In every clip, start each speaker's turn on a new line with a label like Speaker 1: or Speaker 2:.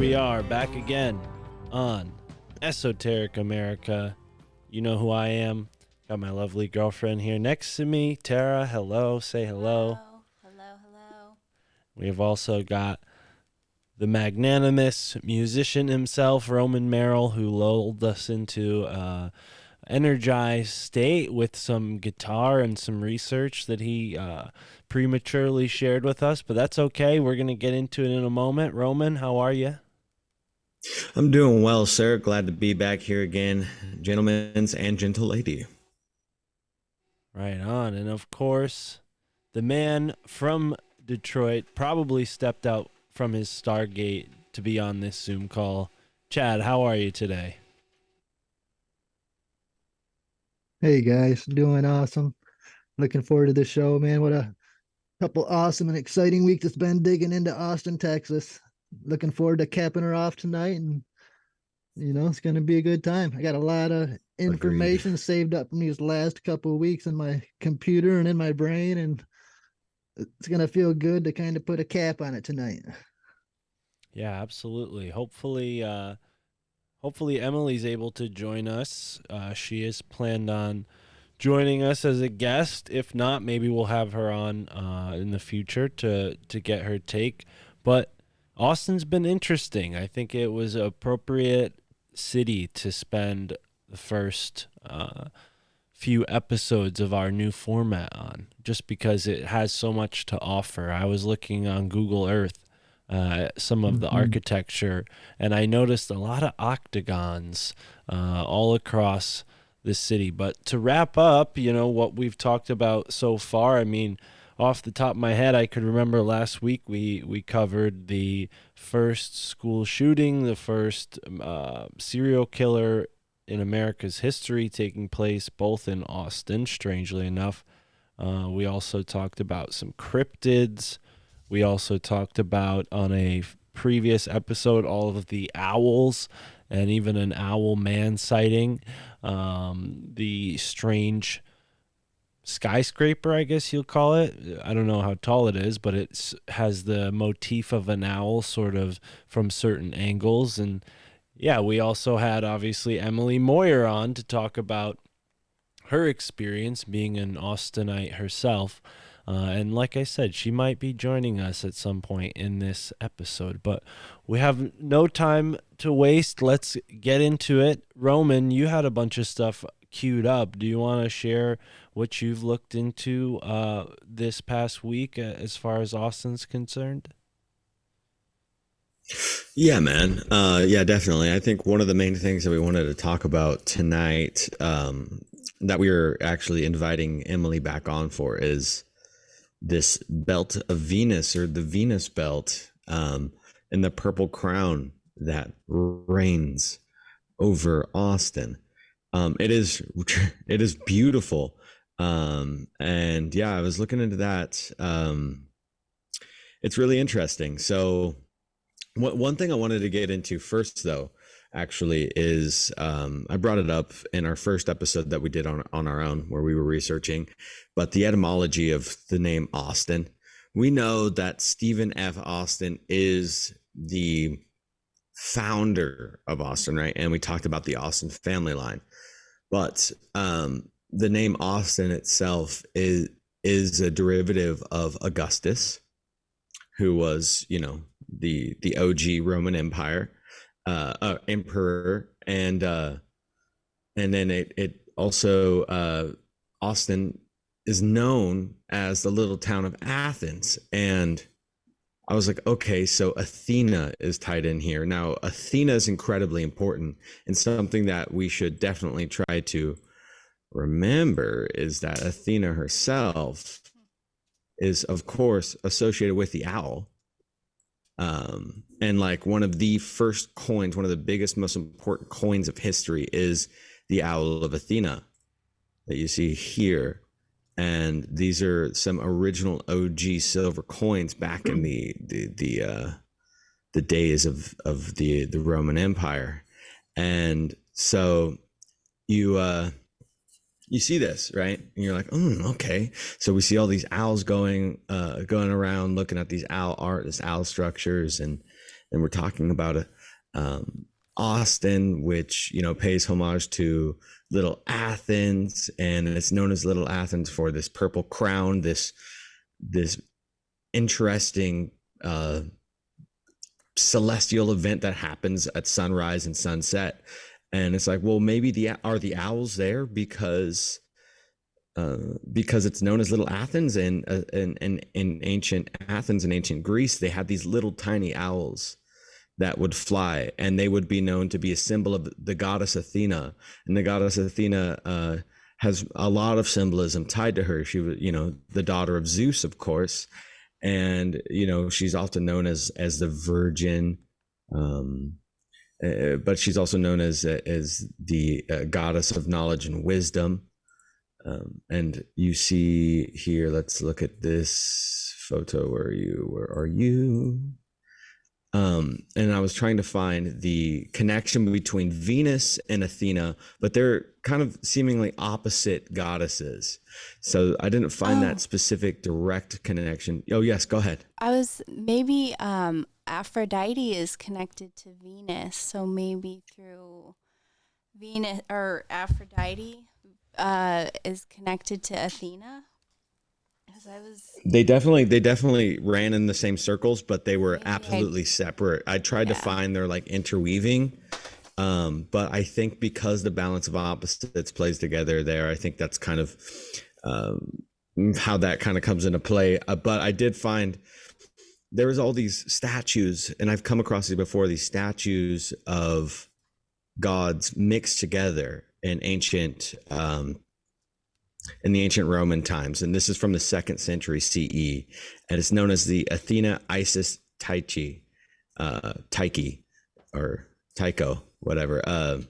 Speaker 1: we are back again on Esoteric America. You know who I am. Got my lovely girlfriend here next to me. Tara, hello. Say hello.
Speaker 2: Hello.
Speaker 1: We have also got the magnanimous musician himself, Roman Merrill, who lulled us into energized state with some guitar and some research that he prematurely shared with us, but that's okay. We're going to get into it in a moment. Roman, how are you?
Speaker 3: I'm doing well, sir. Glad to be back here again, gentlemen and gentle lady.
Speaker 1: Right on. And of course, the man from Detroit probably stepped out from his Stargate to be on this Zoom call. Chad, how are you today?
Speaker 4: Hey guys, doing awesome. Looking forward to the show, man. What a couple awesome and exciting weeks it's been digging into Austin, Texas. Looking forward to capping her off tonight, and it's going to be a good time. I got a lot of
Speaker 3: Agreed.
Speaker 4: information saved up from these last couple of weeks in my computer and in my brain, and it's going to feel good to kind of put a cap on it tonight.
Speaker 1: Yeah, absolutely. Hopefully Emily's able to join us. She is planned on joining us as a guest. If not, maybe we'll have her on in the future to get her take. But Austin's been interesting. I think it was an appropriate city to spend the first few episodes of our new format on, just because it has so much to offer. I was looking on Google Earth some of the
Speaker 4: Mhm.
Speaker 1: architecture, and I noticed a lot of octagons all across the city. But to wrap up, what we've talked about so far, I mean, off the top of my head, I could remember last week we covered the first school shooting, the first serial killer in America's history taking place both in Austin, strangely enough. We also talked about some cryptids. We also talked about on a previous episode all of the owls and even an owl man sighting. The strange skyscraper, I guess you'll call it. I don't know how tall it is, but it has the motif of an owl sort of from certain angles. And yeah, we also had obviously Emily Moyer on to talk about her experience being an Austinite herself. And like I said, she might be joining us at some point in this episode. But we have no time to waste. Let's get into it. Roman, you had a bunch of stuff queued up. Do you want to share what you've looked into this past week as far as Austin's concerned?
Speaker 3: Yeah, man. Yeah, definitely. I think one of the main things that we wanted to talk about tonight, that we are actually inviting Emily back on for, is this belt of Venus, or the Venus belt, and the purple crown that reigns over Austin. It is it is beautiful. And yeah, I was looking into that. It's really interesting. So one thing I wanted to get into first, though, actually, is I brought it up in our first episode that we did on our own, where we were researching, but the etymology of the name Austin. We know that Stephen F. Austin is the founder of Austin, right? And we talked about the Austin family line, but the name Austin itself is a derivative of Augustus, who was, the OG Roman Empire emperor, and then it also, Austin is known as the little town of Athens. And I was like, okay, so Athena is tied in here. Now, Athena is incredibly important, and something that we should definitely try to remember is that Athena herself is, of course, associated with the owl. And like one of the first coins, one of the biggest, most important coins of history, is the Owl of Athena that you see here. And these are some original OG silver coins back in the days of the Roman Empire. And so you you see this, right? And you're like, okay. So we see all these owls going around, looking at these owl art, these owl structures, and we're talking about a Austin, which pays homage to Little Athens, and it's known as Little Athens for this purple crown, this interesting celestial event that happens at sunrise and sunset. And it's like, well, maybe the owls there because it's known as Little Athens, and in ancient Athens and ancient Greece, they had these little tiny owls that would fly, and they would be known to be a symbol of the goddess Athena. And the goddess Athena has a lot of symbolism tied to her. She was, the daughter of Zeus, of course, and she's often known as the Virgin. But she's also known as the goddess of knowledge and wisdom. And you see here, let's look at this photo. Where are you? Where are you? And I was trying to find the connection between Venus and Athena, but they're kind of seemingly opposite goddesses. So I didn't find that specific direct connection. Oh, yes, go ahead.
Speaker 2: I was maybe Aphrodite is connected to Venus, so maybe through Venus or Aphrodite is connected to Athena. Because
Speaker 3: they definitely ran in the same circles, but they were absolutely separate. I tried to find their interweaving, but I think because the balance of opposites plays together there, I think that's kind of how that kind of comes into play. But I did find there was all these statues, and I've come across these before. These statues of gods mixed together in the ancient Roman times, and this is from the 2nd century CE, and it's known as the Athena Isis Tyche, Tyche, or Tycho, whatever,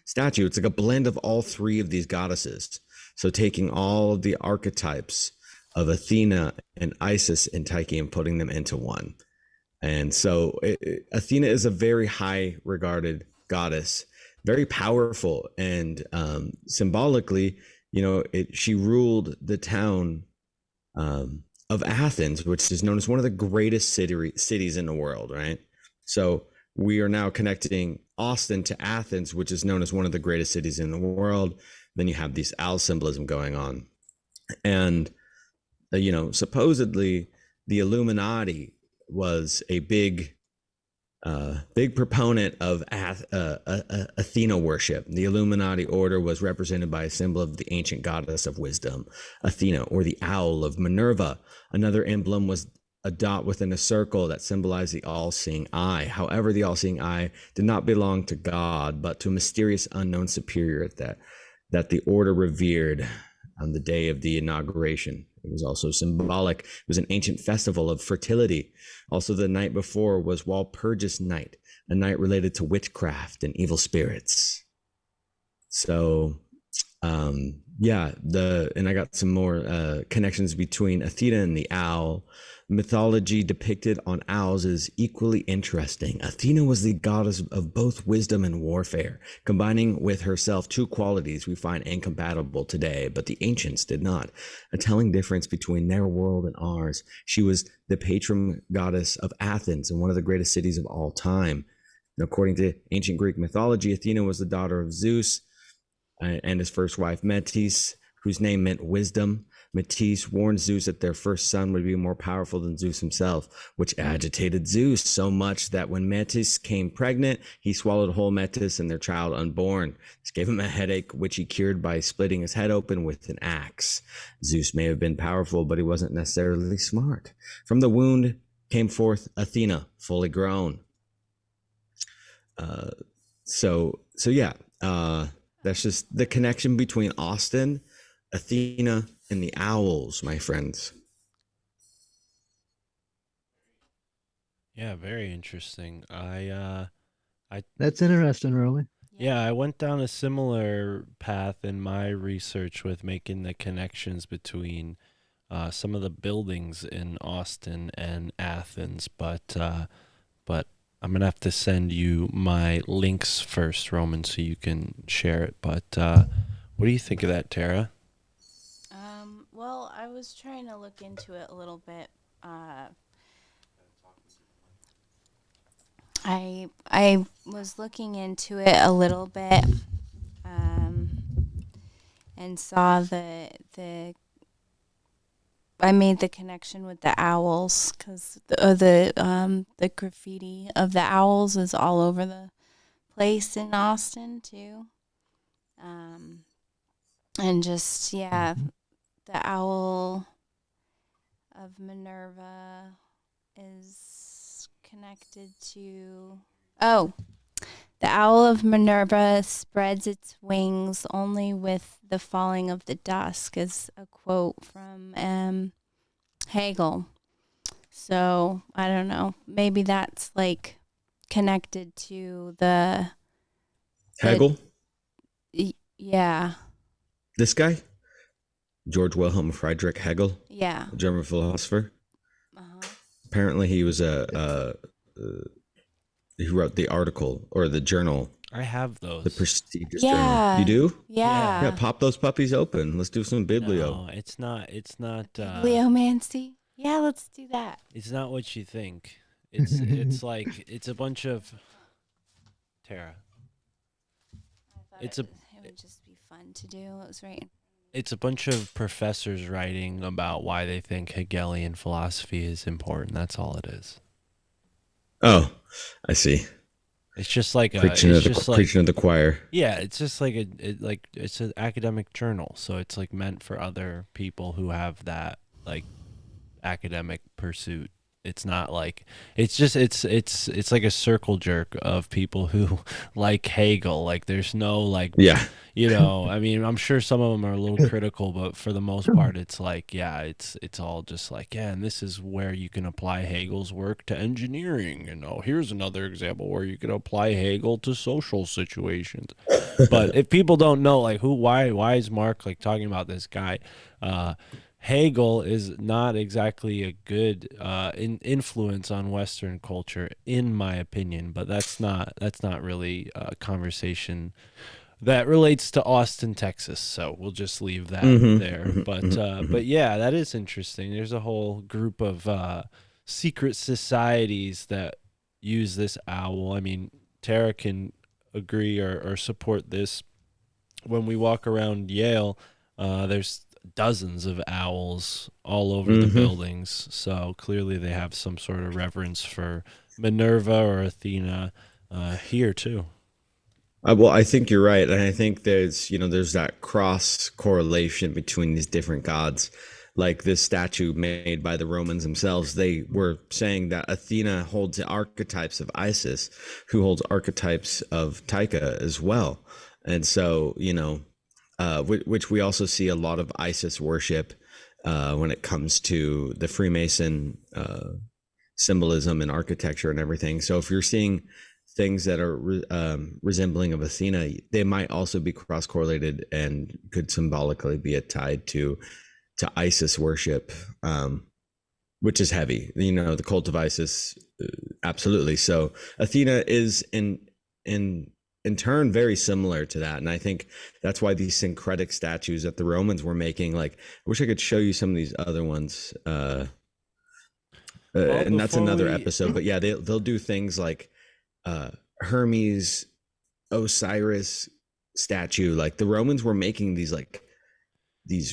Speaker 3: statue. It's like a blend of all three of these goddesses. So taking all of the archetypes of Athena and Isis and Tyche and putting them into one. And so Athena is a very high regarded goddess, very powerful, and symbolically, she ruled the town of Athens, which is known as one of the greatest cities in the world, right? So we are now connecting Austin to Athens, which is known as one of the greatest cities in the world. Then you have these owl symbolism going on. And, supposedly the Illuminati was a big proponent of Athena worship. The Illuminati order was represented by a symbol of the ancient goddess of wisdom, Athena, or the owl of Minerva. Another emblem was a dot within a circle that symbolized the all-seeing eye. However, the all-seeing eye did not belong to God, but to a mysterious unknown superior that the order revered on the day of the inauguration. It was also symbolic. It was an ancient festival of fertility. Also, the night before was Walpurgis Night, a night related to witchcraft and evil spirits. So, and I got some more connections between Athena and the owl. Mythology depicted on owls is equally interesting. Athena was the goddess of both wisdom and warfare, combining with herself two qualities we find incompatible today, but the ancients did not. A telling difference between their world and ours. She was the patron goddess of Athens and one of the greatest cities of all time. And according to ancient Greek mythology, Athena was the daughter of Zeus and his first wife Metis, whose name meant wisdom. Metis warned Zeus that their first son would be more powerful than Zeus himself, which agitated Zeus so much that when Metis came pregnant, he swallowed whole Metis and their child unborn. This gave him a headache, which he cured by splitting his head open with an axe. Zeus may have been powerful, but he wasn't necessarily smart. From the wound came forth Athena, fully grown. That's just the connection between Austin, Athena, and the owls, my friends.
Speaker 1: Yeah, very interesting.
Speaker 4: That's interesting, Roman.
Speaker 1: Yeah, I went down a similar path in my research with making the connections between some of the buildings in Austin and Athens, but I'm gonna have to send you my links first, Roman, so you can share it. But what do you think of that, Tara?
Speaker 2: Well, I was trying to look into it a little bit. I was looking into it a little bit, um, and saw the I made the connection with the owls because the graffiti of the owls is all over the place in Austin too. Um, and just yeah,
Speaker 4: Mhm.
Speaker 2: the owl of Minerva is connected to oh, the owl of Minerva spreads its wings only with the falling of the dusk is a quote from Hegel. So I don't know. Maybe that's like connected to the
Speaker 3: Hegel,
Speaker 2: yeah,
Speaker 3: this guy, George Wilhelm Friedrich Hegel,
Speaker 2: yeah.
Speaker 3: a German philosopher.
Speaker 2: Uh-huh.
Speaker 3: Apparently, he was he wrote the article or the journal,
Speaker 1: I have
Speaker 3: the
Speaker 1: those.
Speaker 3: prestigious journal. You
Speaker 2: Yeah.
Speaker 3: do?
Speaker 1: Yeah.
Speaker 3: Yeah,
Speaker 2: Yeah.
Speaker 3: pop those puppies open. Let's do some biblio.
Speaker 1: No, it's not. It's not.
Speaker 2: Bibliomancy. Yeah, let's do that.
Speaker 1: It's not what you think. It's like it's a bunch of Tara.
Speaker 2: I thought
Speaker 1: It's a
Speaker 2: it would just be fun to do. It was right.
Speaker 1: it's a bunch of professors writing about why they think Hegelian philosophy is important. That's all it is.
Speaker 3: Oh, I see.
Speaker 1: It's just like
Speaker 3: Preaching
Speaker 1: it's
Speaker 3: to the
Speaker 1: just like
Speaker 3: preaching to the choir.
Speaker 1: yeah, it's just like like it's an academic journal, so it's like meant for other people who have that like academic pursuit. It's not like it's just it's like a circle jerk of people who like Hegel. Like there's no like
Speaker 3: Yeah.
Speaker 1: I mean, I'm sure some of them are a little critical, but for the most part it's like yeah, it's all just like yeah, and this is where you can apply Hegel's work to engineering. Here's another example where you can apply Hegel to social situations. But if people don't know like why is Mark like talking about this guy? Hegel is not exactly a good influence on Western culture, in my opinion. But that's not really a conversation that relates to Austin, Texas. So we'll just leave that there. But yeah, that is interesting. There's a whole group of secret societies that use this owl. I mean, Tara can agree or support this. When we walk around Yale, there's dozens of owls all over the
Speaker 3: Mm-hmm.
Speaker 1: buildings. So clearly they have some sort of reverence for Minerva or Athena here too.
Speaker 3: Well, I think you're right, and I think there's that cross correlation between these different gods. Like this statue made by the Romans themselves, they were saying that Athena holds archetypes of Isis, who holds archetypes of Tyche as well, and so which we also see a lot of Isis worship when it comes to the Freemason symbolism and architecture and everything. So if you're seeing things that are resembling of Athena, they might also be cross correlated and could symbolically be tied to Isis worship, which is heavy. The cult of Isis, absolutely. So Athena is in turn very similar to that, and I think that's why these syncretic statues that the Romans were making. Like, I wish I could show you some of these other ones.
Speaker 1: Well,
Speaker 3: And that's
Speaker 1: before
Speaker 3: another
Speaker 1: we
Speaker 3: episode. But yeah, they'll do things like Hermes, Osiris statue. Like the Romans were making these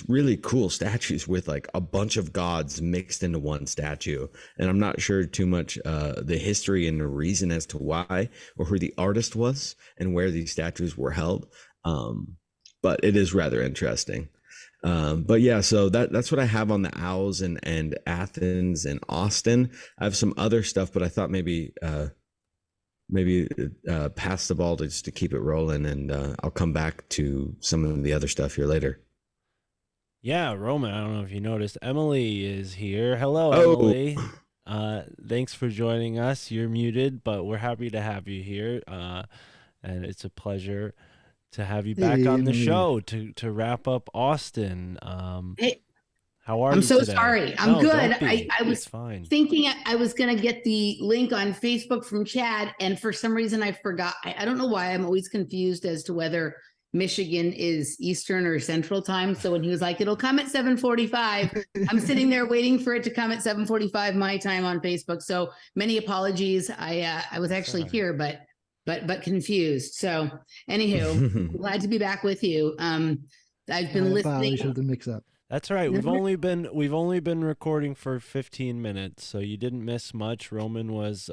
Speaker 3: really cool statues with like a bunch of gods mixed into one statue. And I'm not sure too much the history and the reason as to why or who the artist was and where these statues were held. But it is rather interesting. But yeah, so that's what I have on the owls and Athens and Austin. I have some other stuff, but I thought maybe pass the ball just to keep it rolling, and I'll come back to some of the other stuff here later.
Speaker 1: yeah, Roman, I don't know if you noticed, Emily is here. Hello,
Speaker 3: Oh,
Speaker 1: Emily. Thanks for joining us. You're muted, but we're happy to have you here. And it's a pleasure to have you back
Speaker 4: Hey,
Speaker 1: on the
Speaker 4: Emily.
Speaker 1: show to wrap up Austin.
Speaker 5: Hey,
Speaker 1: How are
Speaker 5: I'm
Speaker 1: you
Speaker 5: so
Speaker 1: today?
Speaker 5: sorry. I'm
Speaker 1: No,
Speaker 5: good.
Speaker 1: don't be.
Speaker 5: I
Speaker 1: It's
Speaker 5: was
Speaker 1: fine.
Speaker 5: thinking I was going to get the link on Facebook from Chad, and for some reason I forgot. I don't know why. I'm always confused as to whether Michigan is Eastern or Central time. So when he was like, it'll come at 7:45, I'm sitting there waiting for it to come at 7:45 my time on Facebook. So many apologies. I was actually here, but confused. So anywho, glad to be back with you. I've been listening.
Speaker 4: For the mix up.
Speaker 1: That's right. We've only been recording for 15 minutes, so you didn't miss much. Roman was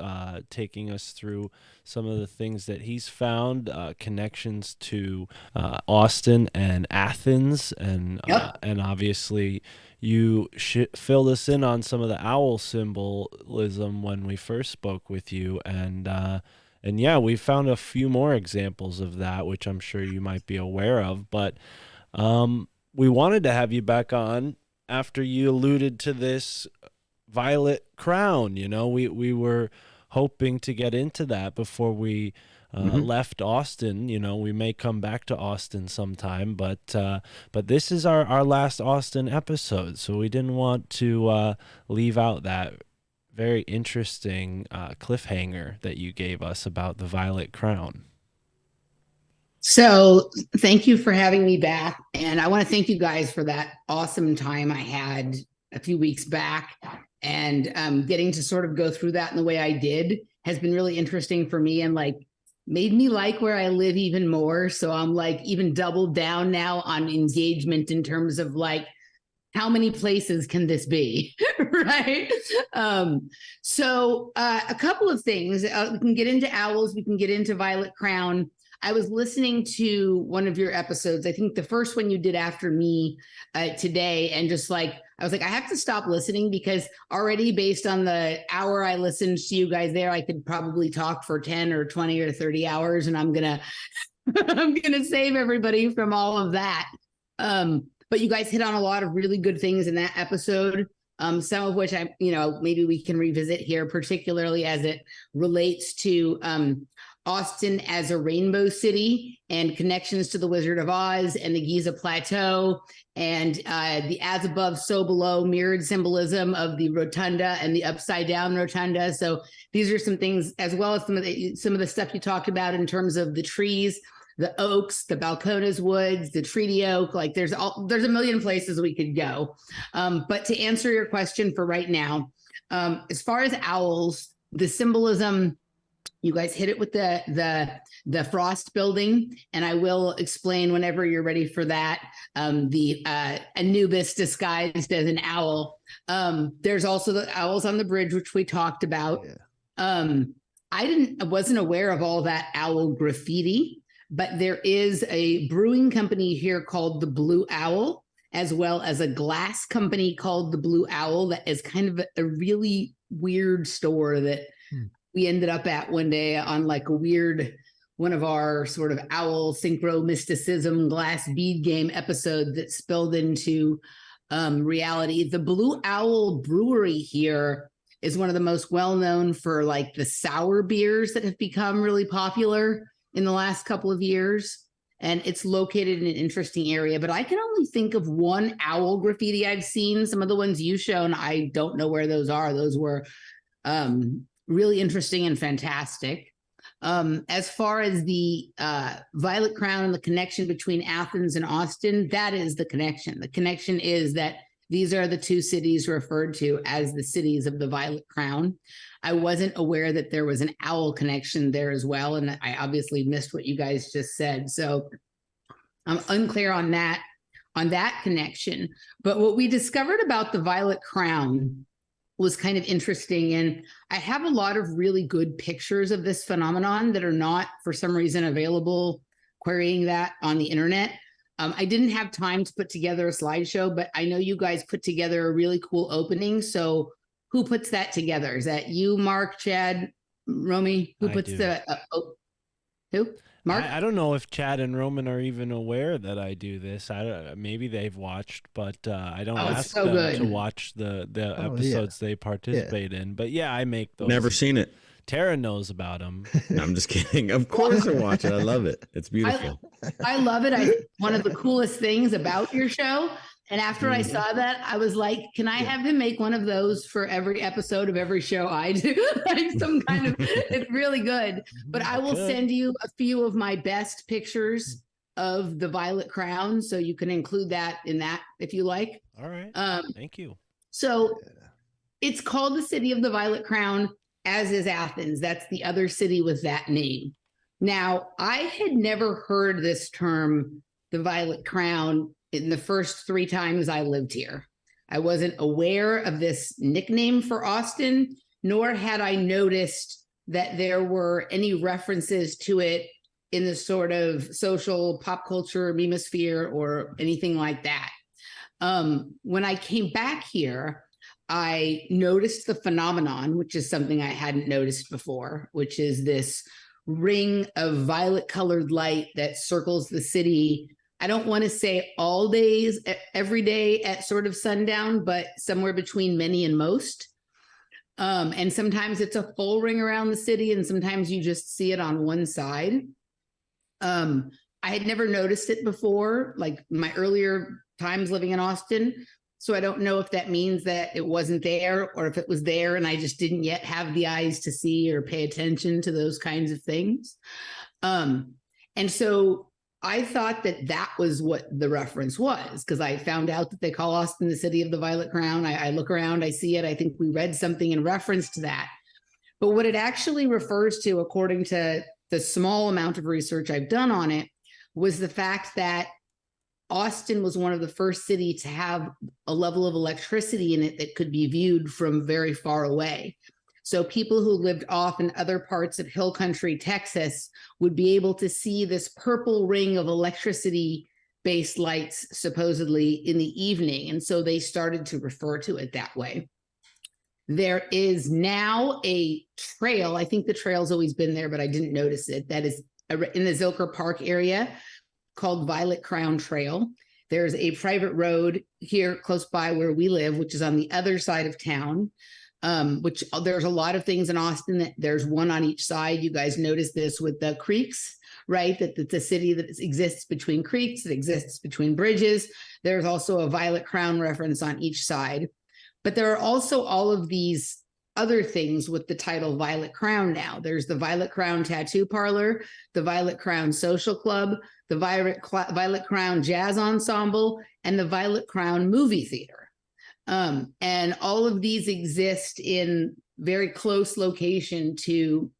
Speaker 1: taking us through some of the things that he's found, connections to Austin and Athens, and and obviously you filled us in on some of the owl symbolism when we first spoke with you, and yeah, we found a few more examples of that, which I'm sure you might be aware of, but. We wanted to have you back on after you alluded to this violet crown. You know, we were hoping to get into that before we left Austin. You know, we may come back to Austin sometime, but this is our last Austin episode, so we didn't want to leave out that very interesting cliffhanger that you gave us about the violet crown.
Speaker 5: So thank you for having me back. And I want to thank you guys for that awesome time I had a few weeks back. And getting to sort of go through that in the way I did has been really interesting for me and like made me like where I live even more. So I'm like even doubled down now on engagement in terms of like, how many places can this be? Right. So a couple of things. We can get into owls. We can get into violet crown. I was listening to one of your episodes, I think the first one you did after me today, and just like, I was like, I have to stop listening because already based on the hour I listened to you guys there, I could probably talk for 10 or 20 or 30 hours, and I'm going to save everybody from all of that. But you guys hit on a lot of really good things in that episode. Some of which maybe we can revisit here, particularly as it relates to Austin as a rainbow city and connections to the Wizard of Oz and the Giza Plateau and the as above, so below mirrored symbolism of the rotunda and the upside down rotunda. So these are some things, as well as some of the stuff you talked about in terms of the trees, the oaks, the Balcones woods, the treaty oak. Like there's a million places we could go. But to answer your question for right now, as far as owls, the symbolism, you guys hit it with the frost building, and I will explain whenever you're ready for that. The Anubis disguised as an owl. There's also the owls on the bridge, which we talked about. Yeah. I wasn't aware of all that owl graffiti, but there is a brewing company here called the Blue Owl, as well as a glass company called the Blue Owl. That is kind of a really weird store that we ended up at one day on like a weird, one of our sort of owl synchro mysticism glass bead game episode that spilled into reality. The Blue Owl Brewery here is one of the most well-known for like the sour beers that have become really popular in the last couple of years. And it's located in an interesting area, but I can only think of one owl graffiti I've seen. Some of the ones you've shown, I don't know where those are. Those were really interesting and fantastic. As far as the violet crown and the connection between Athens and Austin, that is the connection. The connection is that these are the two cities referred to as the cities of the violet crown. I wasn't aware that there was an owl connection there as well, and I obviously missed what you guys just said. So I'm unclear on that connection. But what we discovered about the violet crown was kind of interesting. And I have a lot of really good pictures of this phenomenon that are not, for some reason, available querying that on the internet. I didn't have time to put together a slideshow, but I know you guys put together a really cool opening. So who puts that together? Is that you, Mark, Chad, Romy? Who puts who? Mark?
Speaker 1: I don't know if Chad and Roman are even aware that I do this. Maybe they've watched, but I don't ask them to watch the episodes they participate in. But yeah, I make those.
Speaker 3: Never seen it.
Speaker 1: Tara knows about them.
Speaker 3: No, I'm just kidding. Of course I watch it. I love it. It's beautiful.
Speaker 5: I love it. One of the coolest things about your show. And after I saw that, I was like, can I have him make one of those for every episode of every show I do? Like some kind of, it's really good. But I will send you a few of my best pictures of the Violet Crown. So you can include that in that if you like.
Speaker 1: All right. Thank you.
Speaker 5: So it's called the City of the Violet Crown, as is Athens. That's the other city with that name. Now, I had never heard this term, the Violet Crown, in the first 3 times I lived here. I wasn't aware of this nickname for Austin, nor had I noticed that there were any references to it in the sort of social pop culture memosphere or anything like that. When I came back here, I noticed the phenomenon, which is something I hadn't noticed before, which is this ring of violet colored light that circles the city. I don't want to say all days, every day at sort of sundown, but somewhere between many and most. And sometimes it's a full ring around the city, and sometimes you just see it on one side. I had never noticed it before, like my earlier times living in Austin. So I don't know if that means that it wasn't there or if it was there and I just didn't yet have the eyes to see or pay attention to those kinds of things. And so I thought that that was what the reference was, because I found out that they call Austin the City of the Violet Crown. I look around, I see it. I think we read something in reference to that. But what it actually refers to, according to the small amount of research I've done on it, was the fact that Austin was one of the first cities to have a level of electricity in it that could be viewed from very far away. So people who lived off in other parts of hill country, Texas, would be able to see this purple ring of electricity-based lights, supposedly, in the evening. And so they started to refer to it that way. There is now a trail. I think the trail's always been there, but I didn't notice it. That is in the Zilker Park area, called Violet Crown Trail. There's a private road here close by where we live, which is on the other side of town, which there's a lot of things in Austin that there's one on each side. You guys notice this with the creeks, right? That it's a city that exists between creeks, that exists between bridges. There's also a Violet Crown reference on each side. But there are also all of these other things with the title Violet Crown now. There's the Violet Crown Tattoo Parlor, the Violet Crown Social Club, the Violet Crown Jazz Ensemble, and the Violet Crown Movie Theater. And all of these exist in very close location to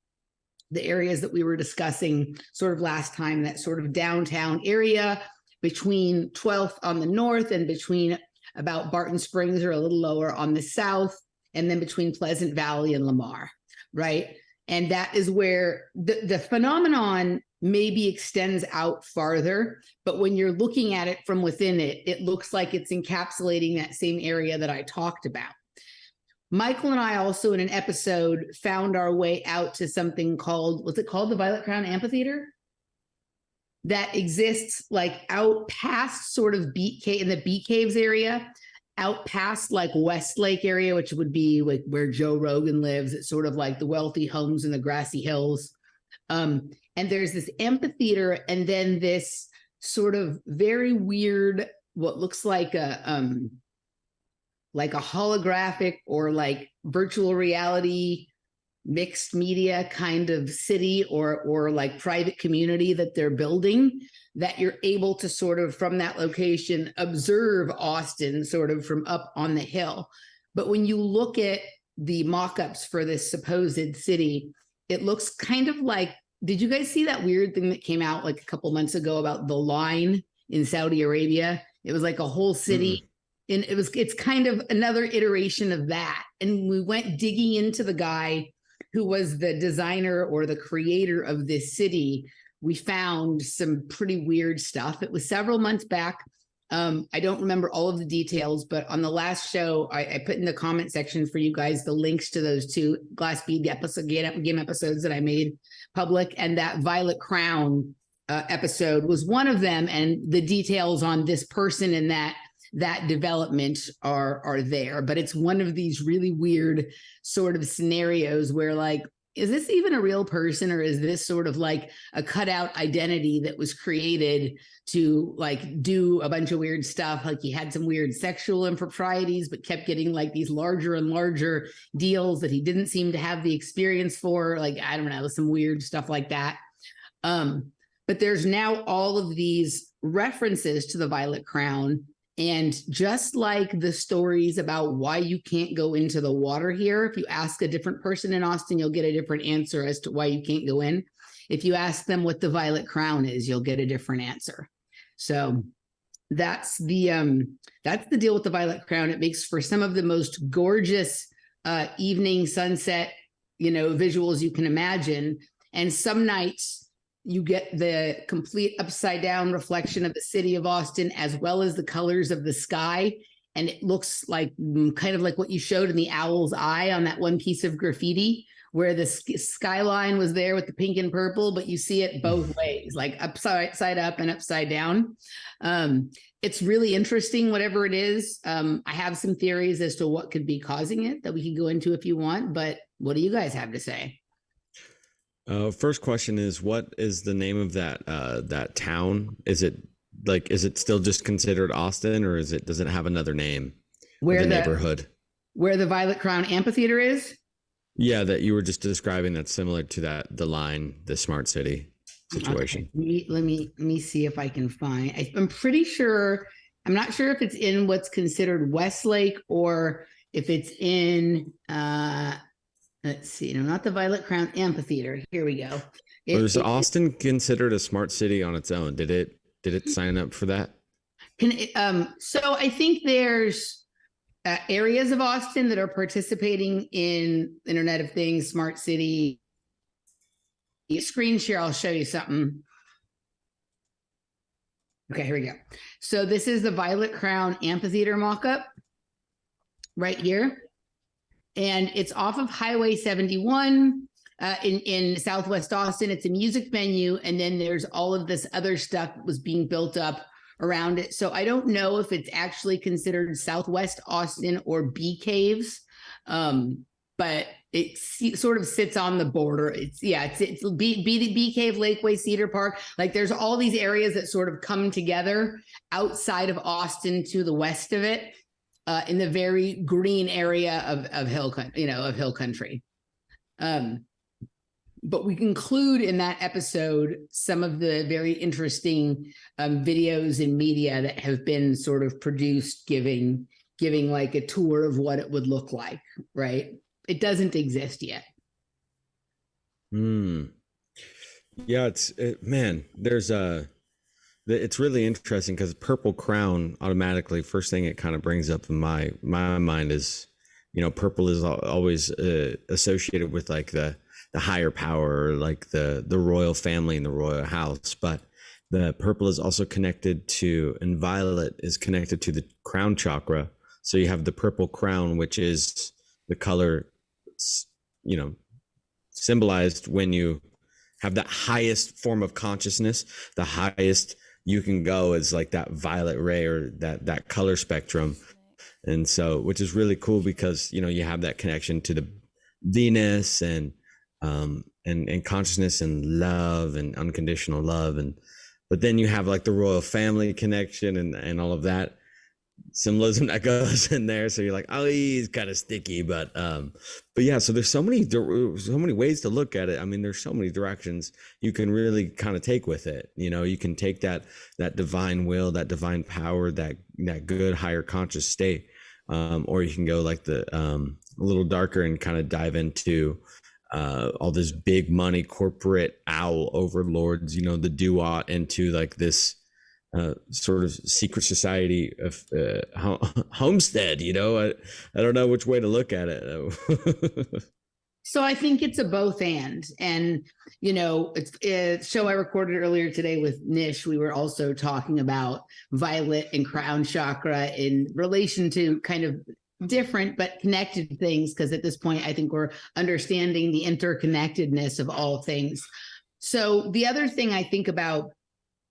Speaker 5: the areas that we were discussing sort of last time, that sort of downtown area between 12th on the north and between about Barton Springs or a little lower on the south, and then between Pleasant Valley and Lamar, right? And that is where the phenomenon maybe extends out farther, but when you're looking at it from within it, it looks like it's encapsulating that same area that I talked about. Michael and I also in an episode found our way out to something called, what's it called? The Violet Crown Amphitheater? That exists like out past sort of Beat Cave, in the Beat Caves area, out past like Westlake area, which would be like where Joe Rogan lives. It's sort of like the wealthy homes in the grassy hills. And there's this amphitheater and then this sort of very weird, what looks like a holographic or like virtual reality mixed media kind of city or like private community that they're building, that you're able to sort of from that location observe Austin sort of from up on the hill. But when you look at the mock-ups for this supposed city, it looks kind of like, did you guys see that weird thing that came out like a couple months ago about the line in Saudi Arabia? It was like a whole city. And it's kind of another iteration of that. And we went digging into the guy who was the designer or the creator of this city. We found some pretty weird stuff. It was several months back. I don't remember all of the details, but on the last show, I put in the comment section for you guys the links to those 2 Glassbead game episodes that I made public, and that Violet Crown episode was one of them, and the details on this person and that development are there. But it's one of these really weird sort of scenarios where like, is this even a real person, or is this sort of like a cutout identity that was created to like do a bunch of weird stuff? Like he had some weird sexual improprieties, but kept getting like these larger and larger deals that he didn't seem to have the experience for. Like, I don't know, some weird stuff like that. But But there's now all of these references to the Violet Crown. And just like the stories about why you can't go into the water here, if you ask a different person in Austin, you'll get a different answer as to why you can't go in. If you ask them what the Violet Crown is, you'll get a different answer. So that's the deal with the Violet Crown. It makes for some of the most gorgeous evening sunset, visuals you can imagine. And some nights you get the complete upside down reflection of the city of Austin, as well as the colors of the sky. And it looks like kind of like what you showed in the owl's eye on that one piece of graffiti, where the skyline was there with the pink and purple, but you see it both ways, like upside up and upside down. It's really interesting, whatever it is. I have some theories as to what could be causing it that we can go into if you want, but what do you guys have to say?
Speaker 3: First question is, what is the name of that town? Is it still just considered Austin, or does it have another name?
Speaker 5: Where
Speaker 3: the neighborhood?
Speaker 5: Where the Violet Crown Amphitheater is?
Speaker 3: Yeah, that you were just describing, that's similar to the smart city situation.
Speaker 5: Okay. Let me see if I can find. I'm pretty sure. I'm not sure if it's in what's considered Westlake or if it's in. Let's see. No, not the Violet Crown Amphitheater. Here we go.
Speaker 3: Was Austin considered a smart city on its own? Did it sign up for that?
Speaker 5: So I think there's areas of Austin that are participating in Internet of Things, smart city. Screen share, I'll show you something. Okay, here we go. So this is the Violet Crown Amphitheater mock-up right here. And it's off of Highway 71 in Southwest Austin. It's a music venue. And then there's all of this other stuff that was being built up around it. So I don't know if it's actually considered Southwest Austin or Bee Caves, but it sort of sits on the border. It's Bee Cave, Lakeway, Cedar Park. Like there's all these areas that sort of come together outside of Austin to the west of it. In the very green area of hill country. But we include in that episode some of the very interesting videos and media that have been sort of produced, giving like a tour of what it would look like, right? It doesn't exist yet.
Speaker 3: Yeah, it's really interesting because Purple Crown automatically, first thing it kind of brings up in my mind is, purple is always associated with like the higher power, like the royal family and the royal house. But the purple is also connected to, and violet is connected to the crown chakra. So you have the purple crown, which is the color, symbolized when you have that highest form of consciousness, the highest you can go is like that violet ray or that color spectrum. And so, which is really cool because, you have that connection to the Venus and consciousness and love and unconditional love. But then you have like the royal family connection and all of that symbolism that goes in there. So you're like, oh, he's kind of sticky, but yeah, so there's so many ways to look at it. I mean, there's so many directions you can really kind of take with it. You can take that divine will, that divine power, that good higher conscious state, or you can go like a little darker and kind of dive into all this big money corporate owl overlords, the duat, into like this sort of secret society of homestead. I don't know which way to look at it.
Speaker 5: So I think it's a both and it's a show I recorded earlier today with Nish. We were also talking about violet and crown chakra in relation to kind of different but connected things, because at this point I think we're understanding the interconnectedness of all things. So the other thing I think about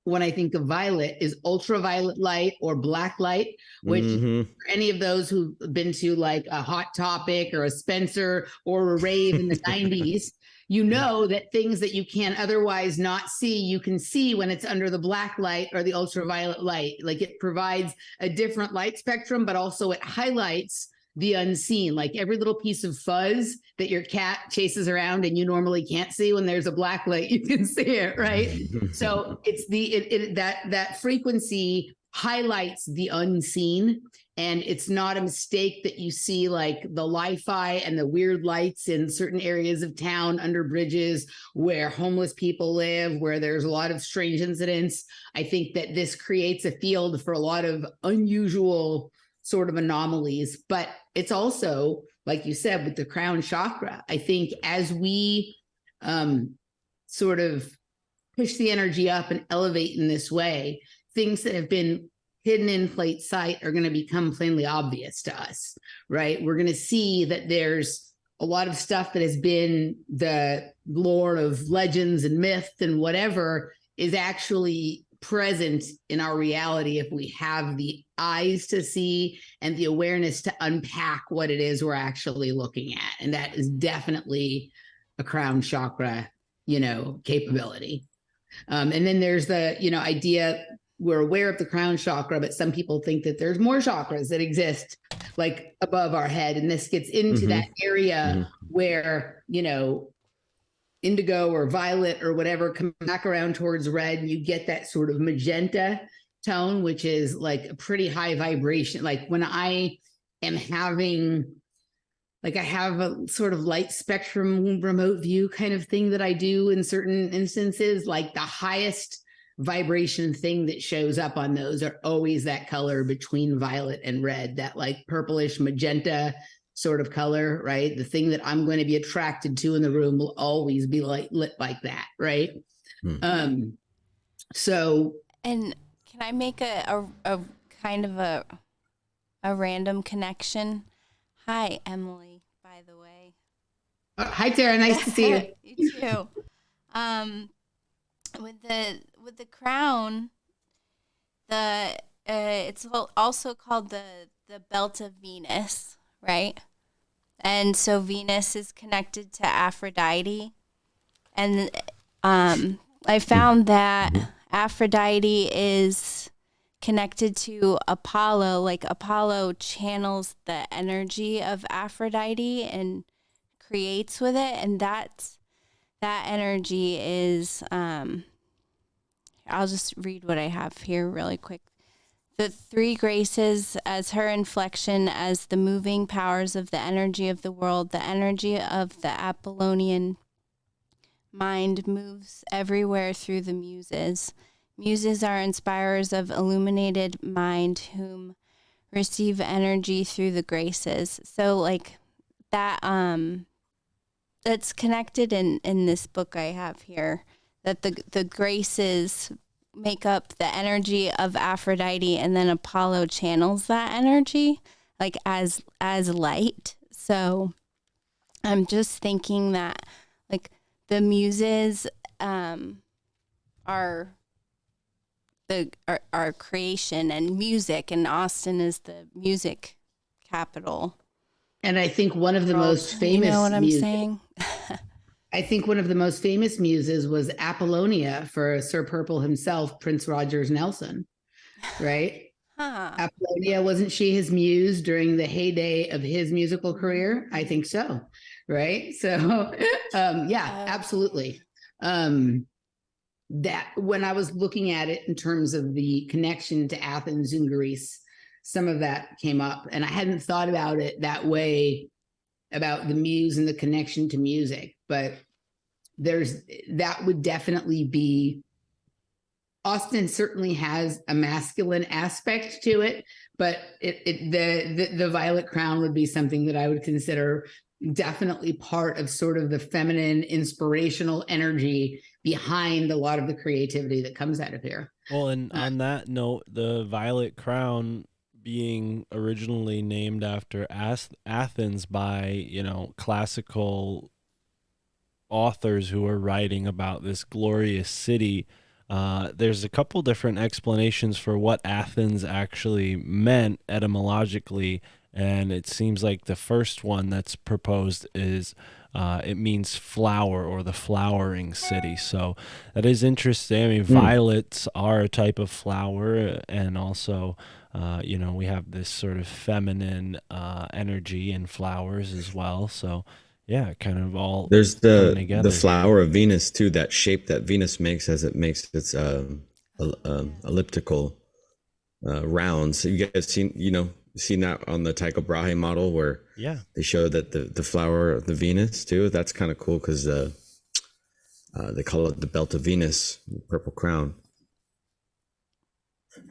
Speaker 5: when I think of violet is ultraviolet light or black light, which for any of those who've been to like a Hot Topic or a Spencer or a rave in the 90s, that things that you can otherwise not see, you can see when it's under the black light or the ultraviolet light. Like it provides a different light spectrum, but also it highlights the unseen, like every little piece of fuzz that your cat chases around and you normally can't see. When there's a black light, you can see it, right? So it's that frequency highlights the unseen. And it's not a mistake that you see like the Li-Fi and the weird lights in certain areas of town under bridges where homeless people live, where there's a lot of strange incidents. I think that this creates a field for a lot of unusual sort of anomalies, but it's also, like you said, with the crown chakra, I think as we sort of push the energy up and elevate in this way, things that have been hidden in plain sight are going to become plainly obvious to us, right? We're going to see that there's a lot of stuff that has been the lore of legends and myth and whatever is actually present in our reality if we have the eyes to see and the awareness to unpack what it is we're actually looking at. And that is definitely a crown chakra, capability. And then there's the, idea we're aware of the crown chakra, but some people think that there's more chakras that exist like above our head. And this gets into that area where, indigo or violet or whatever come back around towards red, and you get that sort of magenta tone, which is like a pretty high vibration. Like when I am having, like I have a sort of light spectrum remote view kind of thing that I do in certain instances, like the highest vibration thing that shows up on those are always that color between violet and red, that like purplish magenta sort of color, right? The thing that I'm going to be attracted to in the room will always be lit like that, right? So,
Speaker 2: and can I make a kind of a random connection? Hi, Emily, by the way.
Speaker 5: Hi, Tara. Nice to see you.
Speaker 2: You too. With the crown, it's also called the belt of Venus, right? And so Venus is connected to Aphrodite, and I found that Aphrodite is connected to Apollo. Like Apollo channels the energy of Aphrodite and creates with it, and that energy is I'll just read what I have here really quick. The three graces as her inflection as the moving powers of the energy of the world. The energy of the Apollonian mind moves everywhere through the muses. Muses are inspirers of illuminated mind whom receive energy through the graces. So like that, that's connected in this book I have here, that the graces make up the energy of Aphrodite, and then Apollo channels that energy like as light. So I'm just thinking that like the muses are our creation and music, and Austin is the music capital.
Speaker 5: And I think one of the most famous,
Speaker 2: you know what I'm saying?
Speaker 5: I think one of the most famous muses was Apollonia for Sir Purple himself, Prince Rogers Nelson, right? Apollonia, wasn't she his muse during the heyday of his musical career? I think so, right? So, absolutely. That when I was looking at it in terms of the connection to Athens and Greece, some of that came up, and I hadn't thought about it that way, about the muse and the connection to music, but that would definitely be, Austin certainly has a masculine aspect to it, but the violet crown would be something that I would consider definitely part of sort of the feminine inspirational energy behind a lot of the creativity that comes out of here.
Speaker 1: Well, and on that note, the violet crown being originally named after Athens by, classical authors who are writing about this glorious city, there's a couple different explanations for what Athens actually meant etymologically, and it seems like the first one that's proposed is it means flower, or the flowering city. So that is interesting. I mean, violets are a type of flower, and also We have this sort of feminine energy in flowers as well. So yeah, kind of all
Speaker 3: There's
Speaker 1: coming
Speaker 3: the
Speaker 1: together here.
Speaker 3: flower of Venus too, that shape that Venus makes as it makes its elliptical rounds. So you guys seen that on the Tycho Brahe model where
Speaker 1: Yeah.
Speaker 3: they show that the flower of the Venus too. That's kind of cool because they call it the belt of Venus, purple crown.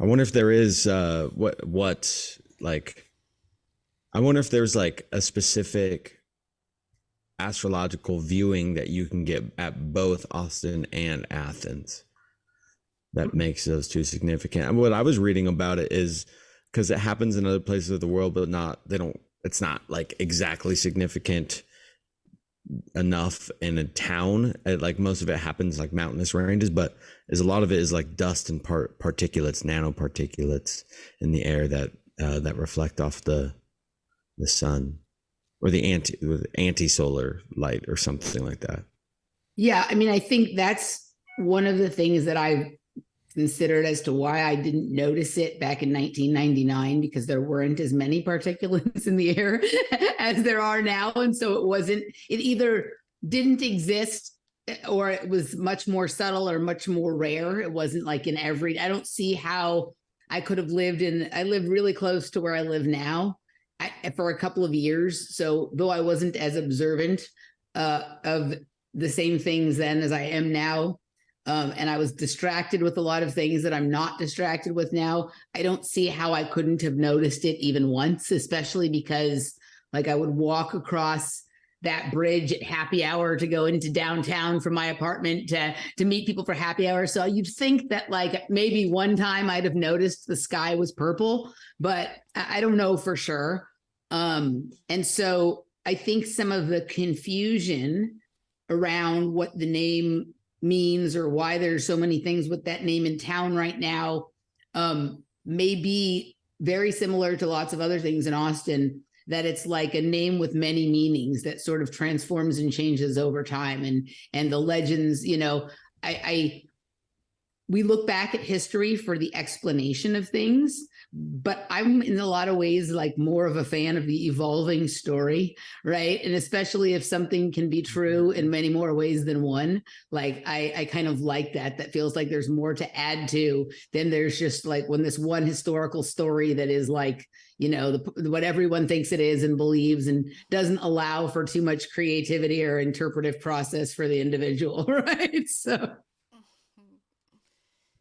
Speaker 3: I wonder if there is I wonder if there's like a specific astrological viewing that you can get at both Austin and Athens that makes those two significant. And what I was reading about it is because it happens in other places of the world, but it's not like exactly significant enough in a town. Like most of it happens like mountainous ranges, but a lot of it is like dust and particulates, nanoparticulates in the air that reflect off the sun or the anti-solar light or something like that.
Speaker 5: Yeah, I mean, I think that's one of the things that I've considered as to why I didn't notice it back in 1999, because there weren't as many particulates in the air as there are now. And so it either didn't exist or it was much more subtle or much more rare. It wasn't like I don't see how I could have I lived really close to where I live now for a couple of years. So though I wasn't as observant of the same things then as I am now, and I was distracted with a lot of things that I'm not distracted with now, I don't see how I couldn't have noticed it even once, especially because like I would walk across that bridge at happy hour to go into downtown from my apartment to meet people for happy hour. So you'd think that like maybe one time I'd have noticed the sky was purple, but I don't know for sure. And so I think some of the confusion around what the name means or why there's so many things with that name in town right now may be very similar to lots of other things in Austin, that it's like a name with many meanings that sort of transforms and changes over time. And the legends, we look back at history for the explanation of things, but I'm in a lot of ways like more of a fan of the evolving story, right? And especially if something can be true in many more ways than one, like I kind of like that. That feels like there's more to add to than there's just like when this one historical story that is like, what everyone thinks it is and believes and doesn't allow for too much creativity or interpretive process for the individual, right? So.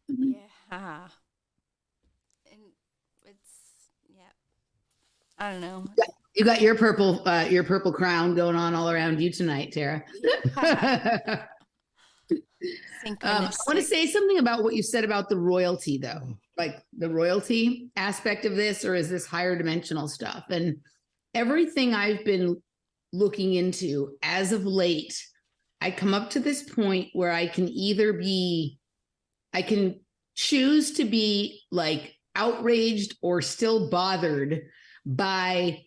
Speaker 2: Yeah. And I don't know.
Speaker 5: You got your purple crown going on all around you tonight, Tara. I want to say something about what you said about the royalty, though, like the royalty aspect of this, or is this higher dimensional stuff? And everything I've been looking into as of late, I come up to this point where I can choose to be like outraged or still bothered by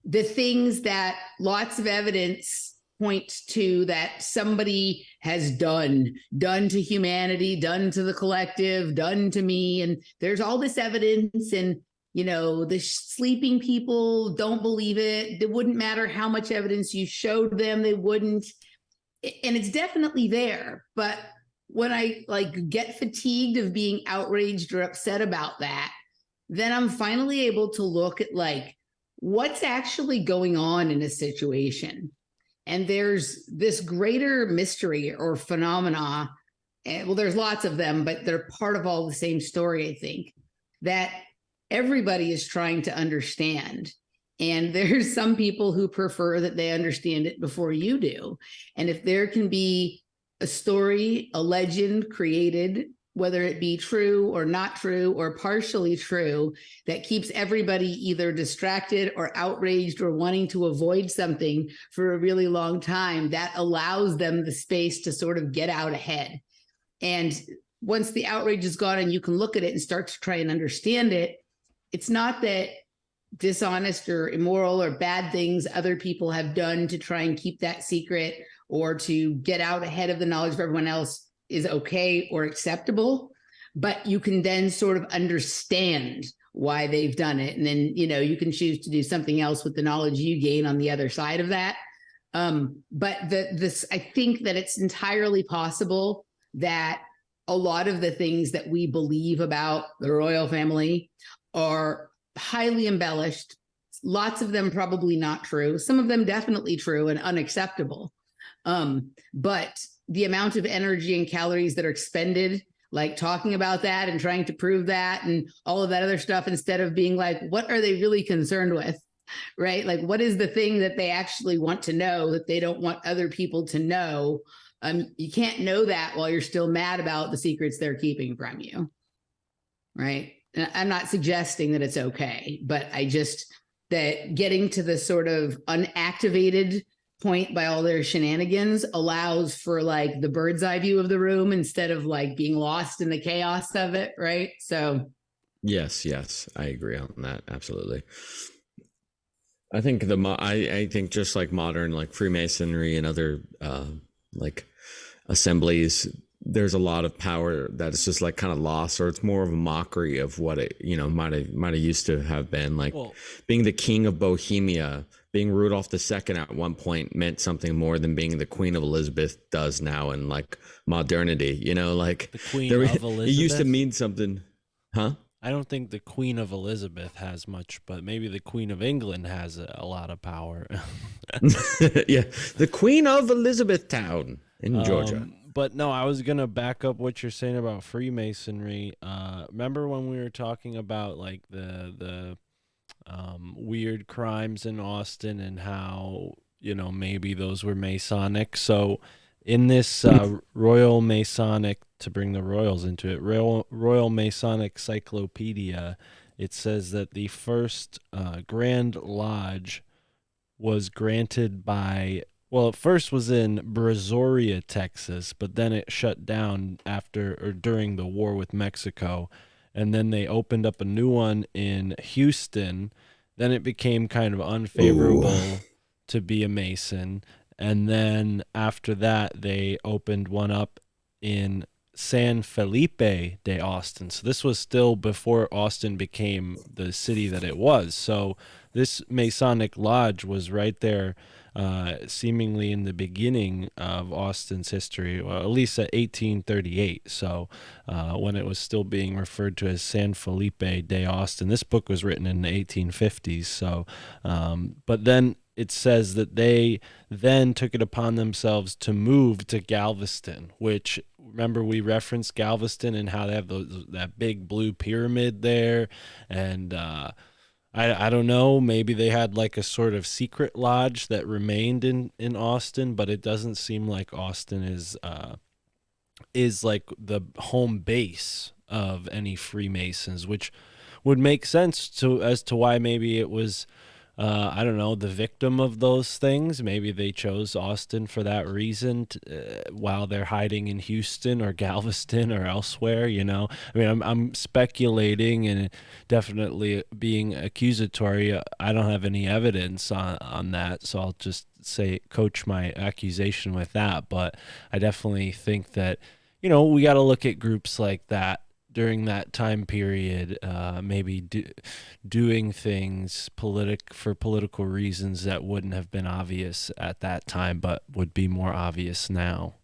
Speaker 5: the things that lots of evidence points to that somebody has done to humanity, done to the collective, done to me. And there's all this evidence, and the sleeping people don't believe it. It wouldn't matter how much evidence you showed them, they wouldn't. And it's definitely there. But when I like get fatigued of being outraged or upset about that, then I'm finally able to look at like what's actually going on in a situation. And there's this greater mystery or phenomena. Well, there's lots of them, but they're part of all the same story, I think, that everybody is trying to understand. And there's some people who prefer that they understand it before you do. And if there can be a story, a legend created, whether it be true or not true or partially true, that keeps everybody either distracted or outraged or wanting to avoid something for a really long time, that allows them the space to sort of get out ahead. And once the outrage is gone and you can look at it and start to try and understand it, it's not that dishonest or immoral or bad things other people have done to try and keep that secret or to get out ahead of the knowledge of everyone else is okay or acceptable, but you can then sort of understand why they've done it. And then, you can choose to do something else with the knowledge you gain on the other side of that. But I think that it's entirely possible that a lot of the things that we believe about the royal family are highly embellished. Lots of them probably not true. Some of them definitely true and unacceptable. But the amount of energy and calories that are expended, like talking about that and trying to prove that and all of that other stuff, instead of being like, what are they really concerned with? Right? Like, what is the thing that they actually want to know that they don't want other people to know? You can't know that while you're still mad about the secrets they're keeping from you. Right? And I'm not suggesting that it's okay, but that getting to the sort of unactivated point by all their shenanigans allows for like the bird's eye view of the room instead of like being lost in the chaos of it. Right? So
Speaker 3: Yes, I agree on that. Absolutely. I think I think just like modern like Freemasonry and other like assemblies, there's a lot of power that is just like kind of lost, or it's more of a mockery of what it might have used to have been. Like being the king of Bohemia, being Rudolph II at one point meant something more than being the Queen of Elizabeth does now in like modernity. Like
Speaker 1: the Queen of Elizabeth.
Speaker 3: It used to mean something, huh?
Speaker 1: I don't think the Queen of Elizabeth has much, but maybe the Queen of England has a lot of power.
Speaker 3: Yeah, the Queen of Elizabethtown in Georgia.
Speaker 1: But no, I was gonna back up what you're saying about Freemasonry. Remember when we were talking about like the weird crimes in Austin and how maybe those were Masonic. So in this Royal Masonic, to bring the Royals into it, Royal Masonic Cyclopedia, it says that the first Grand Lodge was granted by, well, it first was in Brazoria, Texas, but then it shut down after or during the war with Mexico. And then they opened up a new one in Houston. Then it became kind of unfavorable to be a Mason. And then after that, they opened one up in San Felipe de Austin. So this was still before Austin became the city that it was. So this Masonic Lodge was right there, seemingly in the beginning of Austin's history, or at least at 1838. So when it was still being referred to as San Felipe de Austin. This book was written in the 1850s. So, but then it says that they then took it upon themselves to move to Galveston, which, remember, we referenced Galveston and how they have that big blue pyramid there. And I don't know, maybe they had like a sort of secret lodge that remained in Austin, but it doesn't seem like Austin is like the home base of any Freemasons, which would make sense as to why maybe it was I don't know, the victim of those things. Maybe they chose Austin for that reason while they're hiding in Houston or Galveston or elsewhere, I mean, I'm speculating and definitely being accusatory. I don't have any evidence on that, so I'll just coach my accusation with that. But I definitely think that, we got to look at groups like that during that time period, maybe doing things for political reasons that wouldn't have been obvious at that time, but would be more obvious now.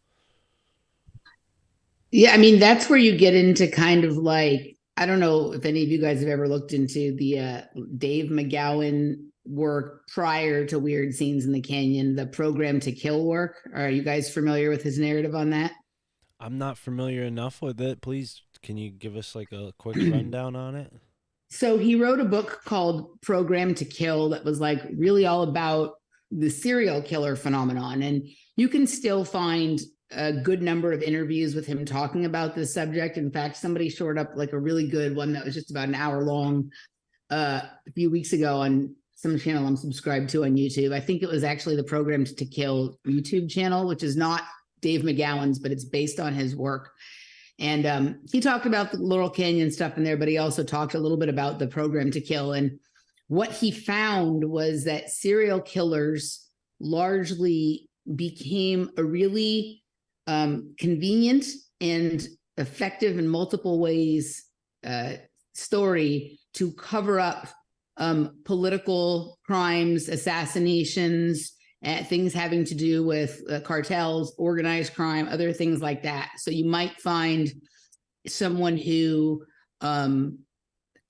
Speaker 5: Yeah, I mean, that's where you get into kind of like, I don't know if any of you guys have ever looked into the Dave McGowan work prior to Weird Scenes in the Canyon, the Program to Kill work. Are you guys familiar with his narrative on that?
Speaker 1: I'm not familiar enough with it. Please, can you give us like a quick rundown on it?
Speaker 5: So he wrote a book called Program to Kill that was like really all about the serial killer phenomenon. And you can still find a good number of interviews with him talking about this subject. In fact, somebody shored up like a really good one that was just about an hour long a few weeks ago on some channel I'm subscribed to on YouTube. I think it was actually the Program to Kill YouTube channel, which is not Dave McGowan's, but it's based on his work. And he talked about the Laurel Canyon stuff in there, but he also talked a little bit about the Program to Kill. And what he found was that serial killers largely became a really convenient and effective in multiple ways story to cover up political crimes, assassinations, things having to do with cartels, organized crime, other things like that. So you might find someone who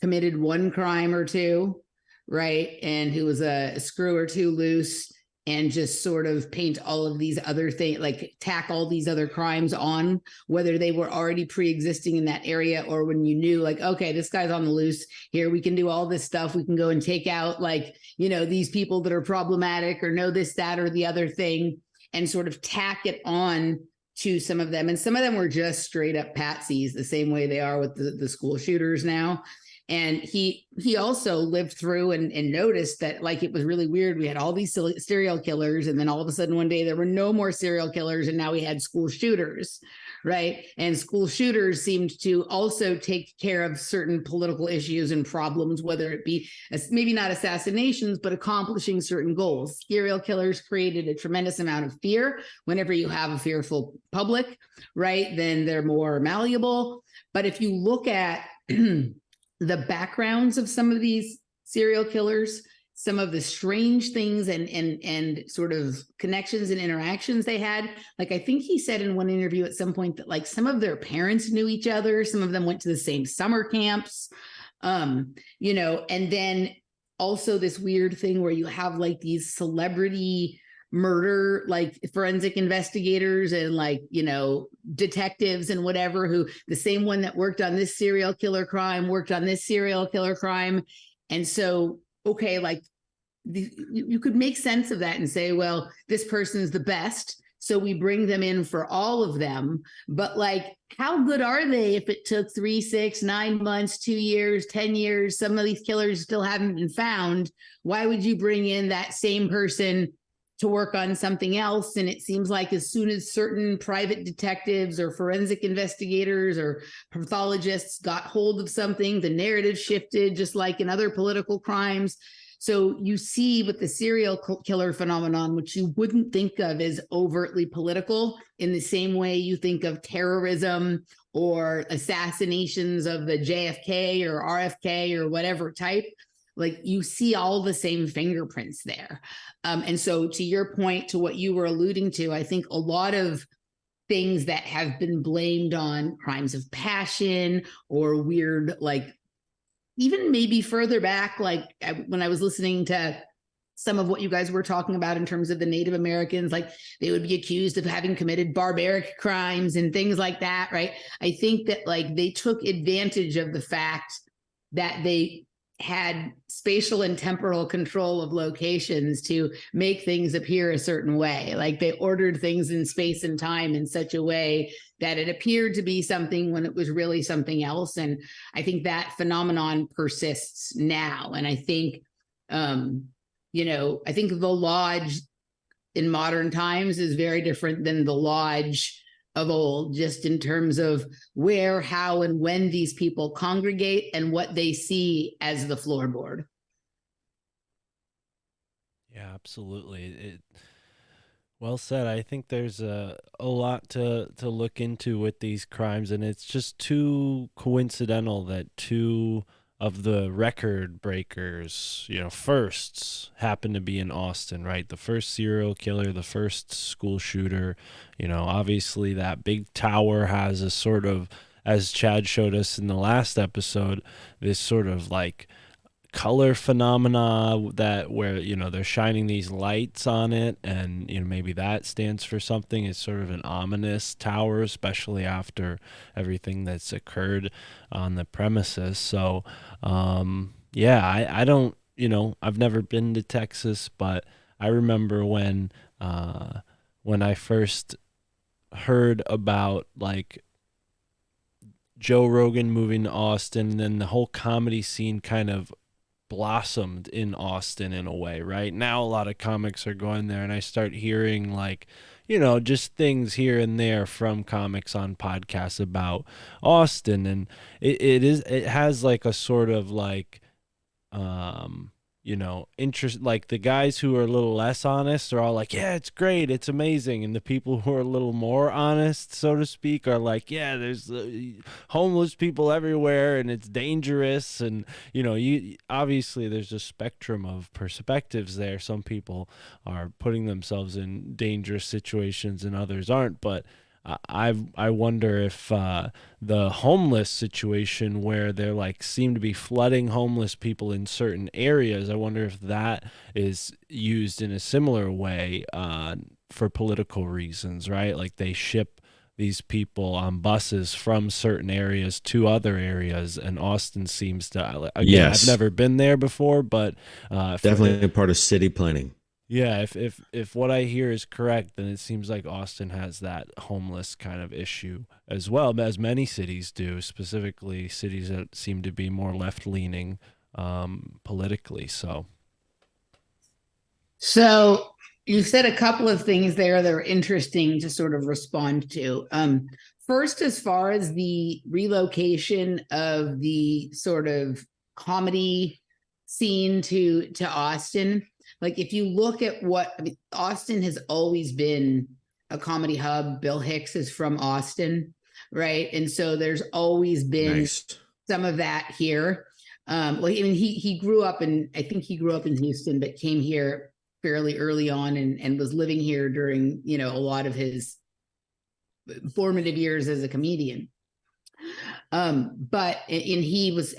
Speaker 5: committed one crime or two, right? And who was a screw or two loose, and just sort of paint all of these other things, like tack all these other crimes on, whether they were already pre-existing in that area, or when you knew, like, okay, this guy's on the loose here, we can do all this stuff, we can go and take out, like, you know, these people that are problematic or know this, that, or the other thing, and sort of tack it on to some of them. And some of them were just straight up patsies, the same way they are with the school shooters now. And he also lived through and noticed that, like, it was really weird. We had all these serial killers, and then all of a sudden one day there were no more serial killers, and now we had school shooters, right? And school shooters seemed to also take care of certain political issues and problems, whether it be maybe not assassinations, but accomplishing certain goals. Serial killers created a tremendous amount of fear. Whenever you have a fearful public, right, then they're more malleable. But if you look at the backgrounds of some of these serial killers, some of the strange things and sort of connections and interactions they had. Like, I think he said in one interview at some point that, like, some of their parents knew each other. Some of them went to the same summer camps, you know, and then also this weird thing where you have like these celebrity murder, like forensic investigators and, like, you know, detectives and whatever, who the same one that worked on this serial killer crime worked on this serial killer crime. And so, okay, like, you could make sense of that and say, well, this person is the best, so we bring them in for all of them. But, like, how good are they if it took 3, 6, 9 months, 2 years, 10 years? Some of these killers still haven't been found. Why would you bring in that same person to work on something else? And it seems like as soon as certain private detectives or forensic investigators or pathologists got hold of something, the narrative shifted, just like in other political crimes. So you see with the serial killer phenomenon, which you wouldn't think of as overtly political, in the same way you think of terrorism or assassinations of the JFK or RFK or whatever type. Like, you see all the same fingerprints there. And so, to your point, to what you were alluding to, I think a lot of things that have been blamed on crimes of passion or weird, like, even maybe further back, like when I was listening to some of what you guys were talking about in terms of the Native Americans, like, they would be accused of having committed barbaric crimes and things like that, right? I think that, like, they took advantage of the fact that they had spatial and temporal control of locations to make things appear a certain way. Like, they ordered things in space and time in such a way that it appeared to be something when it was really something else. And I think that phenomenon persists now. And I think, you know, I think the lodge in modern times is very different than the lodge of old, just in terms of where, how, and when these people congregate and what they see as the floorboard.
Speaker 1: Yeah, absolutely. Well said. I think there's a lot to look into with these crimes, and it's just too coincidental that two of the record breakers, you know, firsts happen to be in Austin, right? The first serial killer, the first school shooter. You know, obviously that big tower has a sort of, as Chad showed us in the last episode, this sort of like color phenomena that where, you know, they're shining these lights on it, and, you know, maybe that stands for something. It's sort of an ominous tower, especially after everything that's occurred on the premises. So yeah, I don't, you know, I've never been to Texas, but I remember when I first heard about, like, Joe Rogan moving to Austin, and then the whole comedy scene kind of blossomed in Austin in a way. Right now, a lot of comics are going there, and I start hearing, like, you know, just things here and there from comics on podcasts about Austin, and it has like a sort of like interest, like the guys who are a little less honest are all like, yeah, it's great, it's amazing, and the people who are a little more honest, so to speak, are like, yeah, there's homeless people everywhere and it's dangerous. And you obviously there's a spectrum of perspectives there. Some people are putting themselves in dangerous situations and others aren't, but I wonder if the homeless situation, where they're like seem to be flooding homeless people in certain areas, I wonder if that is used in a similar way for political reasons, right? Like they ship these people on buses from certain areas to other areas, and Austin seems to, again, I've
Speaker 3: Yes,
Speaker 1: never been there before, but
Speaker 3: definitely a part of city planning.
Speaker 1: yeah, if what I hear is correct, then it seems like Austin has that homeless kind of issue as well, as many cities do, specifically cities that seem to be more left-leaning politically.
Speaker 5: So you said a couple of things there that are interesting to sort of respond to. First, as far as the relocation of the sort of comedy scene to Austin, like if you look at Austin has always been a comedy hub. Bill Hicks is from Austin, right? And so there's always been
Speaker 3: Nice.
Speaker 5: some of that here. Well, I mean, he grew up I think he grew up in Houston, but came here fairly early on and was living here during, a lot of his formative years as a comedian. But he was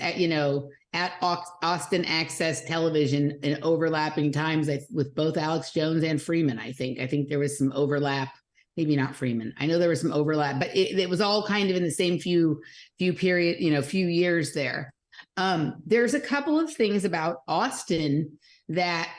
Speaker 5: at Austin Access Television in overlapping times with both Alex Jones and Freeman. I think there was some overlap, maybe not Freeman. I know there was some overlap, but it was all kind of in the same few period, few years there. There's a couple of things about Austin that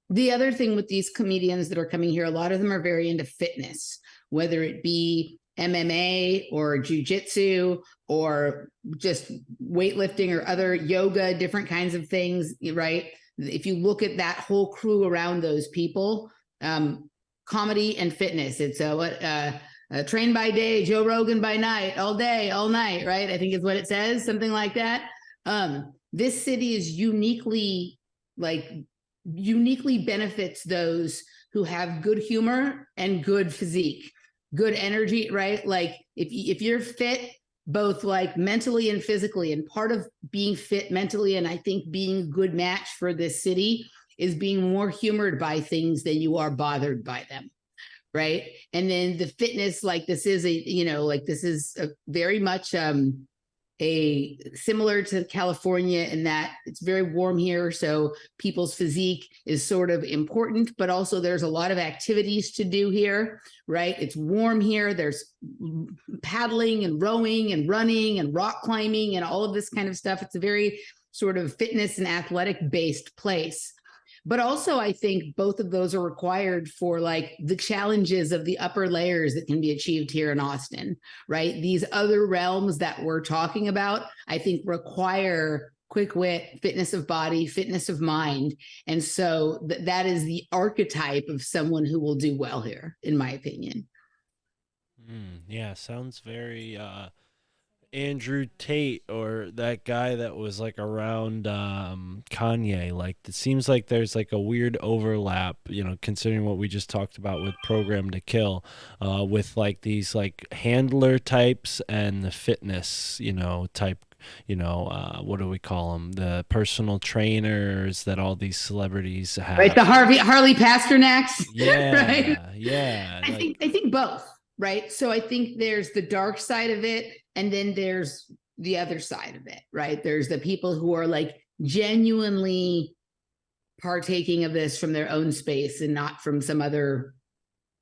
Speaker 5: the other thing with these comedians that are coming here, a lot of them are very into fitness, whether it be MMA or jujitsu or just weightlifting or other yoga, different kinds of things, right? If you look at that whole crew around those people, comedy and fitness, it's train by day, Joe Rogan by night, all day, all night, right? I think is what it says, something like that. This city is uniquely benefits those who have good humor and good physique, good energy, right? Like if you're fit, both like mentally and physically, and part of being fit mentally, and I think being a good match for this city is being more humored by things than you are bothered by them. Right. And then the fitness, like this is a very much a similar to California in that it's very warm here. So people's physique is sort of important, but also there's a lot of activities to do here, right? It's warm here. There's paddling and rowing and running and rock climbing and all of this kind of stuff. It's a very sort of fitness and athletic based place. But also, I think both of those are required for like the challenges of the upper layers that can be achieved here in Austin, right? These other realms that we're talking about, I think require quick wit, fitness of body, fitness of mind. And so that is the archetype of someone who will do well here, in my opinion.
Speaker 1: Yeah, sounds very Andrew Tate, or that guy that was like around Kanye. Like it seems like there's like a weird overlap, considering what we just talked about with Program to Kill, with like these like handler types and the fitness, type, what do we call them? The personal trainers that all these celebrities have.
Speaker 5: Right, the Harley Pasternaks.
Speaker 1: Yeah,
Speaker 5: right?
Speaker 1: Yeah.
Speaker 5: I think both. Right. So I think there's the dark side of it, and then there's the other side of it, right? There's the people who are like genuinely partaking of this from their own space and not from some other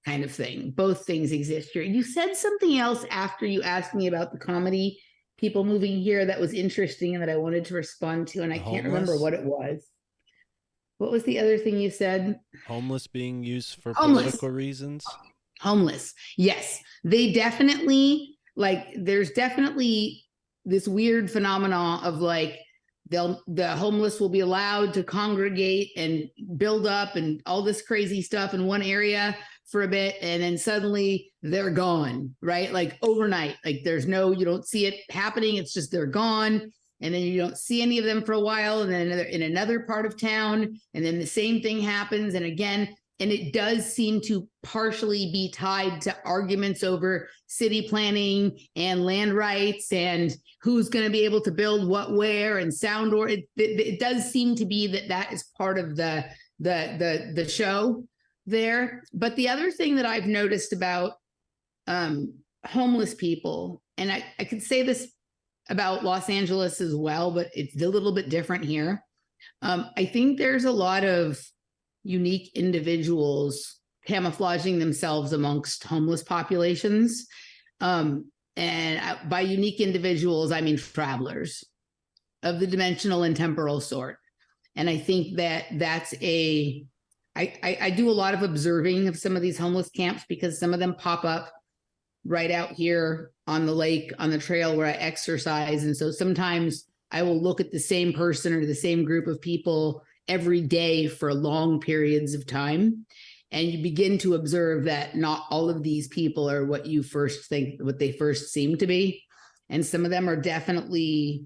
Speaker 5: kind of thing. Both things exist here. You said something else after you asked me about the comedy people moving here that was interesting and that I wanted to respond to, and I can't remember what it was. What was the other thing you said?
Speaker 1: Homeless being used for political reasons.
Speaker 5: Homeless. Yes, they definitely, there's definitely this weird phenomenon of like, the homeless will be allowed to congregate and build up and all this crazy stuff in one area for a bit. And then suddenly they're gone, right? Like overnight, like you don't see it happening. It's just, they're gone. and then you don't see any of them for a while, and then in another part of town, and then the same thing happens, and again. And it does seem to partially be tied to arguments over city planning and land rights and who's going to be able to build what where and sound, or it does seem to be that is part of the show there. But the other thing that I've noticed about homeless people, and I could say this about Los Angeles as well, but it's a little bit different here. I think there's a lot of unique individuals camouflaging themselves amongst homeless populations. And by unique individuals, I mean travelers of the dimensional and temporal sort. And I think that's I do a lot of observing of some of these homeless camps, because some of them pop up right out here on the lake, on the trail where I exercise. And so sometimes I will look at the same person or the same group of people every day for long periods of time. And you begin to observe that not all of these people are what you first think, what they first seem to be. And some of them are definitely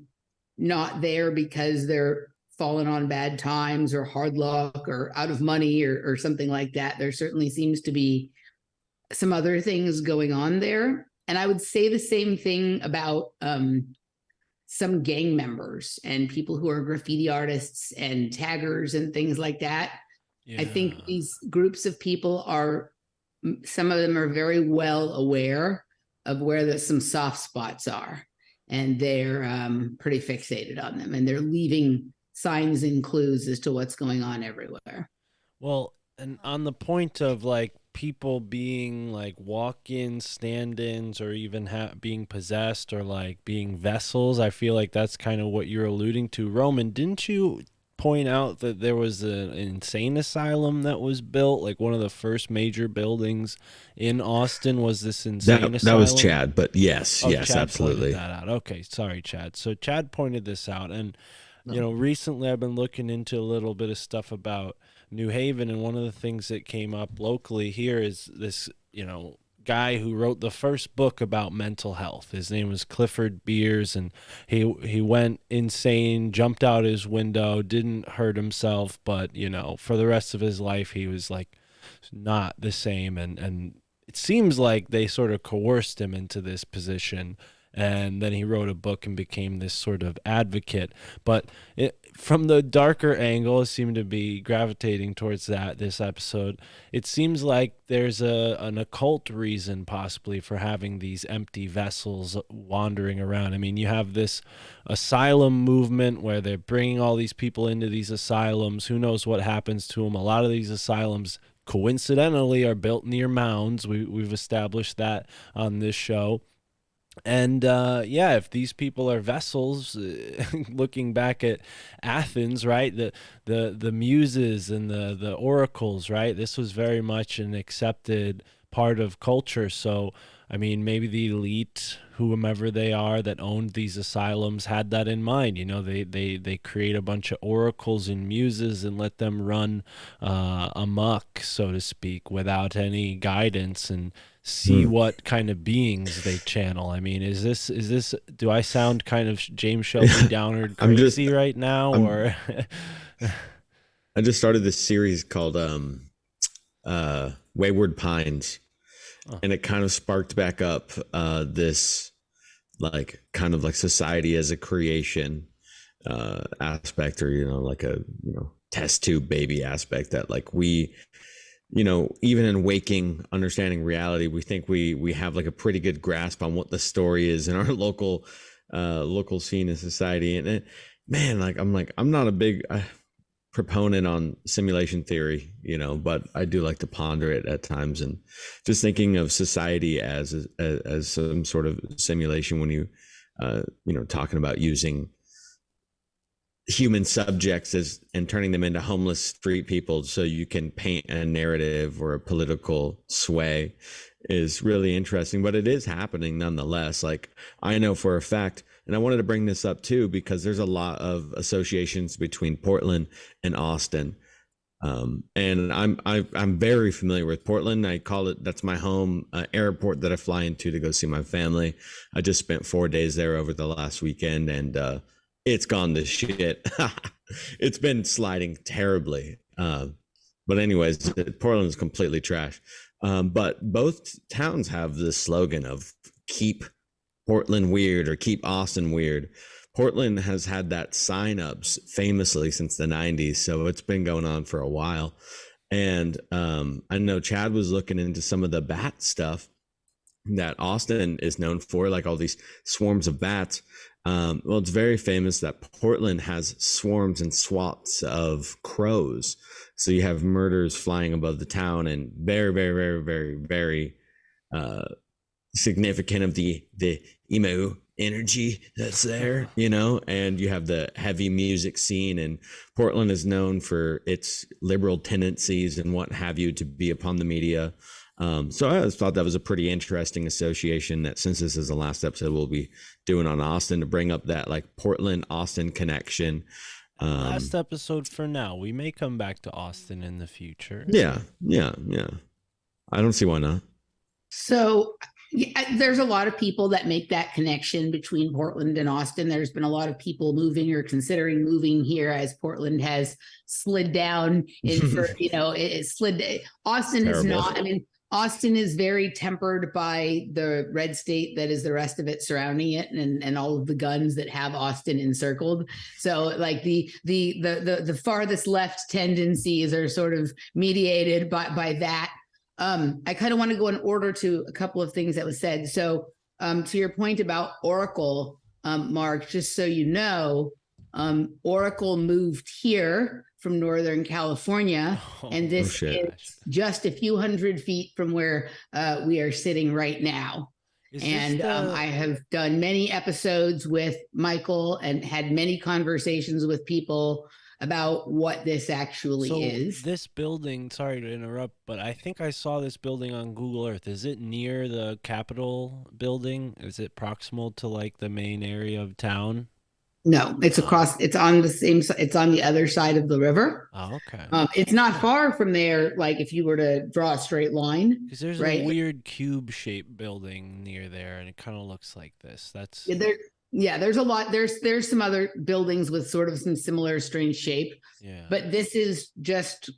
Speaker 5: not there because they're fallen on bad times or hard luck or out of money or something like that. There certainly seems to be some other things going on there. And I would say the same thing about some gang members and people who are graffiti artists and taggers and things like that. Yeah. I think these groups of people some of them are very well aware of where some soft spots are, and they're pretty fixated on them, and they're leaving signs and clues as to what's going on everywhere.
Speaker 1: Well, and on the point of like people being like walk-ins, stand-ins, or even being possessed or like being vessels, I feel like that's kind of what you're alluding to. Roman, didn't you point out that there was an insane asylum that was built, like one of the first major buildings in Austin was this insane asylum?
Speaker 3: That was Chad, but yes,
Speaker 1: Chad
Speaker 3: absolutely.
Speaker 1: Pointed that out. Okay, sorry, Chad. So Chad pointed this out, and you know, recently I've been looking into a little bit of stuff about New Haven, and one of the things that came up locally here is this, you know, guy who wrote the first book about mental health. His name was Clifford Beers, and he went insane, jumped out his window, didn't hurt himself, but you know, for the rest of his life he was like not the same, and it seems like they sort of coerced him into this position. And then he wrote a book and became this sort of advocate. But from the darker angle, it seemed to be gravitating towards this episode. It seems like there's an occult reason possibly for having these empty vessels wandering around. I mean, you have this asylum movement where they're bringing all these people into these asylums. Who knows what happens to them? A lot of these asylums coincidentally are built near mounds. We've established that on this show. And if these people are vessels, looking back at Athens, right, the muses and the oracles, right, this was very much an accepted part of culture. So I mean, maybe the elite, whomever they are that owned these asylums, had that in mind. You know, they create a bunch of oracles and muses and let them run amok, so to speak, without any guidance, and see what kind of beings they channel. I mean, is this do I sound kind of James Shelby Downard crazy right now, or
Speaker 3: I just started this series called Wayward Pines, and it kind of sparked back up this like kind of like society as a creation aspect, or like a test tube baby aspect, that like we even in waking understanding reality, we think we have like a pretty good grasp on what the story is in our local scene in society. And I'm not a big proponent on simulation theory, but I do like to ponder it at times, and just thinking of society as some sort of simulation when you talking about using human subjects and turning them into homeless street people so you can paint a narrative or a political sway is really interesting. But it is happening nonetheless. Like, I know for a fact, and I wanted to bring this up too, because there's a lot of associations between Portland and Austin. And I'm very familiar with Portland. I call it, that's my home airport that I fly into to go see my family. I just spent 4 days there over the last weekend, and it's gone to shit. It's been sliding terribly. But anyways, Portland's completely trash. But both towns have this slogan of keep Portland weird or keep Austin weird. Portland has had that sign ups famously since the 90s. So it's been going on for a while. And I know Chad was looking into some of the bat stuff that Austin is known for, like all these swarms of bats. Well, it's very famous that Portland has swarms and swats of crows. So you have murders flying above the town, and very, very, very, very, very significant of the emo energy that's there, you know. And you have the heavy music scene, and Portland is known for its liberal tendencies and what have you to be upon the media. So I just thought that was a pretty interesting association that, since this is the last episode we'll be doing on Austin, to bring up that like Portland Austin connection.
Speaker 1: Last episode for now. We may come back to Austin in the future.
Speaker 3: Yeah. I don't see why not.
Speaker 5: So there's a lot of people that make that connection between Portland and Austin. There's been a lot of people moving or considering moving here as Portland has slid down it slid. Austin is not, I mean, Austin is very tempered by the red state that is the rest of it surrounding it, and all of the guns that have Austin encircled. So like the farthest left tendencies are sort of mediated by that. I kind of want to go in order to a couple of things that was said. So to your point about Oracle, Mark, just so you know, Oracle moved here from Northern California, and this is just a few hundred feet from where we are sitting right now. And I have done many episodes with Michael and had many conversations with people about what this actually is.
Speaker 1: This building, sorry to interrupt, but I think I saw this building on Google Earth. Is it near the Capitol building? Is it proximal to like the main area of town?
Speaker 5: No, it's across, it's on the same side, it's on the other side of the river.
Speaker 1: Oh, okay.
Speaker 5: It's not far from there, like if you were to draw a straight line.
Speaker 1: Because there's a weird cube-shaped building near there, and it kind of looks like this. That's
Speaker 5: there's a lot. There's some other buildings with sort of some similar strange shape.
Speaker 1: Yeah.
Speaker 5: But this is just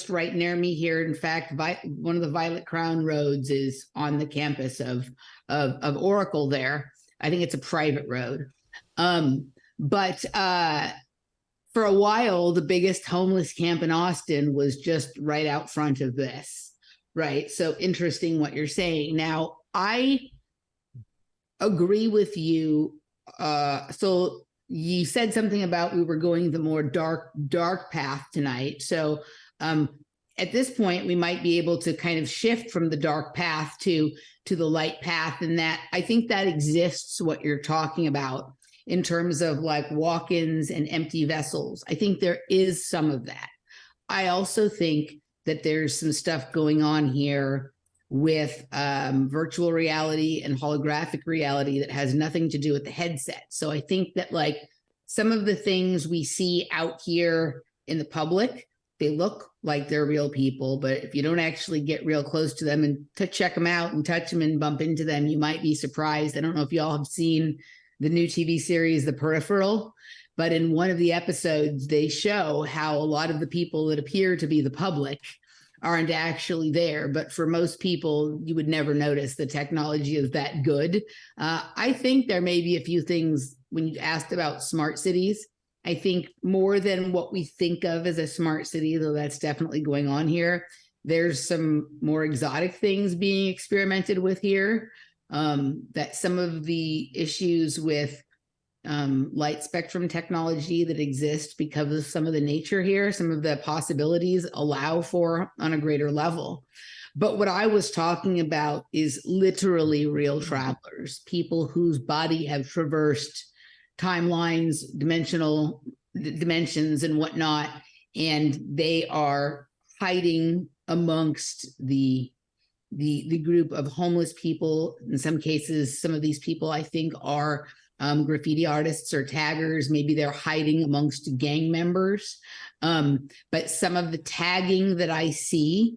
Speaker 5: right near me here. In fact, one of the Violet Crown roads is on the campus of Oracle there. I think it's a private road. But for a while, the biggest homeless camp in Austin was just right out front of this, right? So interesting what you're saying. Now, I agree with you. So you said something about we were going the more dark path tonight. So at this point, we might be able to kind of shift from the dark path to the light path, and that I think that exists, what you're talking about, in terms of like walk-ins and empty vessels. I think there is some of that. I also think that there's some stuff going on here with virtual reality and holographic reality that has nothing to do with the headset. So I think that like some of the things we see out here in the public, they look like they're real people, but if you don't actually get real close to them and to check them out and touch them and bump into them, you might be surprised. I don't know if y'all have seen the new TV series, The Peripheral, but in one of the episodes, they show how a lot of the people that appear to be the public aren't actually there. But for most people, you would never notice the technology is that good. I think there may be a few things when you asked about smart cities. I think more than what we think of as a smart city, though that's definitely going on here, there's some more exotic things being experimented with here. That some of the issues with light spectrum technology that exist because of some of the nature here, some of the possibilities allow for on a greater level. But what I was talking about is literally real travelers, people whose body have traversed timelines, dimensions and whatnot, and they are hiding amongst the group of homeless people. In some cases, some of these people I think are graffiti artists or taggers. Maybe they're hiding amongst gang members. But some of the tagging that I see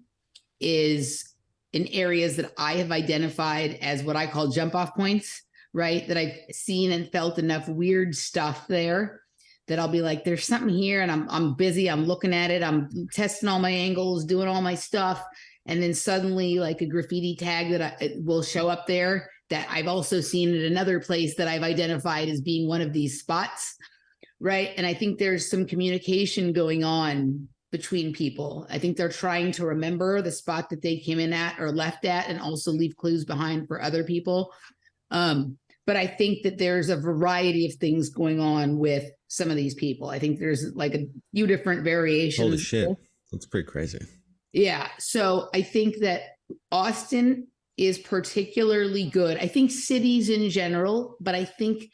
Speaker 5: is in areas that I have identified as what I call jump off points, right? That I've seen and felt enough weird stuff there that I'll be like, there's something here, and I'm busy, I'm looking at it, I'm testing all my angles, doing all my stuff, and then suddenly like a graffiti tag that will show up there that I've also seen at another place that I've identified as being one of these spots, right? And I think there's some communication going on between people. I think they're trying to remember the spot that they came in at or left at, and also leave clues behind for other people. But I think that there's a variety of things going on with some of these people. I think there's like a few different variations.
Speaker 3: Holy shit. That's pretty crazy.
Speaker 5: Yeah. So I think that Austin is particularly good. I think cities in general, but I think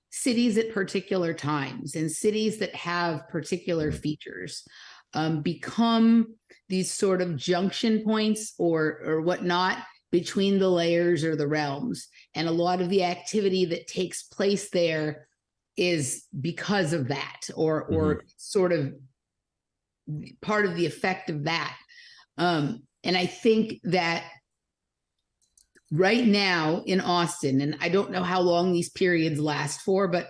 Speaker 5: cities at particular times and cities that have particular features become these sort of junction points or whatnot between the layers or the realms. And a lot of the activity that takes place there is because of that, or sort of part of the effect of that. And I think that right now in Austin, and I don't know how long these periods last for, but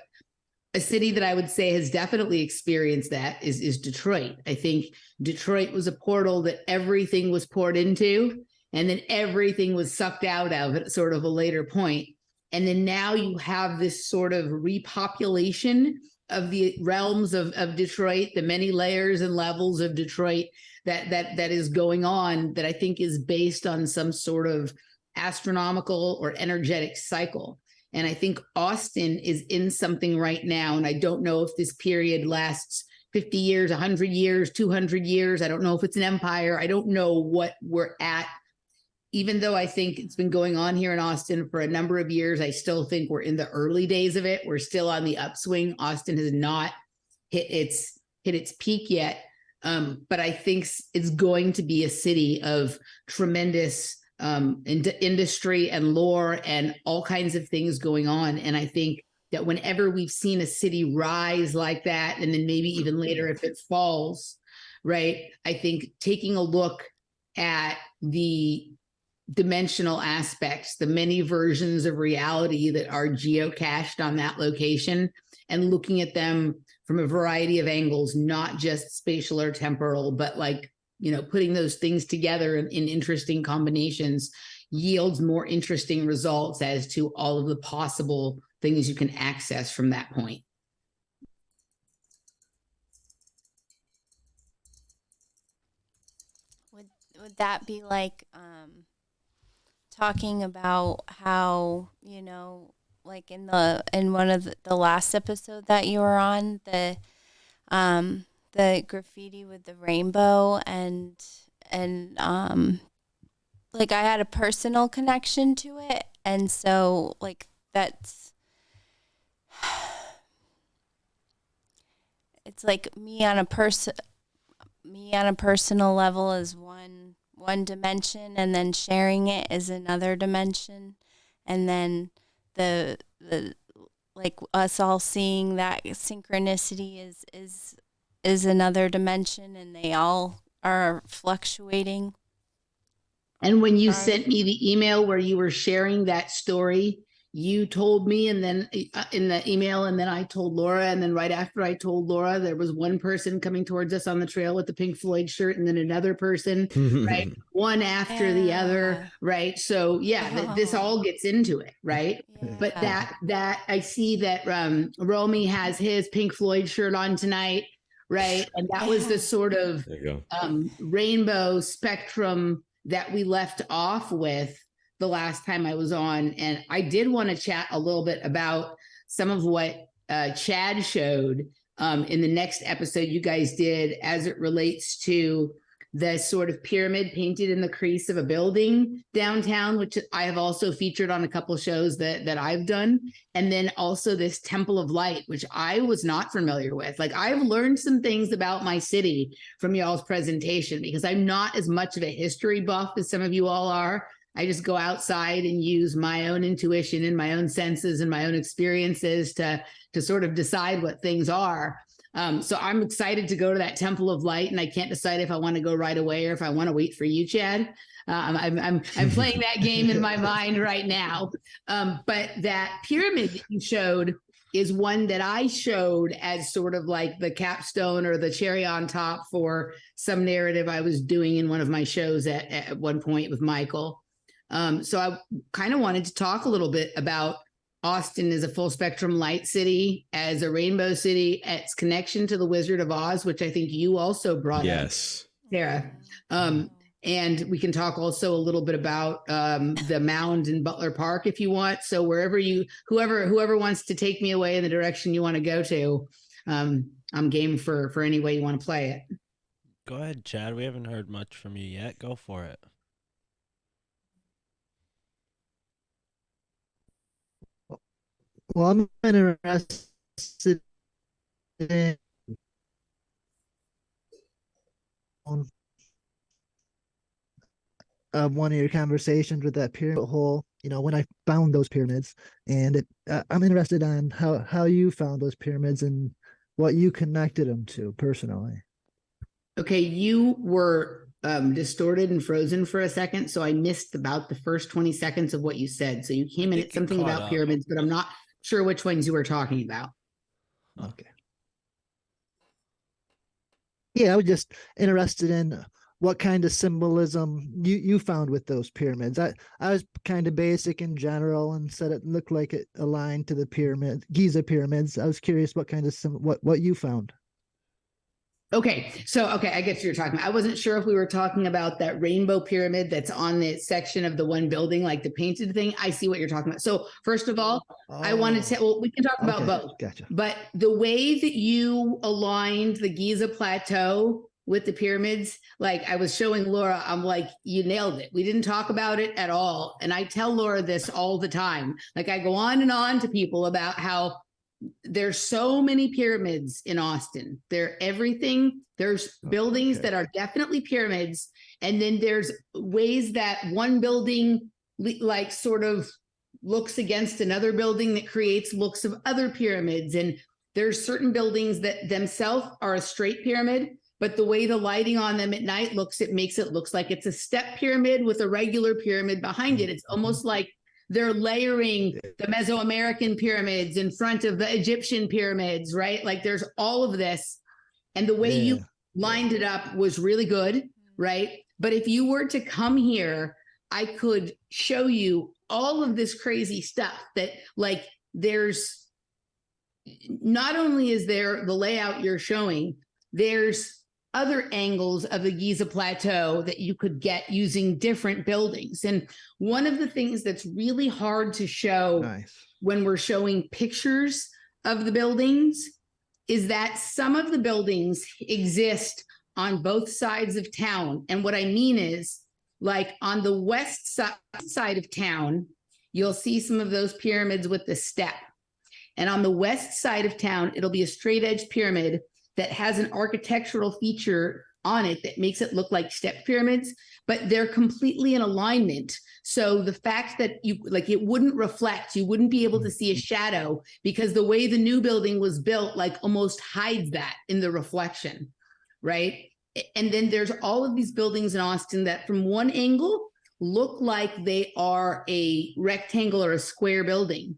Speaker 5: a city that I would say has definitely experienced that is Detroit. I think Detroit was a portal that everything was poured into, and then everything was sucked out of at sort of a later point. And then now you have this sort of repopulation of the realms of Detroit, the many layers and levels of Detroit that is going on, that I think is based on some sort of astronomical or energetic cycle. And I think Austin is in something right now. And I don't know if this period lasts 50 years, 100 years, 200 years. I don't know if it's an empire. I don't know what we're at. Even though I think it's been going on here in Austin for a number of years, I still think we're in the early days of it. We're still on the upswing. Austin has not hit its peak yet. But I think it's going to be a city of tremendous industry and lore and all kinds of things going on. And I think that whenever we've seen a city rise like that, and then maybe even later if it falls, right, I think taking a look at the dimensional aspects, the many versions of reality that are geocached on that location, and looking at them from a variety of angles, not just spatial or temporal, but like, putting those things together in interesting combinations yields more interesting results as to all of the possible things you can access from that point.
Speaker 2: Would that be like talking about how, like in one of the last episode that you were on, the graffiti with the rainbow, and like I had a personal connection to it, and so like that's it's like me on a personal level is one dimension, and then sharing it is another dimension, and then the like us all seeing that synchronicity is another dimension, and they all are fluctuating.
Speaker 5: And when you sent me the email where you were sharing that story, you told me, and then in the email, and then I told Laura, and then right after I told Laura, there was one person coming towards us on the trail with the Pink Floyd shirt, and then another person, right? One after the other, right? So yeah, this all gets into it, right? Yeah. But that I see that Romy has his Pink Floyd shirt on tonight, right? And that was the sort of rainbow spectrum that we left off with the last time I was on. And I did want to chat a little bit about some of what Chad showed in the next episode you guys did as it relates to the sort of pyramid painted in the crease of a building downtown, which I have also featured on a couple shows that I've done. And then also this Temple of Light, which I was not familiar with. Like, I've learned some things about my city from y'all's presentation, because I'm not as much of a history buff as some of you all are. I just go outside and use my own intuition and my own senses and my own experiences to sort of decide what things are. So I'm excited to go to that Temple of Light, and I can't decide if I want to go right away or if I want to wait for you, Chad. I'm playing that game in my mind right now. But that pyramid that you showed is one that I showed as sort of like the capstone or the cherry on top for some narrative I was doing in one of my shows at one point with Michael. So I kind of wanted to talk a little bit about Austin as a full spectrum light city, as a rainbow city, its connection to the Wizard of Oz, which I think you also brought up, Sarah. And we can talk also a little bit about the mound in Butler Park if you want. So whoever wants to take me away in the direction you want to go to, I'm game for any way you want to play it.
Speaker 1: Go ahead, Chad. We haven't heard much from you yet. Go for it.
Speaker 4: Well, I'm interested in one of your conversations with that pyramid hole. When I found those pyramids, and I'm interested on how you found those pyramids and what you connected them to personally.
Speaker 5: Okay, you were distorted and frozen for a second, so I missed about the first 20 seconds of what you said. So you came in at something about pyramids, but I'm not sure which ones you were talking about.
Speaker 4: Okay. Yeah, I was just interested in what kind of symbolism you found with those pyramids. I was kind of basic in general and said it looked like it aligned to the Giza pyramids. I was curious what kind of what you found.
Speaker 5: Okay, I guess you're talking. I wasn't sure if we were talking about that rainbow pyramid that's on the section of the one building, like the painted thing. I see what you're talking about. So first of all, I wanted to. Well, we can talk about both.
Speaker 4: Gotcha.
Speaker 5: But the way that you aligned the Giza plateau with the pyramids, like I was showing Laura, I'm like, you nailed it. We didn't talk about it at all, and I tell Laura this all the time. Like I go on and on to people about how there's so many pyramids in Austin. They're everything. There's buildings that are definitely pyramids. And then there's ways that one building like sort of looks against another building that creates looks of other pyramids. And there's certain buildings that themselves are a straight pyramid, but the way the lighting on them at night makes it looks like it's a step pyramid with a regular pyramid behind it. It's almost like they're layering the Mesoamerican pyramids in front of the Egyptian pyramids, right? Like there's all of this. And the way you lined it up was really good, right? But if you were to come here, I could show you all of this crazy stuff that like there's not only is there the layout you're showing, there's other angles of the Giza Plateau that you could get using different buildings. And one of the things that's really hard to show when we're showing pictures of the buildings is that some of the buildings exist on both sides of town. And what I mean is, like on the west side of town, you'll see some of those pyramids with the step. And on the west side of town, it'll be a straight edge pyramid that has an architectural feature on it that makes it look like step pyramids, but they're completely in alignment. So the fact that it wouldn't reflect, you wouldn't be able to see a shadow because the way the new building was built, like almost hides that in the reflection, right? And then there's all of these buildings in Austin that from one angle look like they are a rectangle or a square building.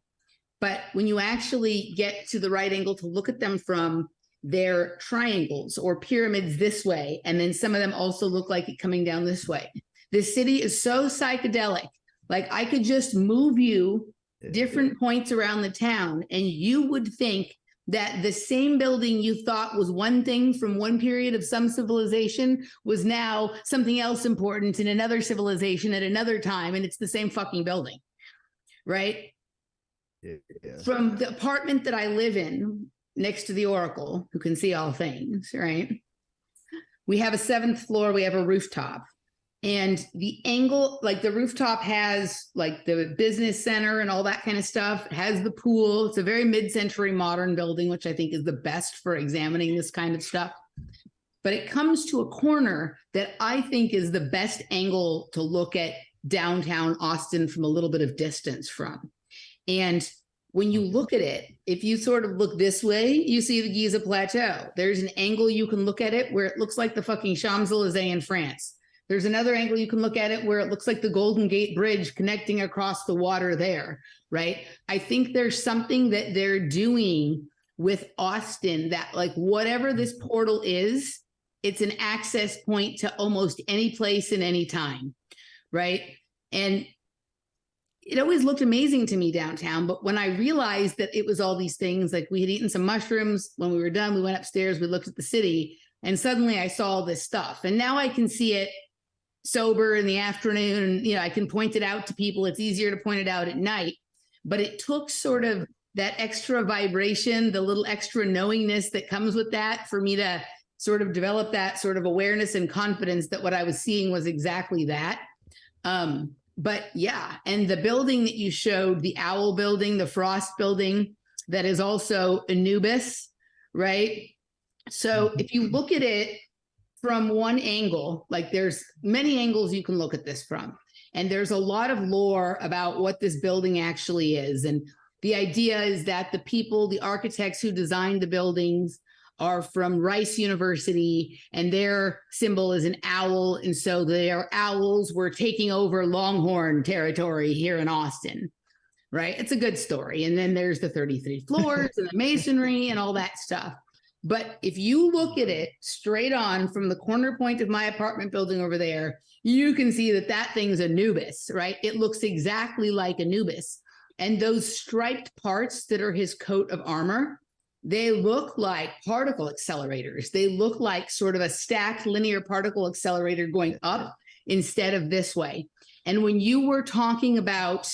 Speaker 5: But when you actually get to the right angle to look at them from, they're triangles or pyramids this way. And then some of them also look like it coming down this way. This city is so psychedelic. Like I could just move you different points around the town and you would think that the same building you thought was one thing from one period of some civilization was now something else important in another civilization at another time. And it's the same fucking building, right? Yeah. From the apartment that I live in, next to the Oracle, who can see all things, right? We have a 7th floor, we have a rooftop. And the angle, like the rooftop has like the business center and all that kind of stuff, it has the pool. It's a very mid-century modern building, which I think is the best for examining this kind of stuff. But it comes to a corner that I think is the best angle to look at downtown Austin from a little bit of distance from. And when you look at it, if you sort of look this way, you see the Giza Plateau. There's an angle you can look at it where it looks like the fucking Champs-Elysees in France. There's another angle you can look at it where it looks like the Golden Gate Bridge connecting across the water there, right? I think there's something that they're doing with Austin that, like, whatever this portal is, it's an access point to almost any place and any time, right? And it always looked amazing to me downtown, but when I realized that it was all these things, like we had eaten some mushrooms, when we were done, we went upstairs, we looked at the city, and suddenly I saw all this stuff. And now I can see it sober in the afternoon, and, you know, I can point it out to people. It's easier to point it out at night, but it took sort of that extra vibration, the little extra knowingness that comes with that, for me to sort of develop that sort of awareness and confidence that what I was seeing was exactly that. But yeah, and the building that you showed, the owl building, the frost building, that is also Anubis, right? So if you look at it from one angle, like there's many angles you can look at this from, and there's a lot of lore about what this building actually is. And the idea is that the people, the architects who designed the buildings are from Rice University, and their symbol is an owl. And so their owls were taking over Longhorn territory here in Austin, right? It's a good story. And then there's the 33 floors and the masonry and all that stuff. But if you look at it straight on from the corner point of my apartment building over there, you can see that that thing's Anubis, right? It looks exactly like Anubis. And those striped parts that are his coat of armor, they look like particle accelerators. They look like sort of a stacked linear particle accelerator going up instead of this way. And when you were talking about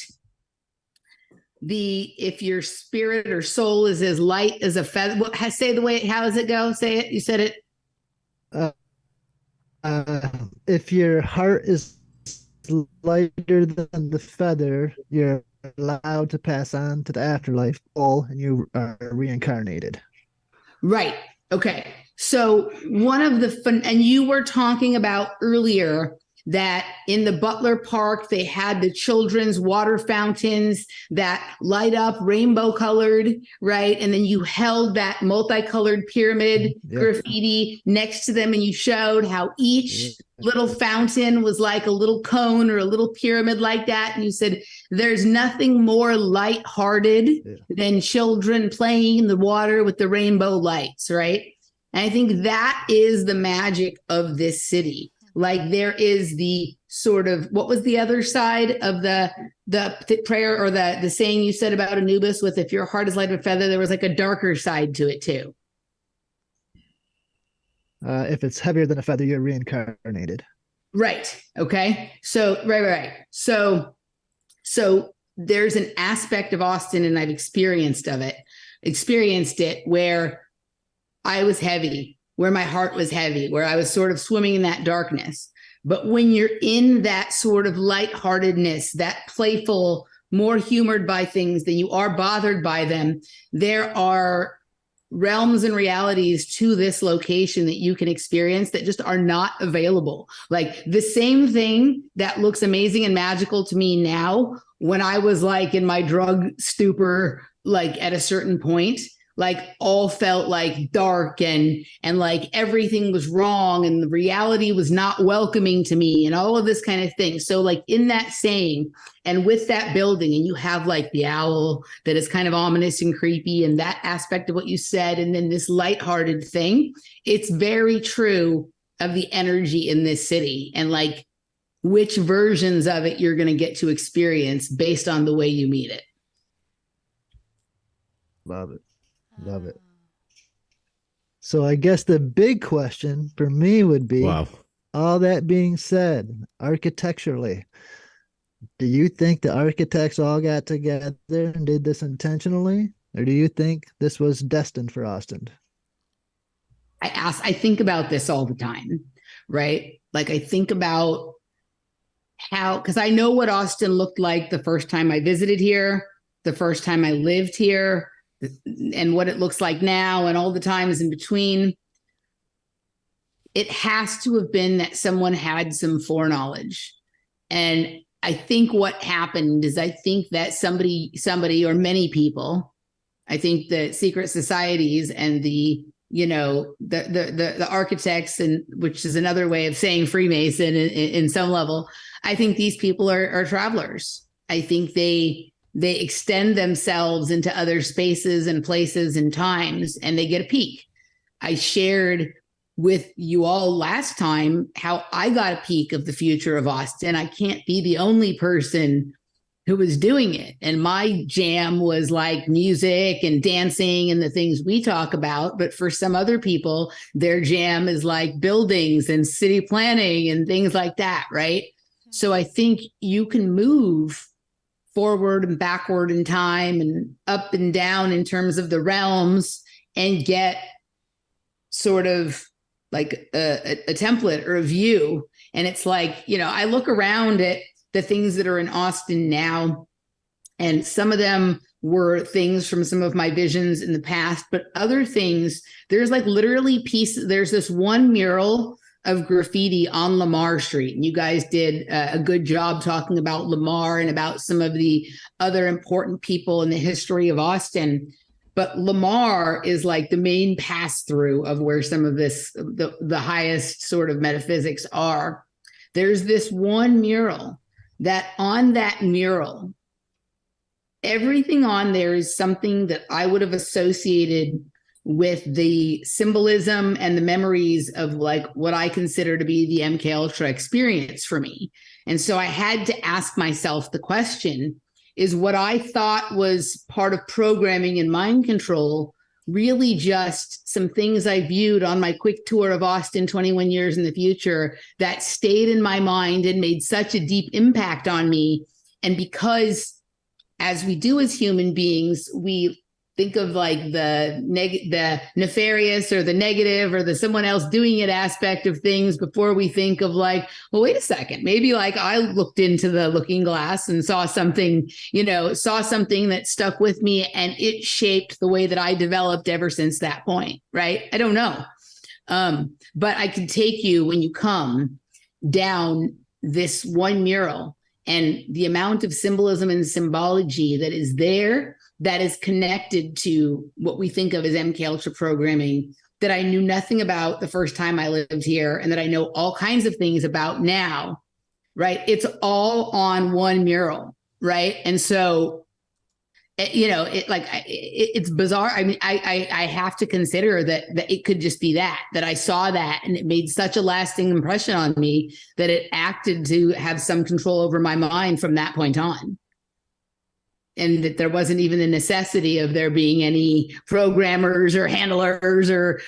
Speaker 5: if your spirit or soul is as light as a feather, say the way, how does it go? Say it. You said it.
Speaker 4: If your heart is lighter than the feather, you're allowed to pass on to the afterlife, and you are reincarnated.
Speaker 5: Right. Okay. So one of the and you were talking about earlier that in the Butler Park, they had the children's water fountains that light up rainbow colored, right? And then you held that multicolored pyramid graffiti next to them, and you showed how each little fountain was like a little cone or a little pyramid like that. And you said, there's nothing more lighthearted than children playing in the water with the rainbow lights, right? And I think that is the magic of this city. Like there is the sort of, what was the other side of the prayer or the saying you said about Anubis with, if your heart is light as a feather, there was like a darker side to it too.
Speaker 4: If it's heavier than a feather, you're reincarnated.
Speaker 5: Right. Okay. So, right. So there's an aspect of Austin, and I've experienced it where I was heavy, where my heart was heavy, where I was sort of swimming in that darkness. But when you're in that sort of lightheartedness, that playful, more humored by things than you are bothered by them, there are realms and realities to this location that you can experience that just are not available. Like the same thing that looks amazing and magical to me now, when I was like in my drug stupor, like at a certain point, like all felt like dark and like everything was wrong and the reality was not welcoming to me and all of this kind of thing. So like in that saying and with that building, and you have like the owl that is kind of ominous and creepy, and that aspect of what you said, and then this lighthearted thing, it's very true of the energy in this city and like which versions of it you're going to get to experience based on the way you meet it.
Speaker 4: Love it. Love it. So I guess the big question for me would be, all that being said, architecturally, do you think the architects all got together and did this intentionally? Or do you think this was destined for Austin?
Speaker 5: I think about this all the time, right? Like I think about how, because I know what Austin looked like the first time I visited here, the first time I lived here, and what it looks like now and all the times in between. It has to have been that someone had some foreknowledge. And I think what happened is I think that somebody or many people, I think the secret societies and the architects, and which is another way of saying Freemason in some level, I think these people are travelers. I think they extend themselves into other spaces and places and times, and they get a peek. I shared with you all last time how I got a peek of the future of Austin. I can't be the only person who was doing it. And my jam was like music and dancing and the things we talk about. But for some other people, their jam is like buildings and city planning and things like that, right? So I think you can move forward and backward in time and up and down in terms of the realms and get sort of like a template or a view. And it's like, I look around at the things that are in Austin now, and some of them were things from some of my visions in the past, but other things, there's like literally pieces. There's this one mural of graffiti on Lamar Street. And you guys did a good job talking about Lamar and about some of the other important people in the history of Austin. But Lamar is like the main pass through of where some of this, the highest sort of metaphysics are. There's this one mural that on that mural, everything on there is something that I would have associated with the symbolism and the memories of like what I consider to be the MK Ultra experience for me. And so I had to ask myself the question, is what I thought was part of programming and mind control really just some things I viewed on my quick tour of Austin 21 years in the future that stayed in my mind and made such a deep impact on me? And because as we do as human beings, we think of like the nefarious or the negative or the someone else doing it aspect of things before we think of like, well, wait a second, maybe like I looked into the looking glass and saw something that stuck with me and it shaped the way that I developed ever since that point, right? I don't know. But I can take you when you come down this one mural and the amount of symbolism and symbology that is there that is connected to what we think of as MK Ultra programming that I knew nothing about the first time I lived here and that I know all kinds of things about now, right? It's all on one mural, right? And so, it's bizarre. I mean, I have to consider that it could just be that I saw that and it made such a lasting impression on me that it acted to have some control over my mind from that point on. And that there wasn't even the necessity of there being any programmers or handlers or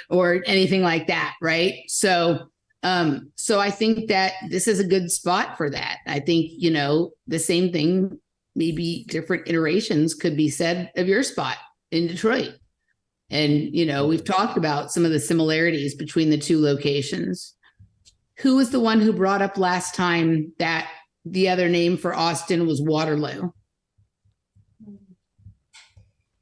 Speaker 5: anything like that, right? So I think that this is a good spot for that. I think, the same thing, maybe different iterations could be said of your spot in Detroit. And, we've talked about some of the similarities between the two locations. Who was the one who brought up last time that the other name for Austin was Waterloo?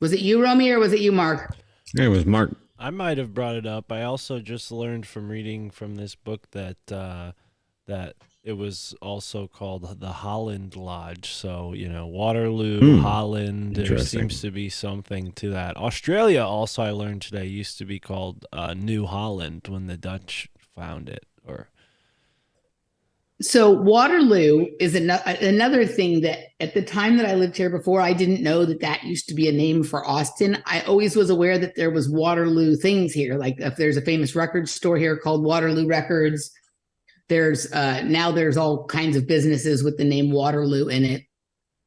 Speaker 5: Was it you, Romy, or was it you, Mark?
Speaker 3: It was Mark.
Speaker 1: I might have brought it up. I also just learned from reading from this book that that it was also called the Holland Lodge. So, Waterloo, Holland, there seems to be something to that. Australia also, I learned today, used to be called New Holland when the Dutch found it.
Speaker 5: So Waterloo is another thing that at the time that I lived here before, I didn't know that used to be a name for Austin. I always was aware that there was Waterloo things here. Like if there's a famous record store here called Waterloo Records, there's all kinds of businesses with the name Waterloo in it.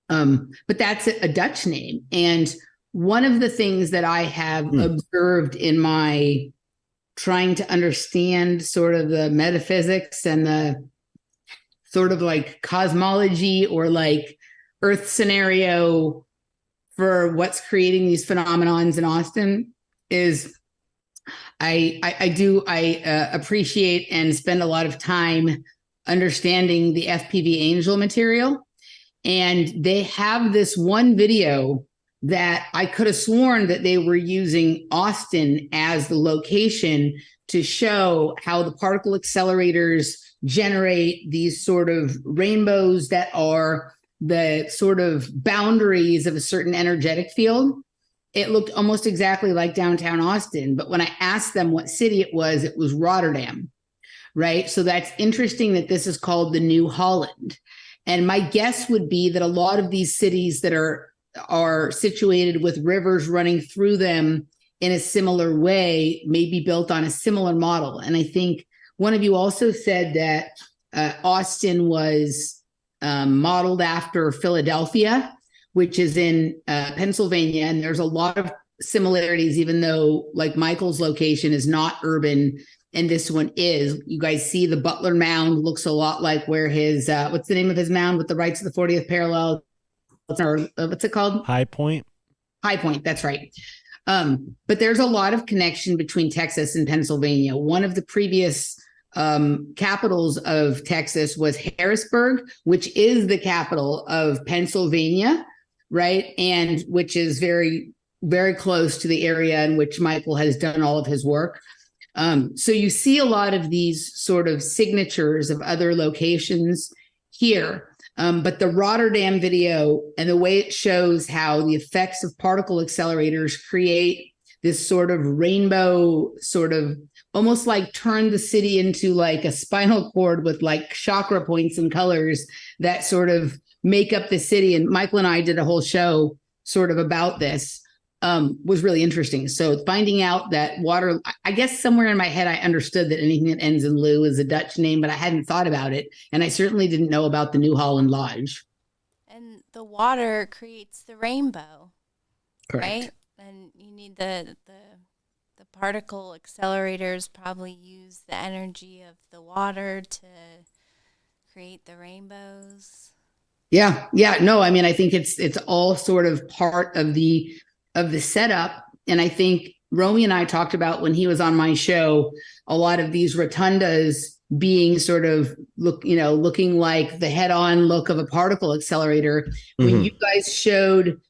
Speaker 5: But that's a Dutch name. And one of the things that I have observed in my trying to understand sort of the metaphysics and the sort of like cosmology or like Earth scenario for what's creating these phenomenons in Austin is I appreciate and spend a lot of time understanding the FPV Angel material. And they have this one video that I could have sworn that they were using Austin as the location to show how the particle accelerators generate these sort of rainbows that are the sort of boundaries of a certain energetic field. It looked almost exactly like downtown Austin, but when I asked them what city it was Rotterdam, right? So that's interesting that this is called the New Holland. And my guess would be that a lot of these cities that are situated with rivers running through them in a similar way may be built on a similar model. And I think one of you also said that Austin was modeled after Philadelphia, which is in Pennsylvania. And there's a lot of similarities, even though like Michael's location is not urban and this one is. You guys see the Butler Mound looks a lot like where his, what's the name of his mound with the right to the 40th parallel? What's it called?
Speaker 1: High Point.
Speaker 5: High Point, that's right. But there's a lot of connection between Texas and Pennsylvania. One of the previous capitals of Texas was Harrisburg, which is the capital of Pennsylvania, right? And which is very, very close to the area in which Michael has done all of his work. So you see a lot of these sort of signatures of other locations here. But the Rotterdam video and the way it shows how the effects of particle accelerators create this sort of rainbow, sort of almost like turn the city into like a spinal cord with like chakra points and colors that sort of make up the city. And Michael and I did a whole show sort of about this. Was really interesting. So finding out that water, I guess somewhere in my head, I understood that anything that ends in Lou is a Dutch name, but I hadn't thought about it. And I certainly didn't know about the New Holland Lodge.
Speaker 2: And the water creates the rainbow,
Speaker 5: Correct.
Speaker 2: right? And you need the particle accelerators probably use the energy of the water to create the rainbows.
Speaker 5: Yeah. No, I mean, I think it's all sort of part of the setup. And I think Romy and I talked about when he was on my show, a lot of these rotundas being sort of looking like the head-on look of a particle accelerator. Mm-hmm. When you guys showed,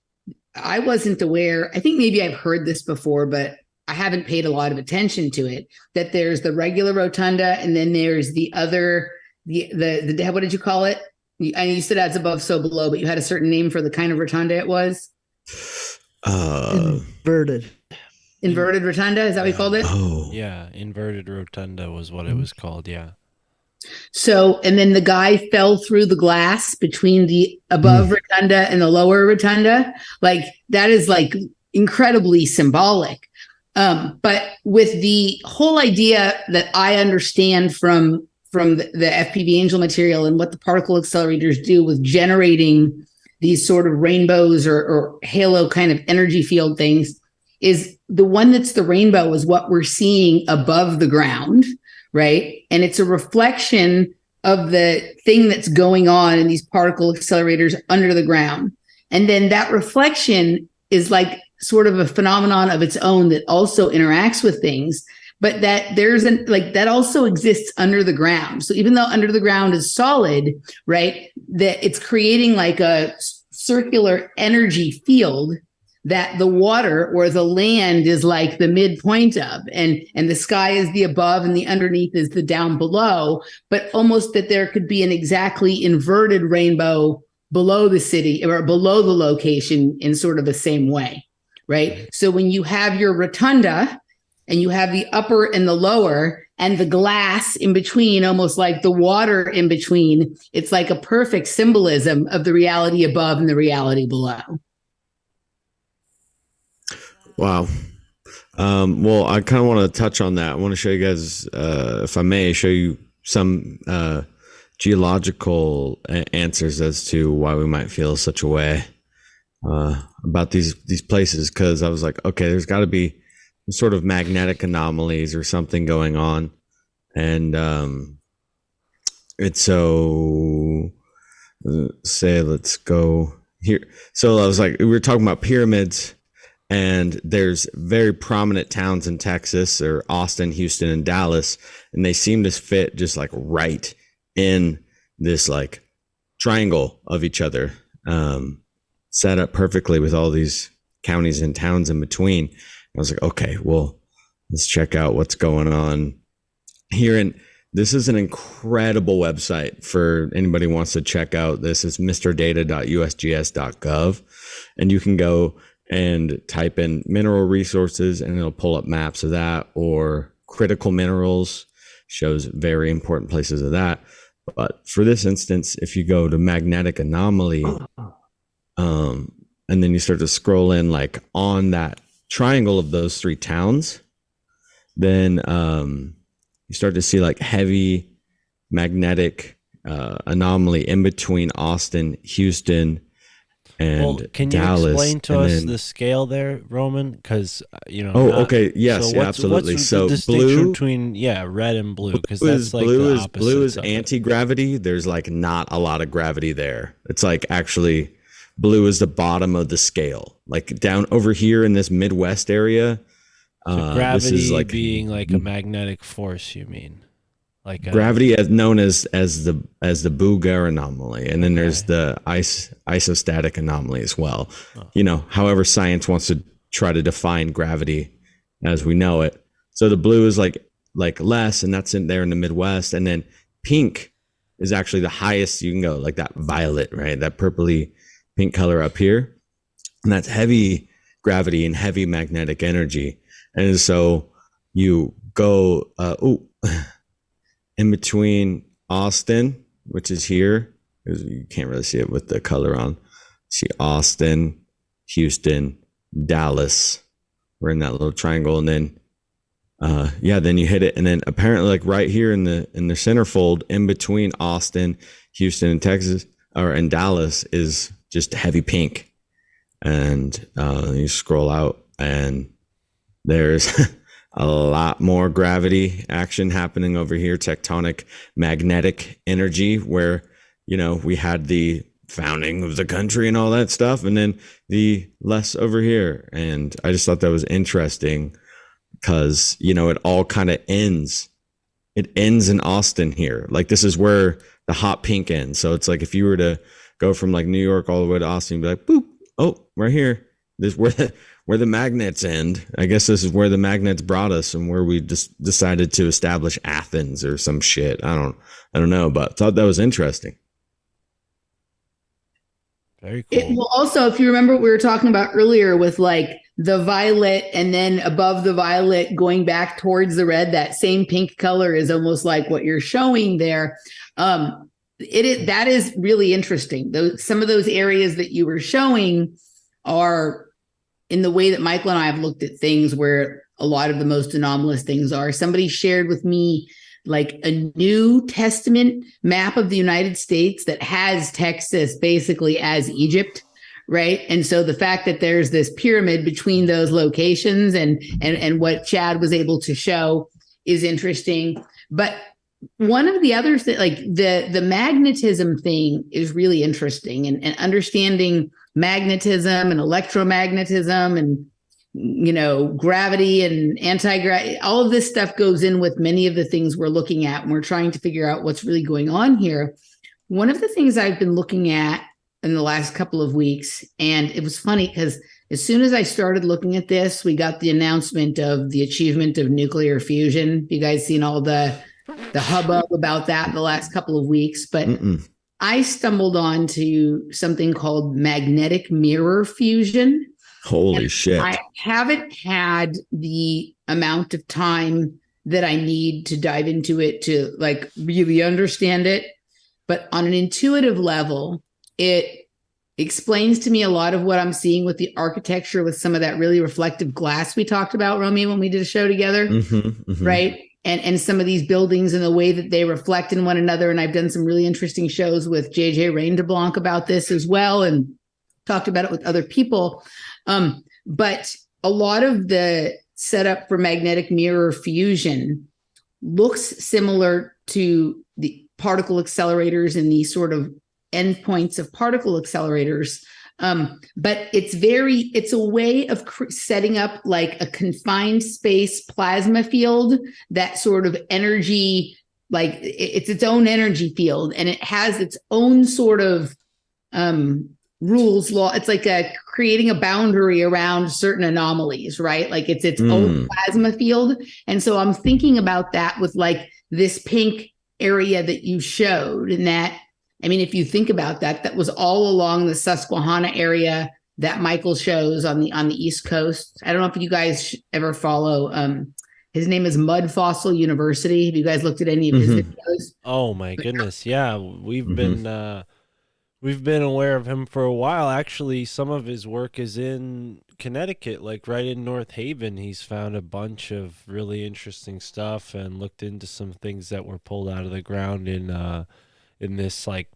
Speaker 5: I wasn't aware, I think maybe I've heard this before, but I haven't paid a lot of attention to it, that there's the regular rotunda and then there's the other, the what did you call it? You said that's above, so below, but you had a certain name for the kind of rotunda it was?
Speaker 4: Inverted
Speaker 5: rotunda, is that what we called it?
Speaker 3: Oh
Speaker 1: Yeah, inverted rotunda was what it was called. Yeah.
Speaker 5: So, and then the guy fell through the glass between the above rotunda and the lower rotunda. Like that is like incredibly symbolic. But with the whole idea that I understand from the FPV angel material and what the particle accelerators do with generating these sort of rainbows or halo kind of energy field things, is the one that's the rainbow is what we're seeing above the ground, right? And it's a reflection of the thing that's going on in these particle accelerators under the ground. And then that reflection is like sort of a phenomenon of its own that also interacts with things, but that that also exists under the ground. So even though under the ground is solid, right, that it's creating like a circular energy field that the water or the land is like the midpoint of, and the sky is the above and the underneath is the down below, but almost that there could be an exactly inverted rainbow below the city or below the location in sort of the same way, right? So when you have your rotunda and you have the upper and the lower and the glass in between, almost like the water in between, it's like a perfect symbolism of the reality above and the reality below.
Speaker 3: wow. Well, I kind of want to touch on that. I want to show you guys, if I may, show you some geological answers as to why we might feel such a way about these places. Because I was like, okay, there's got to be some sort of magnetic anomalies or something going on, and it's so. Let's go here. So I was like, we were talking about pyramids. And there's very prominent towns in Texas, or Austin, Houston, and Dallas, and they seem to fit just like right in this like triangle of each other, set up perfectly with all these counties and towns in between. I was like, okay, well, let's check out what's going on here. And this is an incredible website for anybody who wants to check out. This is mrdata.usgs.gov, and you can go and type in mineral resources and it'll pull up maps of that, or critical minerals, shows very important places of that. But for this instance, if you go to magnetic anomaly, and then you start to scroll in like on that triangle of those three towns, then you start to see like heavy magnetic anomaly in between Austin, Houston, and
Speaker 1: can you
Speaker 3: Dallas.
Speaker 1: explain to us the scale there, Roman? Because
Speaker 3: okay, yes,
Speaker 1: so
Speaker 3: absolutely.
Speaker 1: What's
Speaker 3: so
Speaker 1: the distinction
Speaker 3: blue
Speaker 1: between red and blue? Because that's like
Speaker 3: blue
Speaker 1: the
Speaker 3: is
Speaker 1: opposite.
Speaker 3: blue is anti-gravity. There's like not a lot of gravity there. It's like actually blue is the bottom of the scale. Like down over here in this Midwest area,
Speaker 1: so gravity
Speaker 3: this is like
Speaker 1: being like a magnetic force. You mean like
Speaker 3: gravity, as known as the Bouguer anomaly, and then there's the isostatic anomaly as well. However science wants to try to define gravity as we know it. So the blue is like less, and that's in there in the Midwest, and then pink is actually the highest you can go, like that violet, right? That purpley pink color up here, and that's heavy gravity and heavy magnetic energy. And so you go in between Austin, which is here, you can't really see it with the color on. See Austin, Houston, Dallas. We're in that little triangle, and then then you hit it, and then apparently like right here in the centerfold in between Austin, Houston, and Texas and Dallas is just heavy pink. And you scroll out, and there's a lot more gravity action happening over here, tectonic magnetic energy, where, we had the founding of the country and all that stuff, and then the less over here. And I just thought that was interesting because, it all kind of ends. It ends in Austin here. Like this is where the hot pink ends. So it's like if you were to go from like New York all the way to Austin, you'd be like, boop, oh, right here. This where the magnets end. I guess this is where the magnets brought us, and where we just decided to establish Athens or some shit. I don't know, but thought that was interesting.
Speaker 1: Very cool.
Speaker 5: Well, also, if you remember what we were talking about earlier with like the violet, and then above the violet going back towards the red, that same pink color is almost like what you're showing there. That is really interesting. Some of those areas that you were showing are in the way that Michael and I have looked at things, where a lot of the most anomalous things are. Somebody shared with me like a New Testament map of the United States that has Texas basically as Egypt, right? And so the fact that there's this pyramid between those locations and what Chad was able to show is interesting. But one of the other things, like the magnetism thing, is really interesting, and understanding magnetism and electromagnetism and gravity and anti-gravity, all of this stuff goes in with many of the things we're looking at when we're trying to figure out what's really going on here. One of the things I've been looking at in the last couple of weeks, and it was funny because as soon as I started looking at this, we got the announcement of the achievement of nuclear fusion. You guys seen all the hubbub about that in the last couple of weeks? But I stumbled onto something called magnetic mirror fusion.
Speaker 3: Holy shit.
Speaker 5: I haven't had the amount of time that I need to dive into it to like really understand it. But on an intuitive level, it explains to me a lot of what I'm seeing with the architecture, with some of that really reflective glass we talked about, Romy, when we did a show together, right? And some of these buildings and the way that they reflect in one another. And I've done some really interesting shows with JJ Rain-de-Blanc about this as well, and talked about it with other people. But a lot of the setup for magnetic mirror fusion looks similar to the particle accelerators and these sort of endpoints of particle accelerators. But it's a way of setting up like a confined space plasma field, that sort of energy, like it's its own energy field, and it has its own sort of rules, law. It's like creating a boundary around certain anomalies, right? Like it's its own plasma field. And so I'm thinking about that with like this pink area that you showed. And that, I mean, if you think about that, that was all along the Susquehanna area that Michael shows on the East Coast. I don't know if you guys ever follow. His name is Mud Fossil University. Have you guys looked at any of his videos?
Speaker 1: Oh my goodness, yeah, we've been aware of him for a while. Actually, some of his work is in Connecticut, like right in North Haven. He's found a bunch of really interesting stuff and looked into some things that were pulled out of the ground in this like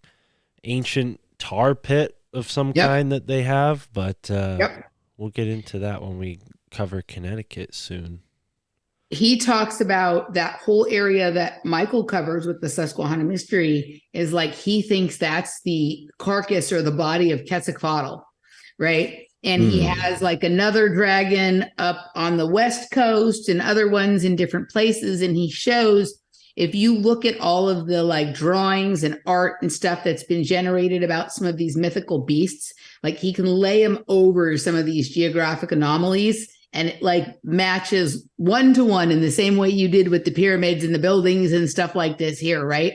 Speaker 1: ancient tar pit of some kind that they have. But we'll get into that when we cover Connecticut soon.
Speaker 5: He talks about that whole area that Michael covers with the Susquehanna mystery is like he thinks that's the carcass or the body of Quetzalcoatl, right? And he has like another dragon up on the West Coast and other ones in different places. And he shows, if you look at all of the like drawings and art and stuff that's been generated about some of these mythical beasts, like he can lay them over some of these geographic anomalies. And it like matches 1-to-1 in the same way you did with the pyramids and the buildings and stuff like this here, right?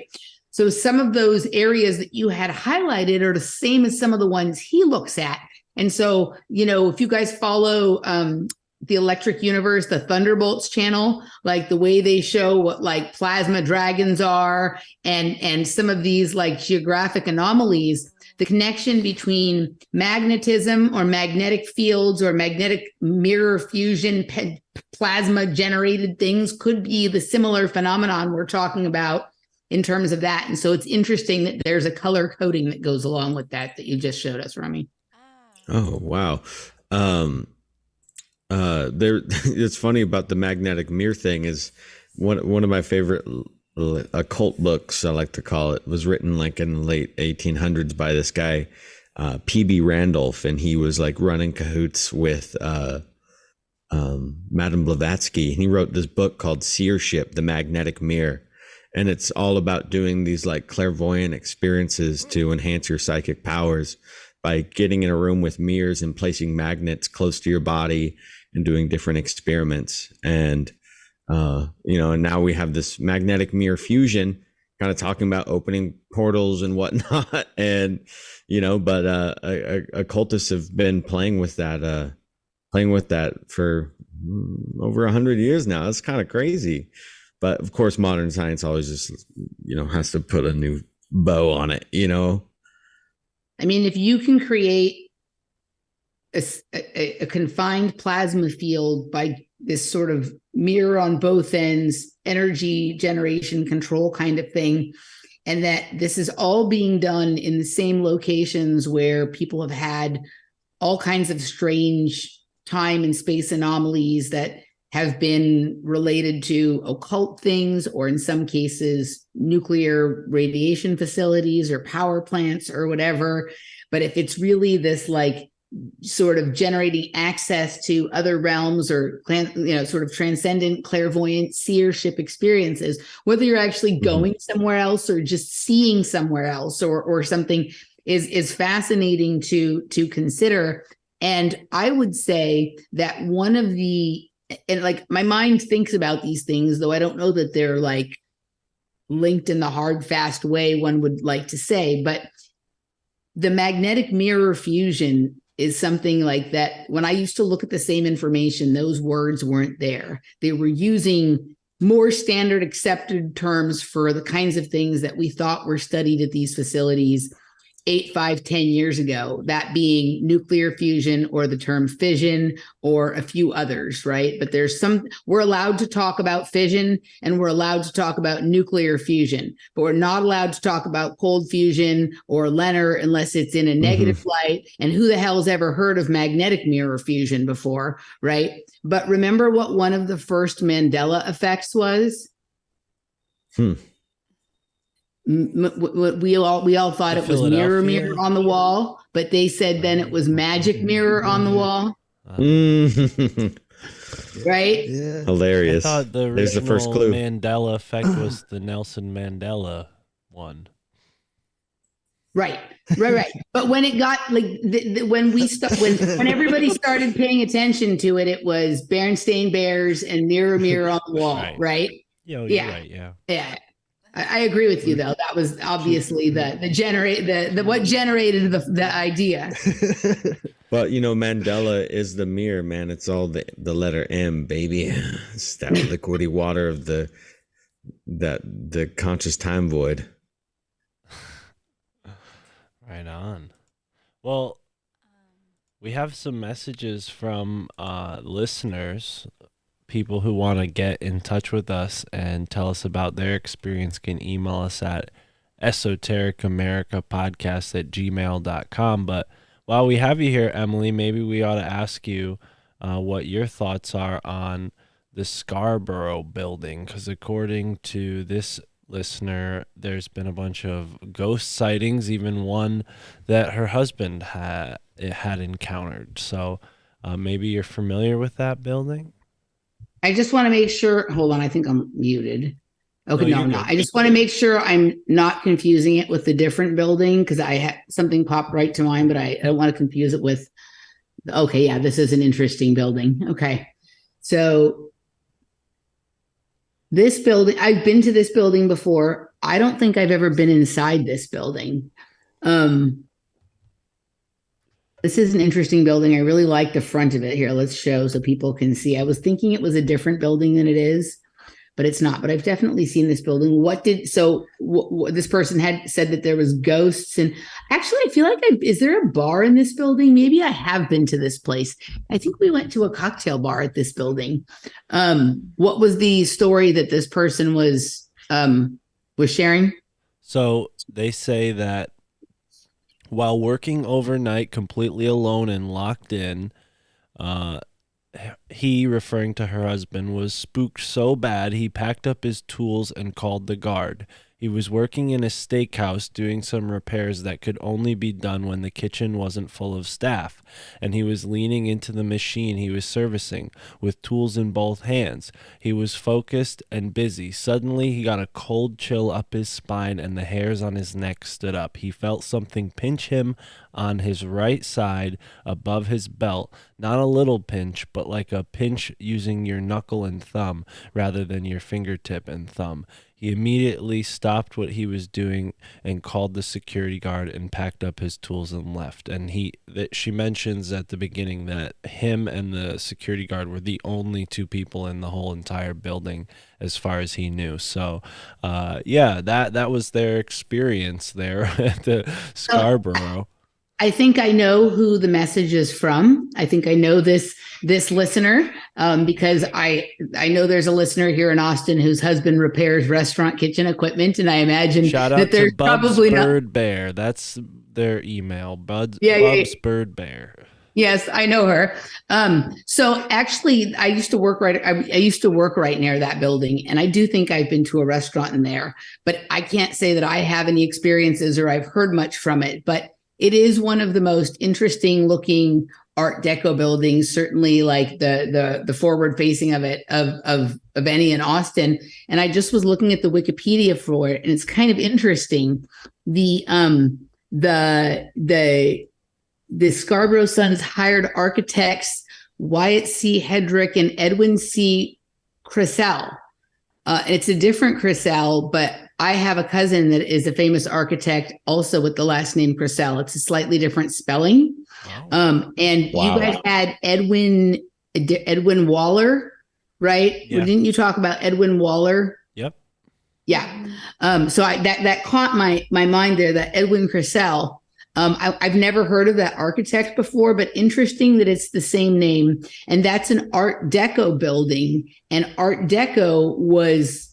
Speaker 5: So some of those areas that you had highlighted are the same as some of the ones he looks at. And so, you know, if you guys follow the Electric Universe, the Thunderbolts channel, like the way they show what like plasma dragons are and some of these like geographic anomalies, the connection between magnetism or magnetic fields or magnetic mirror fusion, plasma generated things could be the similar phenomenon we're talking about in terms of that. And so it's interesting that there's a color coding that goes along with that you just showed us, Rami.
Speaker 3: Oh, wow. It's funny about the magnetic mirror thing is one of my favorite occult books, I like to call it, was written like in the late 1800s by this guy, P.B. Randolph, and he was like running cahoots with Madame Blavatsky, and he wrote this book called Seership, the Magnetic Mirror, and it's all about doing these like clairvoyant experiences to enhance your psychic powers by getting in a room with mirrors and placing magnets close to your body and doing different experiments. And and now we have this magnetic mirror fusion, kind of talking about opening portals and whatnot. And, but occultists have been playing with that for over 100 years now. It's kind of crazy. But of course, modern science always just, has to put a new bow on it,
Speaker 5: I mean, if you can create a confined plasma field by this sort of mirror on both ends, energy generation control kind of thing, and that this is all being done in the same locations where people have had all kinds of strange time and space anomalies that have been related to occult things, or in some cases, nuclear radiation facilities or power plants or whatever. But if it's really this like sort of generating access to other realms or, sort of transcendent clairvoyant seership experiences, whether you're actually going somewhere else or just seeing somewhere else or something is fascinating to consider. And I would say that one of the, and like my mind thinks about these things, though I don't know that they're like linked in the hard, fast way one would like to say, but the magnetic mirror fusion is something like that. When I used to look at the same information, those words weren't there. They were using more standard accepted terms for the kinds of things that we thought were studied at these facilities 8, 5, 10 years ago, that being nuclear fusion or the term fission or a few others, right? But we're allowed to talk about fission and we're allowed to talk about nuclear fusion, but we're not allowed to talk about cold fusion or Leonard unless it's in a negative light. And who the hell's ever heard of magnetic mirror fusion before, right? But remember what one of the first Mandela effects was? We all thought it was mirror on the wall, but they said then it was magic mirror on the wall. Right?
Speaker 4: Yeah.
Speaker 3: Hilarious.
Speaker 1: I thought the
Speaker 3: There's the first clue.
Speaker 1: Mandela effect was the Nelson Mandela one.
Speaker 5: Right. But when it got like when everybody started paying attention to it, it was Berenstain Bears and mirror on the wall, right?
Speaker 1: Yeah, you're
Speaker 5: Yeah.
Speaker 1: right. Yeah.
Speaker 5: Yeah. I agree with you though. That was obviously the what generated the idea.
Speaker 3: But Mandela is the mirror, man. It's all the letter M, baby. It's that liquidy water of the conscious time void.
Speaker 1: Right on. Well, we have some messages from listeners, people who want to get in touch with us and tell us about their experience. Can email us at esotericamericapodcast@gmail.com. But while we have you here, Emily, maybe we ought to ask you what your thoughts are on the Scarborough building, because according to this listener, there's been a bunch of ghost sightings, even one that her husband had encountered. So maybe you're familiar with that building?
Speaker 5: I just want to make sure. Hold on, I think I'm muted. Okay,
Speaker 1: No,
Speaker 5: no,
Speaker 1: you're
Speaker 5: I'm not.
Speaker 1: good.
Speaker 5: I just want to make sure I'm not confusing it with the different building because I had something pop right to mind, but I don't want to confuse it with. Okay, yeah, this is an interesting building. Okay, so this building, I've been to this building before. I don't think I've ever been inside this building. This is an interesting building. I really like the front of it here. Let's show so people can see. I was thinking it was a different building than it is, but it's not. But I've definitely seen this building. This person had said that there was ghosts, and actually, I feel like is there a bar in this building? Maybe I have been to this place. I think we went to a cocktail bar at this building. What was the story that this person was sharing?
Speaker 1: So they say that while working overnight completely alone and locked in, he, referring to her husband, was spooked so bad he packed up his tools and called the guard. He was working in a steakhouse doing some repairs that could only be done when the kitchen wasn't full of staff, and he was leaning into the machine he was servicing with tools in both hands. He was focused and busy. Suddenly, he got a cold chill up his spine and the hairs on his neck stood up. He felt something pinch him on his right side above his belt. Not a little pinch, but like a pinch using your knuckle and thumb rather than your fingertip and thumb. He immediately stopped what he was doing and called the security guard and packed up his tools and left. And she mentions at the beginning that him and the security guard were the only two people in the whole entire building as far as he knew. So, that was their experience there at the Scarborough.
Speaker 5: I think I know who the message is from. I think I know this listener because I know there's a listener here in Austin whose husband repairs restaurant kitchen equipment, and I imagine
Speaker 1: Shout out
Speaker 5: that there's
Speaker 1: to Bubs
Speaker 5: probably
Speaker 1: Bird Bear. That's their email. Bubs Bird Bear.
Speaker 5: Yes, I know her. So actually, I used to work right near that building, and I do think I've been to a restaurant in there, but I can't say that I have any experiences or I've heard much from it. But it is one of the most interesting looking Art Deco buildings, certainly like the forward facing of it of any in Austin. And I just was looking at the Wikipedia for it, and it's kind of interesting. The Scarborough Sons hired architects Wyatt C. Hedrick and Edwin C. Crissell. It's a different Crissell, but I have a cousin that is a famous architect also with the last name Crissell. It's a slightly different spelling.
Speaker 1: Wow.
Speaker 5: And you guys had Edwin Waller, right?
Speaker 1: Yeah.
Speaker 5: Didn't you talk about Edwin Waller?
Speaker 1: Yep.
Speaker 5: Yeah. So that caught my mind there, that Edwin Crissell. I've never heard of that architect before, but interesting that it's the same name. And that's an Art Deco building. And Art Deco was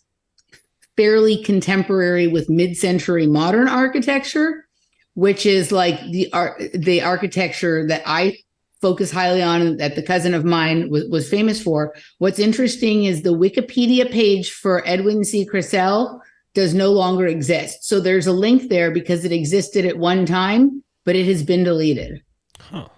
Speaker 5: fairly contemporary with mid-century modern architecture, which is like the architecture that I focus highly on, that the cousin of mine was famous for. What's interesting is the Wikipedia page for Edwin C. Crissell does no longer exist. So there's a link there because it existed at one time, but it has been deleted.
Speaker 1: Huh.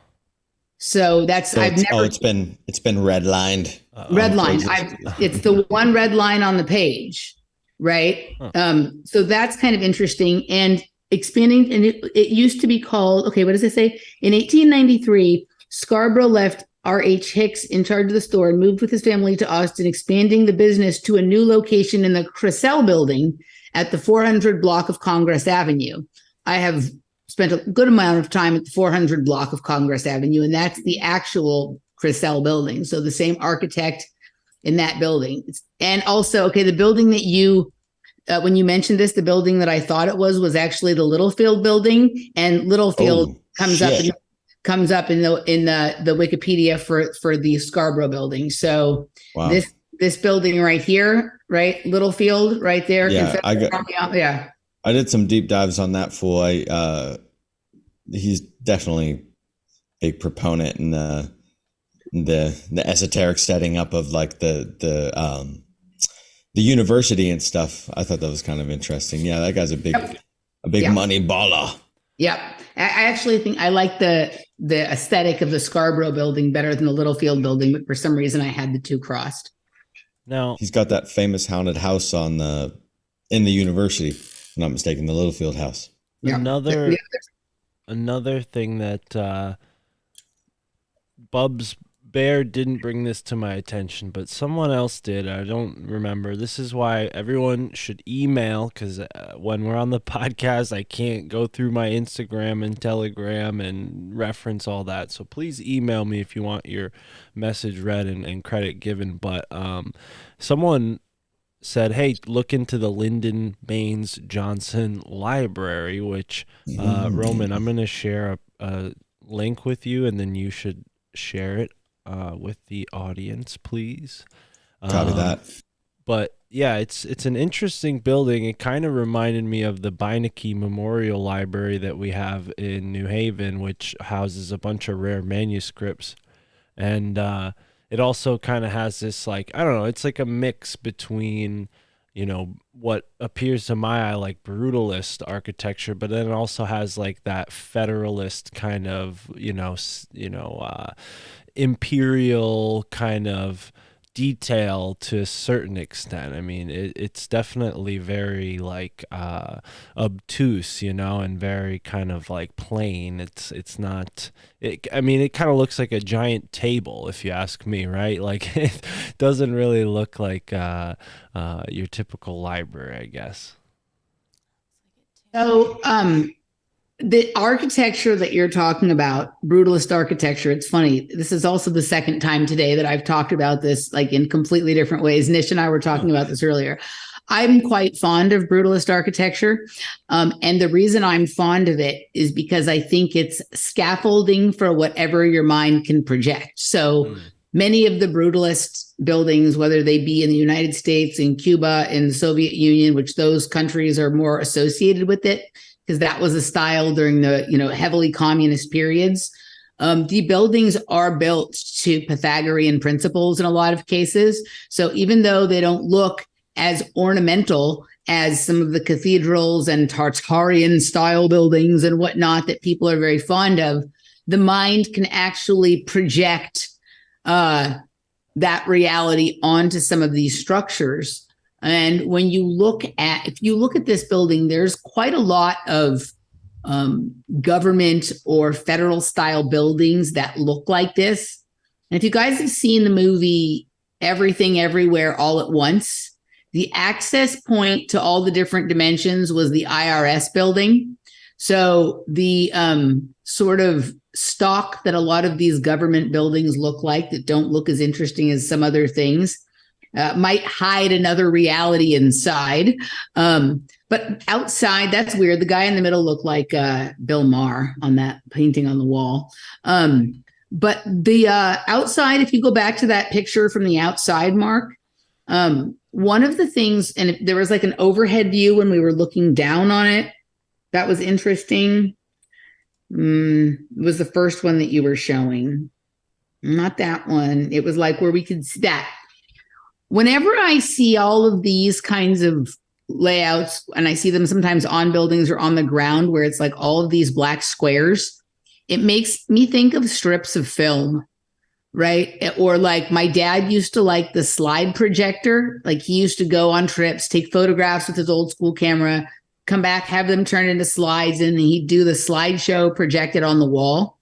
Speaker 5: So that's
Speaker 3: it's been redlined.
Speaker 5: Redlined. It's the one red line on the page, right?
Speaker 1: Huh.
Speaker 5: So that's kind of interesting. And expanding, and it used to be called, okay, what does it say? In 1893, Scarborough left R.H. Hicks in charge of the store and moved with his family to Austin, expanding the business to a new location in the Crisell building at the 400 block of Congress Avenue. I have spent a good amount of time at the 400 block of Congress Avenue, and that's the actual Crisell building. So the same architect in that building. And also, okay, the building that you, when you mentioned this, the building that I thought it was actually the Littlefield building, and Littlefield comes up in the Wikipedia for the Scarborough building. So this building right here, right, Littlefield, right there.
Speaker 3: Yeah, I did some deep dives on that fool. He's definitely a big proponent in the esoteric setting up of like the university and stuff. I thought that was kind of interesting. Yeah, that guy's a big money baller.
Speaker 5: Yep. I actually think I like the aesthetic of the Scarborough building better than the Littlefield building, but for some reason I had the two crossed.
Speaker 1: Now
Speaker 3: he's got that famous haunted house in the university, if I'm not mistaken, the Littlefield house.
Speaker 5: Yeah.
Speaker 1: Another thing that Bub's Bear didn't bring this to my attention, but someone else did. I don't remember. This is why everyone should email, because when we're on the podcast, I can't go through my Instagram and Telegram and reference all that. So please email me if you want your message read and credit given. But someone said, hey, look into the Lyndon Baines Johnson Library, which, Roman, I'm going to share a link with you, and then you should share it with the audience, please.
Speaker 3: Copy that.
Speaker 1: But yeah, it's an interesting building. It kind of reminded me of the Beinecke Memorial Library that we have in New Haven, which houses a bunch of rare manuscripts. And it also kind of has this, like, I don't know, it's like a mix between, you know, what appears to my eye like brutalist architecture, but then it also has like that federalist kind of, imperial kind of detail to a certain extent. I mean, it's definitely very like obtuse, and very kind of like plain. It's not. I mean, it kind of looks like a giant table, if you ask me, right? Like it doesn't really look like your typical library, I guess.
Speaker 5: So, the architecture that you're talking about, brutalist architecture, it's funny. This is also the second time today that I've talked about this, like in completely different ways. Nish and I were talking about this earlier. I'm quite fond of brutalist architecture. And the reason I'm fond of it is because I think it's scaffolding for whatever your mind can project. So many of the brutalist buildings, whether they be in the United States, in Cuba, in the Soviet Union, which those countries are more associated with it, because that was a style during the heavily communist periods. The buildings are built to Pythagorean principles in a lot of cases. So even though they don't look as ornamental as some of the cathedrals and Tartarian style buildings and whatnot that people are very fond of, the mind can actually project that reality onto some of these structures. And if you look at this building, there's quite a lot of government or federal style buildings that look like this. And if you guys have seen the movie Everything Everywhere All at Once, the access point to all the different dimensions was the IRS building. So the sort of stock that a lot of these government buildings look like that don't look as interesting as some other things might hide another reality inside. But outside, that's weird. The guy in the middle looked like Bill Maher on that painting on the wall. But the outside, if you go back to that picture from the outside, Mark, one of the things, and there was like an overhead view when we were looking down on it, that was interesting. It was the first one that you were showing. Not that one. It was like where we could see that. Whenever I see all of these kinds of layouts, and I see them sometimes on buildings or on the ground where it's like all of these black squares, it makes me think of strips of film, right? Or like my dad used to like the slide projector. Like he used to go on trips, take photographs with his old school camera, come back, have them turned into slides, and he'd do the slideshow projected on the wall.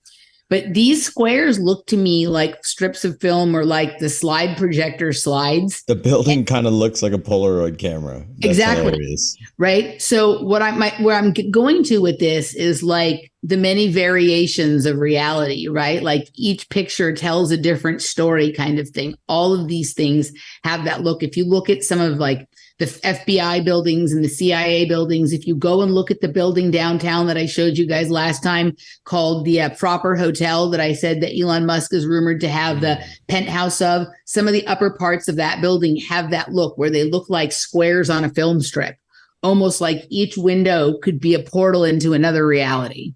Speaker 5: But these squares look to me like strips of film or like the slide projector slides.
Speaker 3: The building kind of looks like a Polaroid camera. That's
Speaker 5: Exactly.
Speaker 3: hilarious.
Speaker 5: Right. So where I'm going to with this is like the many variations of reality, right? Like each picture tells a different story kind of thing. All of these things have that look. If you look at some of like the FBI buildings and the CIA buildings, if you go and look at the building downtown that I showed you guys last time called the Proper Hotel that I said that Elon Musk is rumored to have the penthouse of, some of the upper parts of that building have that look where they look like squares on a film strip, almost like each window could be a portal into another reality,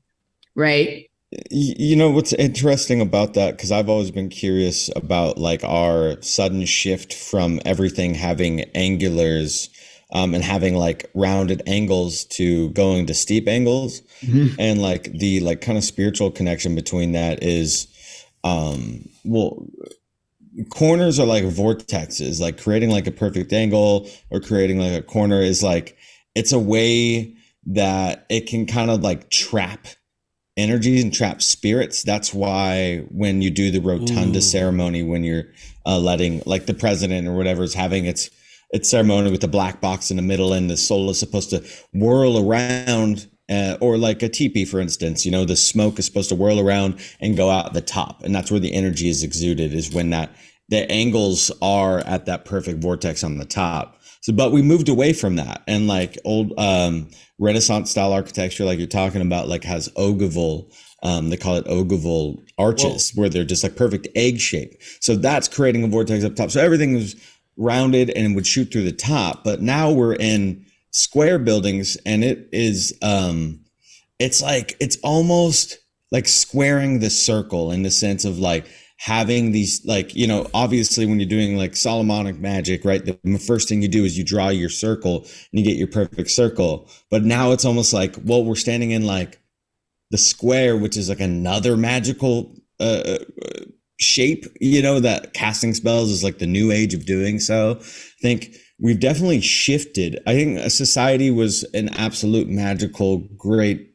Speaker 5: right?
Speaker 3: You know what's interesting about that? Because I've always been curious about like our sudden shift from everything having angulars and having like rounded angles to going to steep angles. And like the like kind of spiritual connection between that is well, corners are like vortexes, like creating like a perfect angle or creating like a corner is like it's a way that it can kind of like trap energies and trap spirits. That's why when you do the rotunda ceremony, when you're letting like the president or whatever is having its ceremony with the black box in the middle and the soul is supposed to whirl around, or like a teepee, for instance, you know, the smoke is supposed to whirl around and go out the top. And that's where the energy is exuded, is when that the angles are at that perfect vortex on the top. So, but we moved away from that, and like old Renaissance style architecture, like you're talking about, like has ogival. They call it ogival arches, where they're just like perfect egg shape. So that's creating a vortex up top. So everything was rounded and would shoot through the top. But now we're in square buildings, and it is it's like it's almost like squaring the circle in the sense of like having these, like, you know, obviously when you're doing like Solomonic magic, right, the first thing you do is you draw your circle and you get your perfect circle. But now it's almost like, well, we're standing in like the square, which is like another magical shape, you know, that casting spells is like the new age of doing so. I think we've definitely shifted. I think a society was an absolute magical great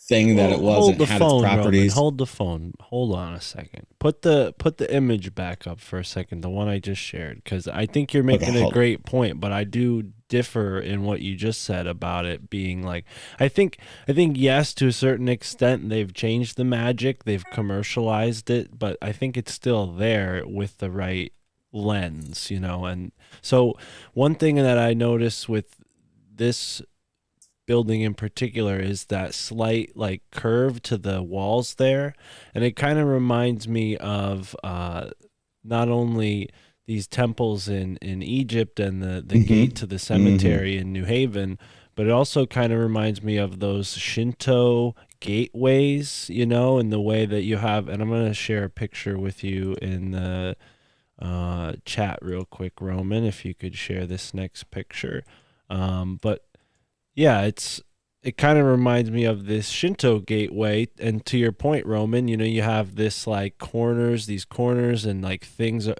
Speaker 3: thing that it was, and had its properties.
Speaker 1: Roman, hold the phone. Hold on a second. Put the image back up for a second, the one I just shared, because I think you're making a great point, but I do differ in what you just said about it being like, I think yes, to a certain extent they've changed the magic, they've commercialized it, but I think it's still there with the right lens, you know. And so one thing that I noticed with this building in particular is that slight like curve to the walls there, and it kind of reminds me of not only these temples in Egypt and the gate to the cemetery in New Haven, but it also kind of reminds me of those Shinto gateways, you know, in the way that you have. And I'm going to share a picture with you in the chat real quick, Roman, if you could share this next picture. But yeah, it kind of reminds me of this Shinto gateway. And to your point, Roman, you know, you have this like these corners, and like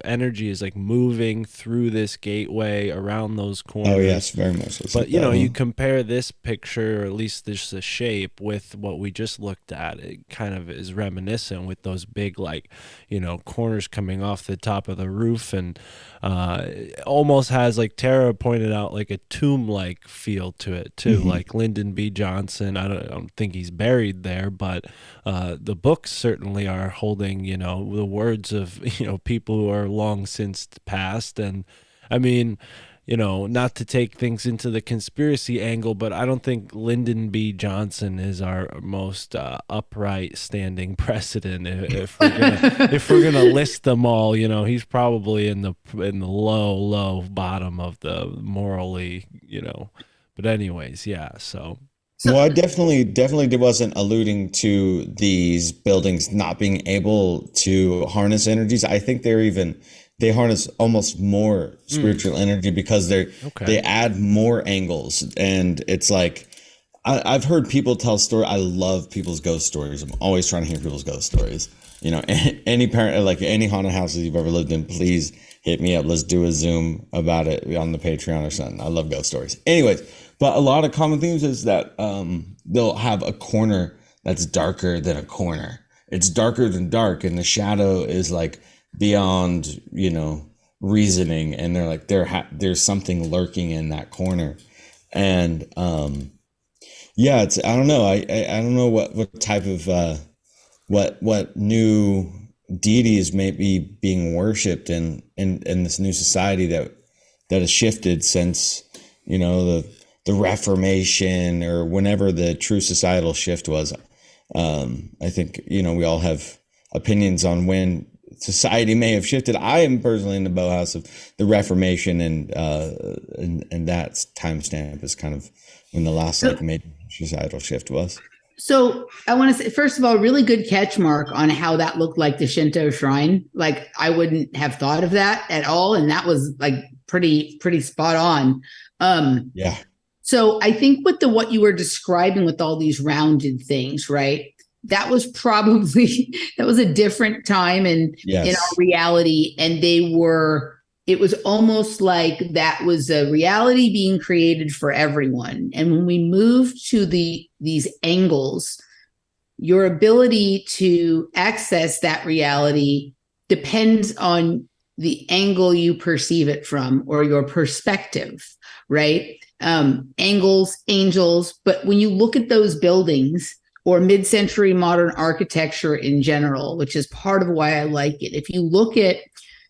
Speaker 1: energy is like moving through this gateway around those corners.
Speaker 3: Oh yes, very much.
Speaker 1: But you know, you compare this picture, or at least just the shape, with what we just looked at, it kind of is reminiscent with those big, like, you know, corners coming off the top of the roof, and it almost has, like Tara pointed out, like a tomb-like feel to it too, like Lyndon B. Johnson. I don't think he's buried there, but the books certainly are holding, you know, the words of, you know, people who are long since passed. And I mean, you know, not to take things into the conspiracy angle, but I don't think Lyndon B. Johnson is our most upright standing president. If we're gonna list them all, you know, he's probably in the low bottom of the morally, you know. But anyways, yeah. So.
Speaker 3: Well, I definitely wasn't alluding to these buildings not being able to harness energies. I think they harness almost more spiritual energy because they add more angles. And it's like, I've heard people tell stories. I love people's ghost stories. I'm always trying to hear people's ghost stories. You know, any parent, like any haunted houses you've ever lived in, please hit me up. Let's do a Zoom about it on the Patreon or something. I love ghost stories. Anyways, but a lot of common themes is that they'll have a corner that's darker than a corner. it's darker than dark, and the shadow is like beyond, reasoning, and they're like there's something lurking in that corner. And yeah, it's, I don't know, I don't know what type of what new deities may be being worshipped in this new society that has shifted since, the Reformation, or whenever the true societal shift was. I think, we all have opinions on when society may have shifted. I am personally in the boathouse of the Reformation, and that timestamp is kind of when the last major societal shift was.
Speaker 5: So I want to say, first of all, really good catch, Mark, on how that looked like the Shinto shrine. Like, I wouldn't have thought of that at all, and that was like pretty spot on.
Speaker 3: Yeah.
Speaker 5: So I think with what you were describing with all these rounded things, right? That was probably that was a different time in our reality, and it was almost like that was a reality being created for everyone. And when we moved to these angles, your ability to access that reality depends on the angle you perceive it from, or your perspective, right? Angles, angels. But when you look at those buildings, or mid-century modern architecture in general, which is part of why I like it, if you look at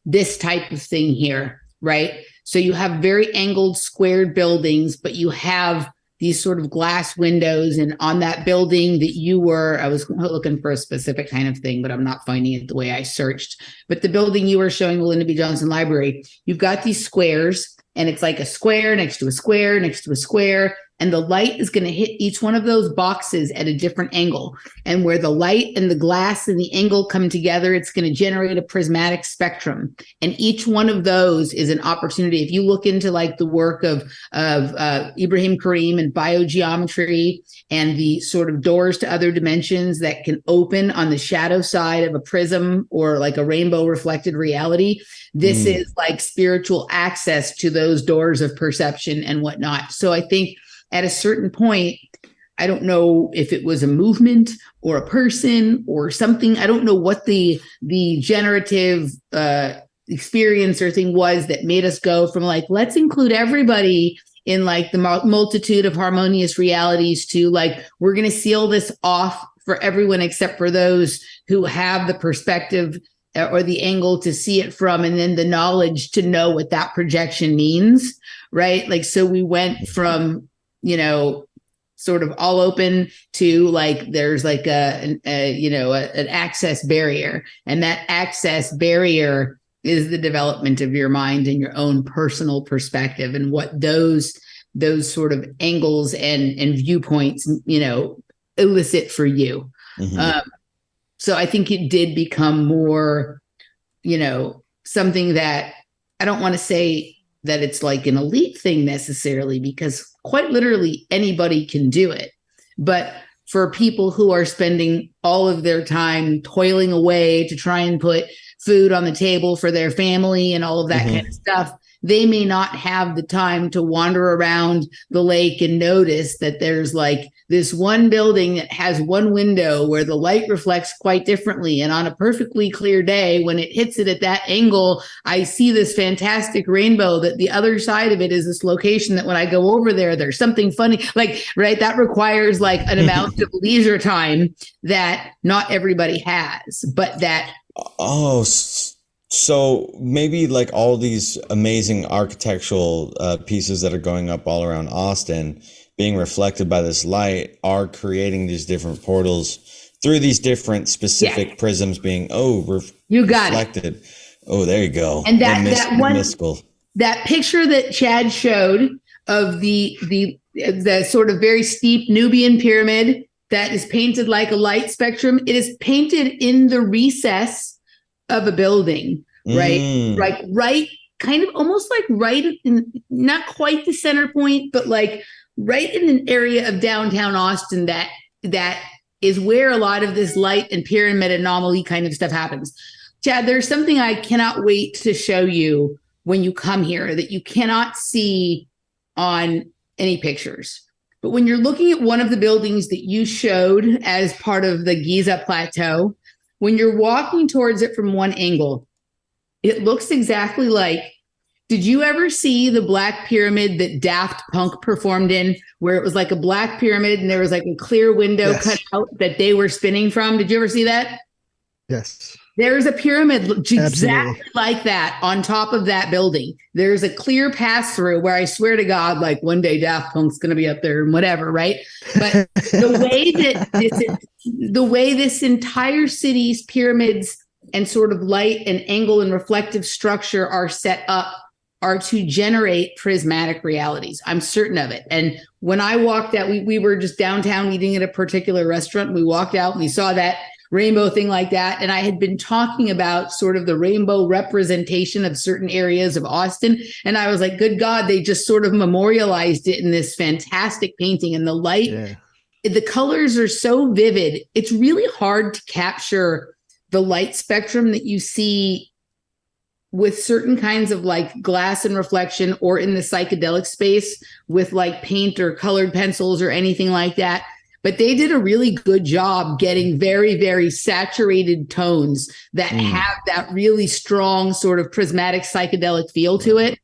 Speaker 5: this type of thing here, right? So you have very angled, squared buildings, but you have these sort of glass windows. And on that building that I was looking for a specific kind of thing, but I'm not finding it the way I searched. But the building you were showing, the Lyndon B. Johnson Library, you've got these squares, and it's like a square next to a square next to a square. And the light is going to hit each one of those boxes at a different angle. And where the light and the glass and the angle come together, it's going to generate a prismatic spectrum. And each one of those is an opportunity. If you look into like the work of Ibrahim Karim and biogeometry, and the sort of doors to other dimensions that can open on the shadow side of a prism, or like a rainbow reflected reality, this is like spiritual access to those doors of perception and whatnot. So I think at a certain point, I don't know if it was a movement or a person or something. I don't know what the generative experience or thing was that made us go from like, let's include everybody in like the multitude of harmonious realities, to like, we're going to seal this off for everyone except for those who have the perspective or the angle to see it from, and then the knowledge to know what that projection means, right? Like, so we went from, sort of all open to like, there's like an access barrier, and that access barrier is the development of your mind and your own personal perspective, and what those sort of angles and viewpoints, elicit for you. Mm-hmm. So I think it did become more, something that, I don't want to say that it's like an elite thing necessarily, because quite literally anybody can do it. But for people who are spending all of their time toiling away to try and put food on the table for their family and all of that kind of stuff, they may not have the time to wander around the lake and notice that there's like this one building that has one window where the light reflects quite differently. And on a perfectly clear day, when it hits it at that angle, I see this fantastic rainbow, that the other side of it is this location that when I go over there, there's something funny, like, right? That requires like an amount of leisure time that not everybody has, but that.
Speaker 3: Oh, so maybe like all these amazing architectural pieces that are going up all around Austin, being reflected by this light, are creating these different portals through these different specific prisms being
Speaker 5: you got
Speaker 3: reflected.
Speaker 5: It.
Speaker 3: Oh, there you go.
Speaker 5: And that one mystical. That picture that Chad showed of the sort of very steep Nubian pyramid that is painted like a light spectrum. It is painted in the recess of a building, right? Right, kind of almost like right in, not quite the center point, but like right in an area of downtown Austin that is where a lot of this light and pyramid anomaly kind of stuff happens. Chad, there's something I cannot wait to show you when you come here that you cannot see on any pictures. But when you're looking at one of the buildings that you showed as part of the Giza Plateau, when you're walking towards it from one angle, it looks exactly like, did you ever see the Black Pyramid that Daft Punk performed in, where it was like a black pyramid and there was like a clear window cut out that they were spinning from? Did you ever see that?
Speaker 4: Yes.
Speaker 5: There's a pyramid exactly
Speaker 4: Absolutely.
Speaker 5: like that on top of that building. There's a clear pass through where I swear to God, like one day Daft Punk's going to be up there and whatever, right? But the way this entire city's pyramids and sort of light and angle and reflective structure are set up are to generate prismatic realities. I'm certain of it. And when I walked out, we were just downtown eating at a particular restaurant. We walked out and we saw that rainbow thing like that. And I had been talking about sort of the rainbow representation of certain areas of Austin. And I was like, good God, they just sort of memorialized it in this fantastic painting. And the light, the colors are so vivid. It's really hard to capture the light spectrum that you see with certain kinds of like glass and reflection, or in the psychedelic space with like paint or colored pencils or anything like that. But they did a really good job getting very, very saturated tones that have that really strong sort of prismatic psychedelic feel to it.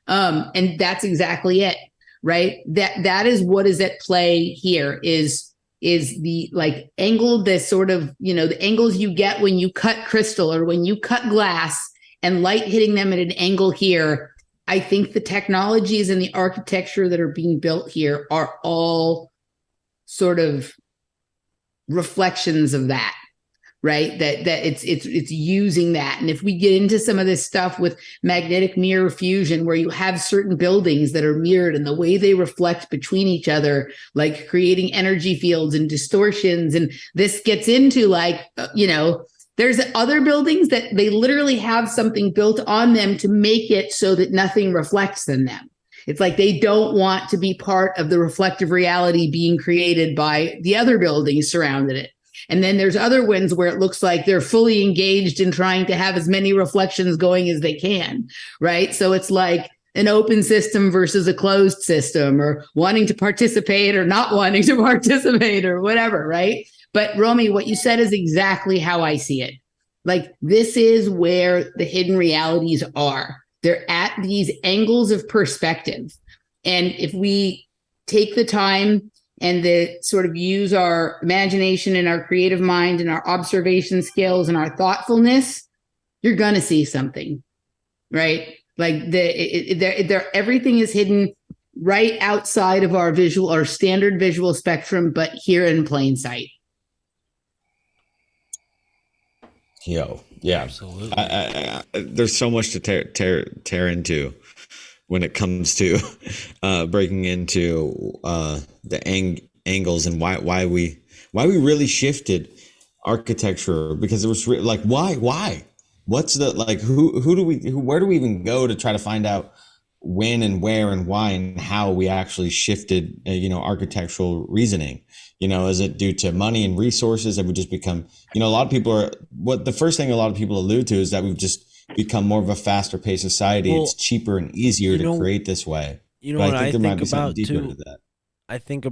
Speaker 5: And that's exactly it, right? That is what is at play here is the like angle, the sort of, the angles you get when you cut crystal or when you cut glass and light hitting them at an angle here. I think the technologies and the architecture that are being built here are all sort of reflections of that, right? That it's using that. And if we get into some of this stuff with magnetic mirror fusion, where you have certain buildings that are mirrored and the way they reflect between each other, like creating energy fields and distortions, and this gets into like, there's other buildings that they literally have something built on them to make it so that nothing reflects in them. It's like they don't want to be part of the reflective reality being created by the other buildings surrounding it. And then there's other ones where it looks like they're fully engaged in trying to have as many reflections going as they can, right? So it's like an open system versus a closed system, or wanting to participate or not wanting to participate or whatever, right? But Romy, what you said is exactly how I see it. Like, this is where the hidden realities are. They're at these angles of perspective. And if we take the time and the sort of use our imagination and our creative mind and our observation skills and our thoughtfulness, you're going to see something, right? Like everything is hidden right outside of our standard visual spectrum, but here in plain sight.
Speaker 3: Yeah, absolutely. There's so much to tear into when it comes to breaking into the angles and why we really shifted architecture, because it was like why what's the like where do we even go to try to find out when and where and why and how we actually shifted architectural reasoning. Is it due to money and resources? Have we just become, a lot of people the first thing a lot of people allude to is that we've just become more of a faster paced society. Well, it's cheaper and easier to create this way.
Speaker 1: But I think there might be something deeper to that. I think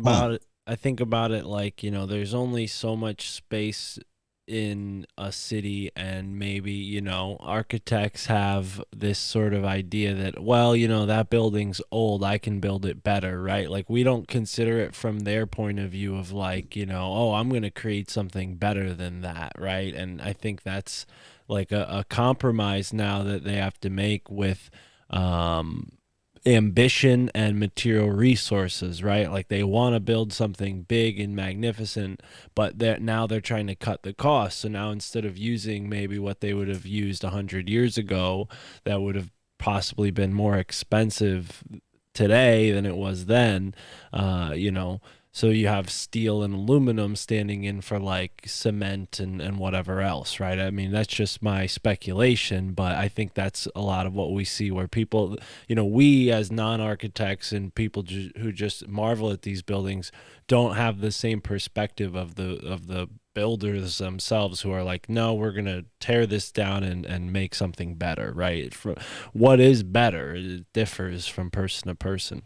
Speaker 1: about it like, there's only so much space in a city, and maybe, architects have this sort of idea that, well, that building's old, I can build it better, right? Like, we don't consider it from their point of view of like, oh, I'm going to create something better than that, right? And I think that's like a compromise now that they have to make with ambition and material resources, right? Like, they want to build something big and magnificent, but now they're trying to cut the cost. So now, instead of using maybe what they would have used 100 years ago, that would have possibly been more expensive today than it was then, so you have steel and aluminum standing in for like cement and whatever else, right? I mean, that's just my speculation, but I think that's a lot of what we see, where people, we as non-architects and people who just marvel at these buildings don't have the same perspective of the builders themselves, who are like, no, we're going to tear this down and make something better, right? What is better, it differs from person to person.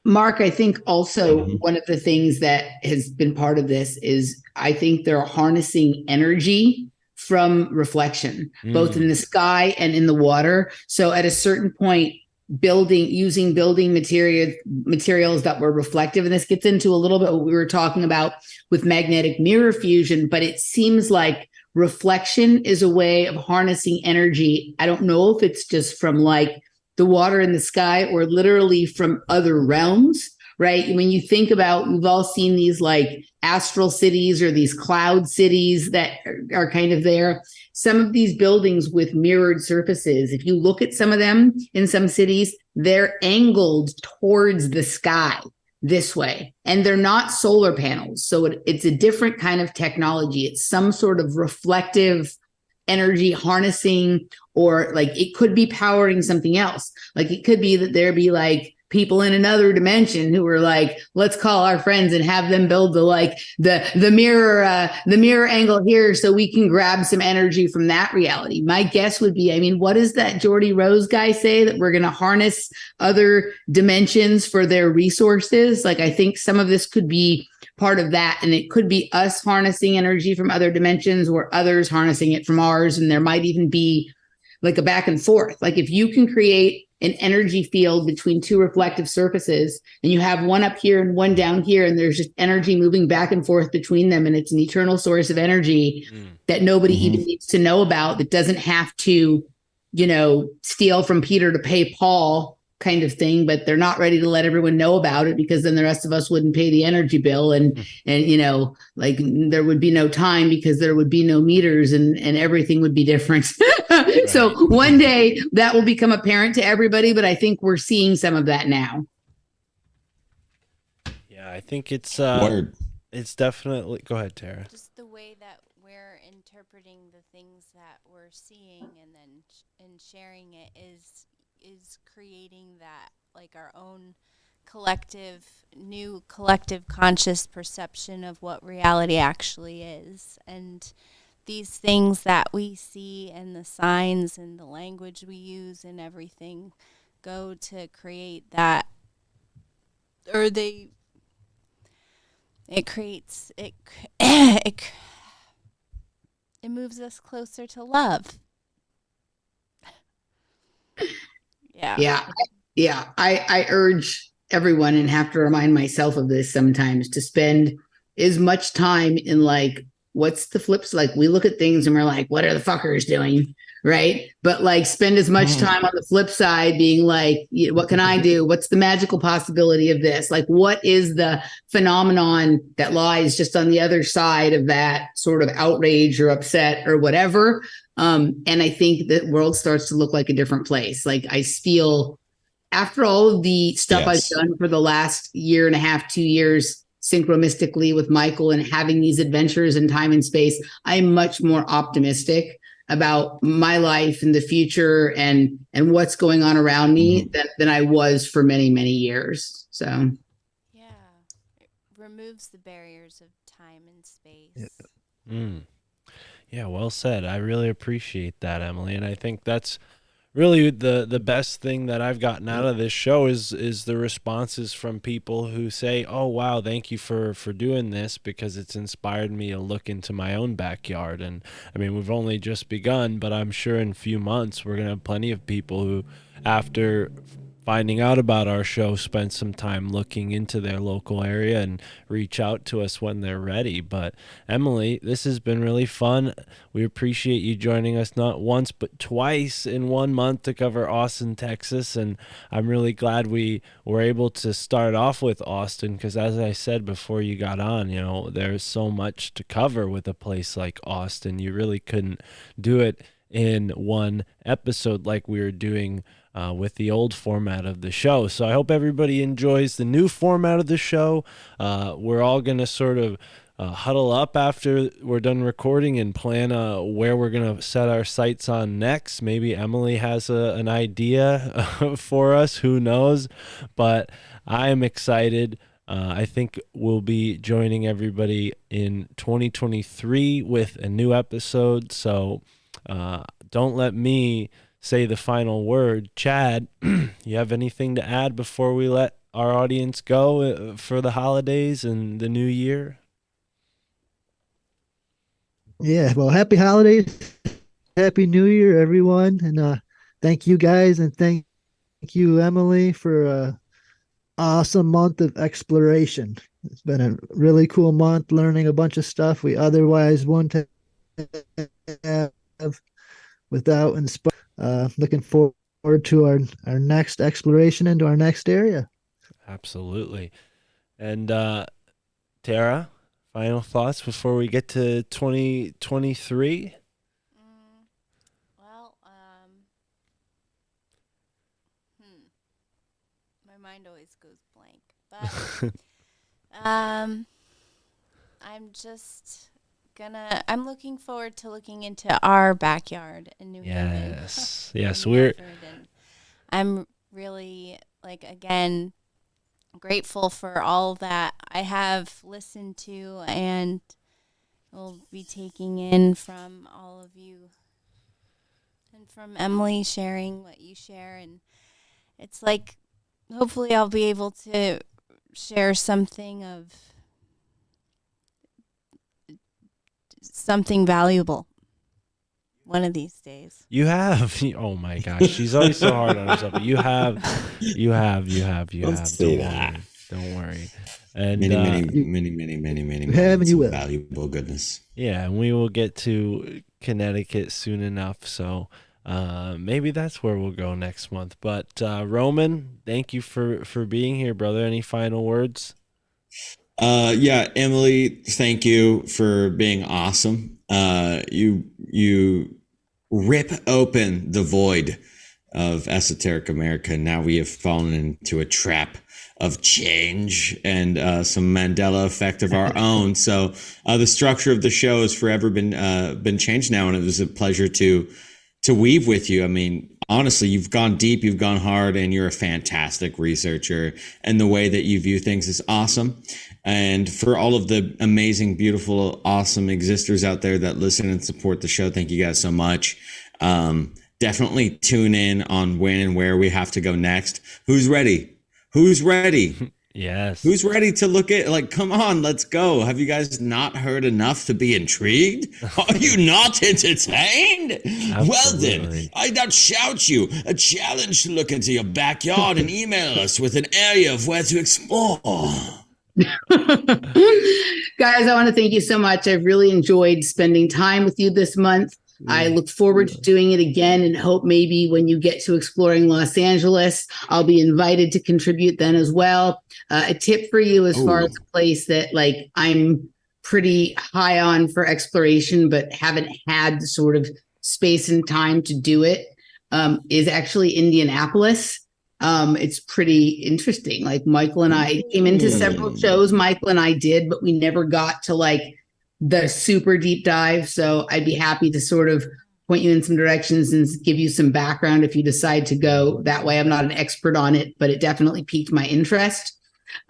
Speaker 5: Mark, I think also one of the things that has been part of this is I think they're harnessing energy from reflection, both in the sky and in the water. So at a certain point, using building materials that were reflective, and this gets into a little bit what we were talking about with magnetic mirror fusion, but it seems like reflection is a way of harnessing energy. I don't know if it's just from like the water in the sky or literally from other realms, right? When you think about, we've all seen these like astral cities or these cloud cities that are kind of there. Some of these buildings with mirrored surfaces, if you look at some of them in some cities, they're angled towards the sky this way, and they're not solar panels. So it's a different kind of technology. It's some sort of reflective energy harnessing, or like it could be powering something else. Like it could be that there be like people in another dimension who were like, let's call our friends and have them build the mirror angle here so we can grab some energy from that reality. My guess would be, I mean, what does that Geordie Rose guy say, that we're going to harness other dimensions for their resources? Like, I think some of this could be part of that, and it could be us harnessing energy from other dimensions or others harnessing it from ours. And there might even be like a back and forth. Like if you can create an energy field between two reflective surfaces, and you have one up here and one down here, and there's just energy moving back and forth between them, and it's an eternal source of energy that nobody even needs to know about, that doesn't have to, steal from Peter to pay Paul kind of thing, but they're not ready to let everyone know about it, because then the rest of us wouldn't pay the energy bill, and like there would be no time, because there would be no meters, and everything would be different. Right. So one day that will become apparent to everybody, but I think we're seeing some of that now.
Speaker 1: Yeah, I think it's definitely, go ahead, Tara.
Speaker 2: Just the way that we're interpreting the things that we're seeing and then sharing it is creating that, like, our own new collective conscious perception of what reality actually is. And these things that we see and the signs and the language we use and everything go to create that, or it creates it it moves us closer to love.
Speaker 5: Yeah. I urge everyone, and have to remind myself of this sometimes, to spend as much time in like, what's the flips? Like, we look at things and we're like, what are the fuckers doing? Right. But like, spend as much time on the flip side being like, what can I do? What's the magical possibility of this? Like, what is the phenomenon that lies just on the other side of that sort of outrage or upset or whatever? And I think the world starts to look like a different place. Like, I feel, after all of the stuff I've done for the last year and a half, 2 years, synchronistically with Michael, and having these adventures in time and space, I'm much more optimistic about my life and the future and what's going on around me than I was for many, many years. So
Speaker 2: yeah, it removes the barriers of time and space.
Speaker 1: Yeah, well said. I really appreciate that, Emily, and I think that's really the best thing that I've gotten out of this show is the responses from people who say, oh, wow, thank you for doing this, because it's inspired me to look into my own backyard. And I mean, we've only just begun, but I'm sure in a few months we're going to have plenty of people who, after finding out about our show, spend some time looking into their local area and reach out to us when they're ready. But Emily, this has been really fun. We appreciate you joining us not once but twice in 1 month to cover Austin, Texas, and I'm really glad we were able to start off with Austin, because as I said before you got on, there's so much to cover with a place like Austin. You really couldn't do it in one episode like we were doing with the old format of the show. So I hope everybody enjoys the new format of the show. We're all going to sort of huddle up after we're done recording and plan where we're going to set our sights on next. Maybe Emily has an idea for us. Who knows? But I am excited. I think we'll be joining everybody in 2023 with a new episode. So don't let me say the final word. Chad, you have anything to add before we let our audience go for the holidays and the new year?
Speaker 4: Yeah, well, happy holidays, happy New Year, everyone, and thank you guys, and thank you, Emily, for a awesome month of exploration. It's been a really cool month, learning a bunch of stuff we otherwise wouldn't have without inspiring. Looking forward to our next exploration into our next area.
Speaker 1: Absolutely. And Tara, final thoughts before we get to 2023?
Speaker 2: Well, my mind always goes blank, but I'm just I'm looking forward to looking into our backyard in New Haven.
Speaker 1: Yes. Yes,
Speaker 2: in
Speaker 1: we're
Speaker 2: Milford, and I'm really, like, again, grateful for all that I have listened to and will be taking in from all of you and from Emily sharing what you share. And it's like, hopefully I'll be able to share something valuable one of these days.
Speaker 1: You have. Oh my gosh, she's always so hard on herself. But you have.
Speaker 3: Don't say that.
Speaker 1: Don't worry. And
Speaker 3: Many, many,
Speaker 4: You,
Speaker 3: many, many, many, many
Speaker 4: you have and
Speaker 3: moments
Speaker 4: you
Speaker 3: of
Speaker 4: will.
Speaker 3: valuable goodness.
Speaker 1: yeah, and we will get to Connecticut soon enough. So maybe that's where we'll go next month. But Roman, thank you for being here, brother. Any final words?
Speaker 3: Yeah, Emily, thank you for being awesome. You rip open the void of esoteric America. Now we have fallen into a trap of change and some Mandela effect of our own. So the structure of the show has forever been changed now, and it was a pleasure to weave with you. I mean, honestly, you've gone deep, you've gone hard, and you're a fantastic researcher. And the way that you view things is awesome. And for all of the amazing, beautiful, awesome existers out there that listen and support the show, thank you guys so much. Definitely tune in on when and where we have to go next. Who's ready? Who's ready?
Speaker 1: Yes.
Speaker 3: Who's ready to look at, like, come on, let's go. Have you guys not heard enough to be intrigued? Are you not entertained? Well then,
Speaker 1: Absolutely.
Speaker 3: I now shout you a challenge to look into your backyard and email us with an area of where to explore.
Speaker 5: Guys, I want to thank you so much. I've really enjoyed spending time with you this month. I look forward to doing it again and hope maybe when you get to exploring Los Angeles, I'll be invited to contribute then as well. A tip for you as far
Speaker 3: Ooh.
Speaker 5: as a place that, like, I'm pretty high on for exploration, but haven't had the sort of space and time to do it, is actually Indianapolis. It's pretty interesting. Like, Michael and I came into several shows, Michael and I did, but we never got to, like, the super deep dive. So I'd be happy to sort of point you in some directions and give you some background if you decide to go that way. I'm not an expert on it, but it definitely piqued my interest.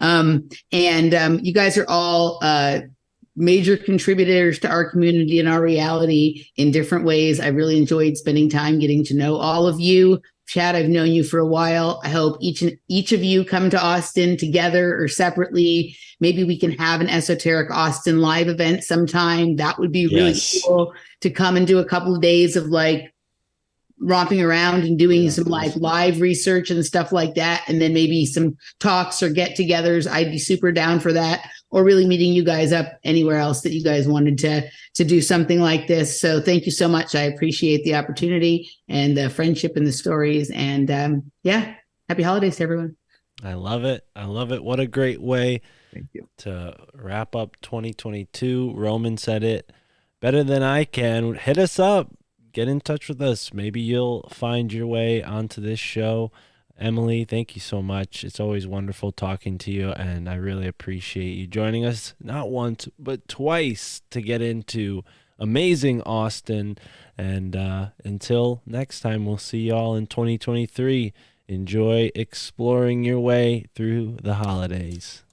Speaker 5: You guys are all major contributors to our community and our reality in different ways. I really enjoyed spending time getting to know all of you. Chad, I've known you for a while. I hope each of you come to Austin together or separately. Maybe we can have an Esoteric Austin live event sometime. That would be really cool to come and do a couple of days of, like, romping around and doing some, like, live research and stuff like that. And then maybe some talks or get-togethers. I'd be super down for that. Or really meeting you guys up anywhere else that you guys wanted to do something like this. So thank you so much. I appreciate the opportunity and the friendship and the stories. And happy holidays to everyone.
Speaker 1: I love it. I love it. What a great way
Speaker 4: Thank you.
Speaker 1: to wrap up 2022. Roman said it better than I can. Hit us up. Get in touch with us. Maybe you'll find your way onto this show. Emily, thank you so much. It's always wonderful talking to you, and I really appreciate you joining us not once, but twice to get into amazing Austin. And until next time, we'll see y'all in 2023. Enjoy exploring your way through the holidays.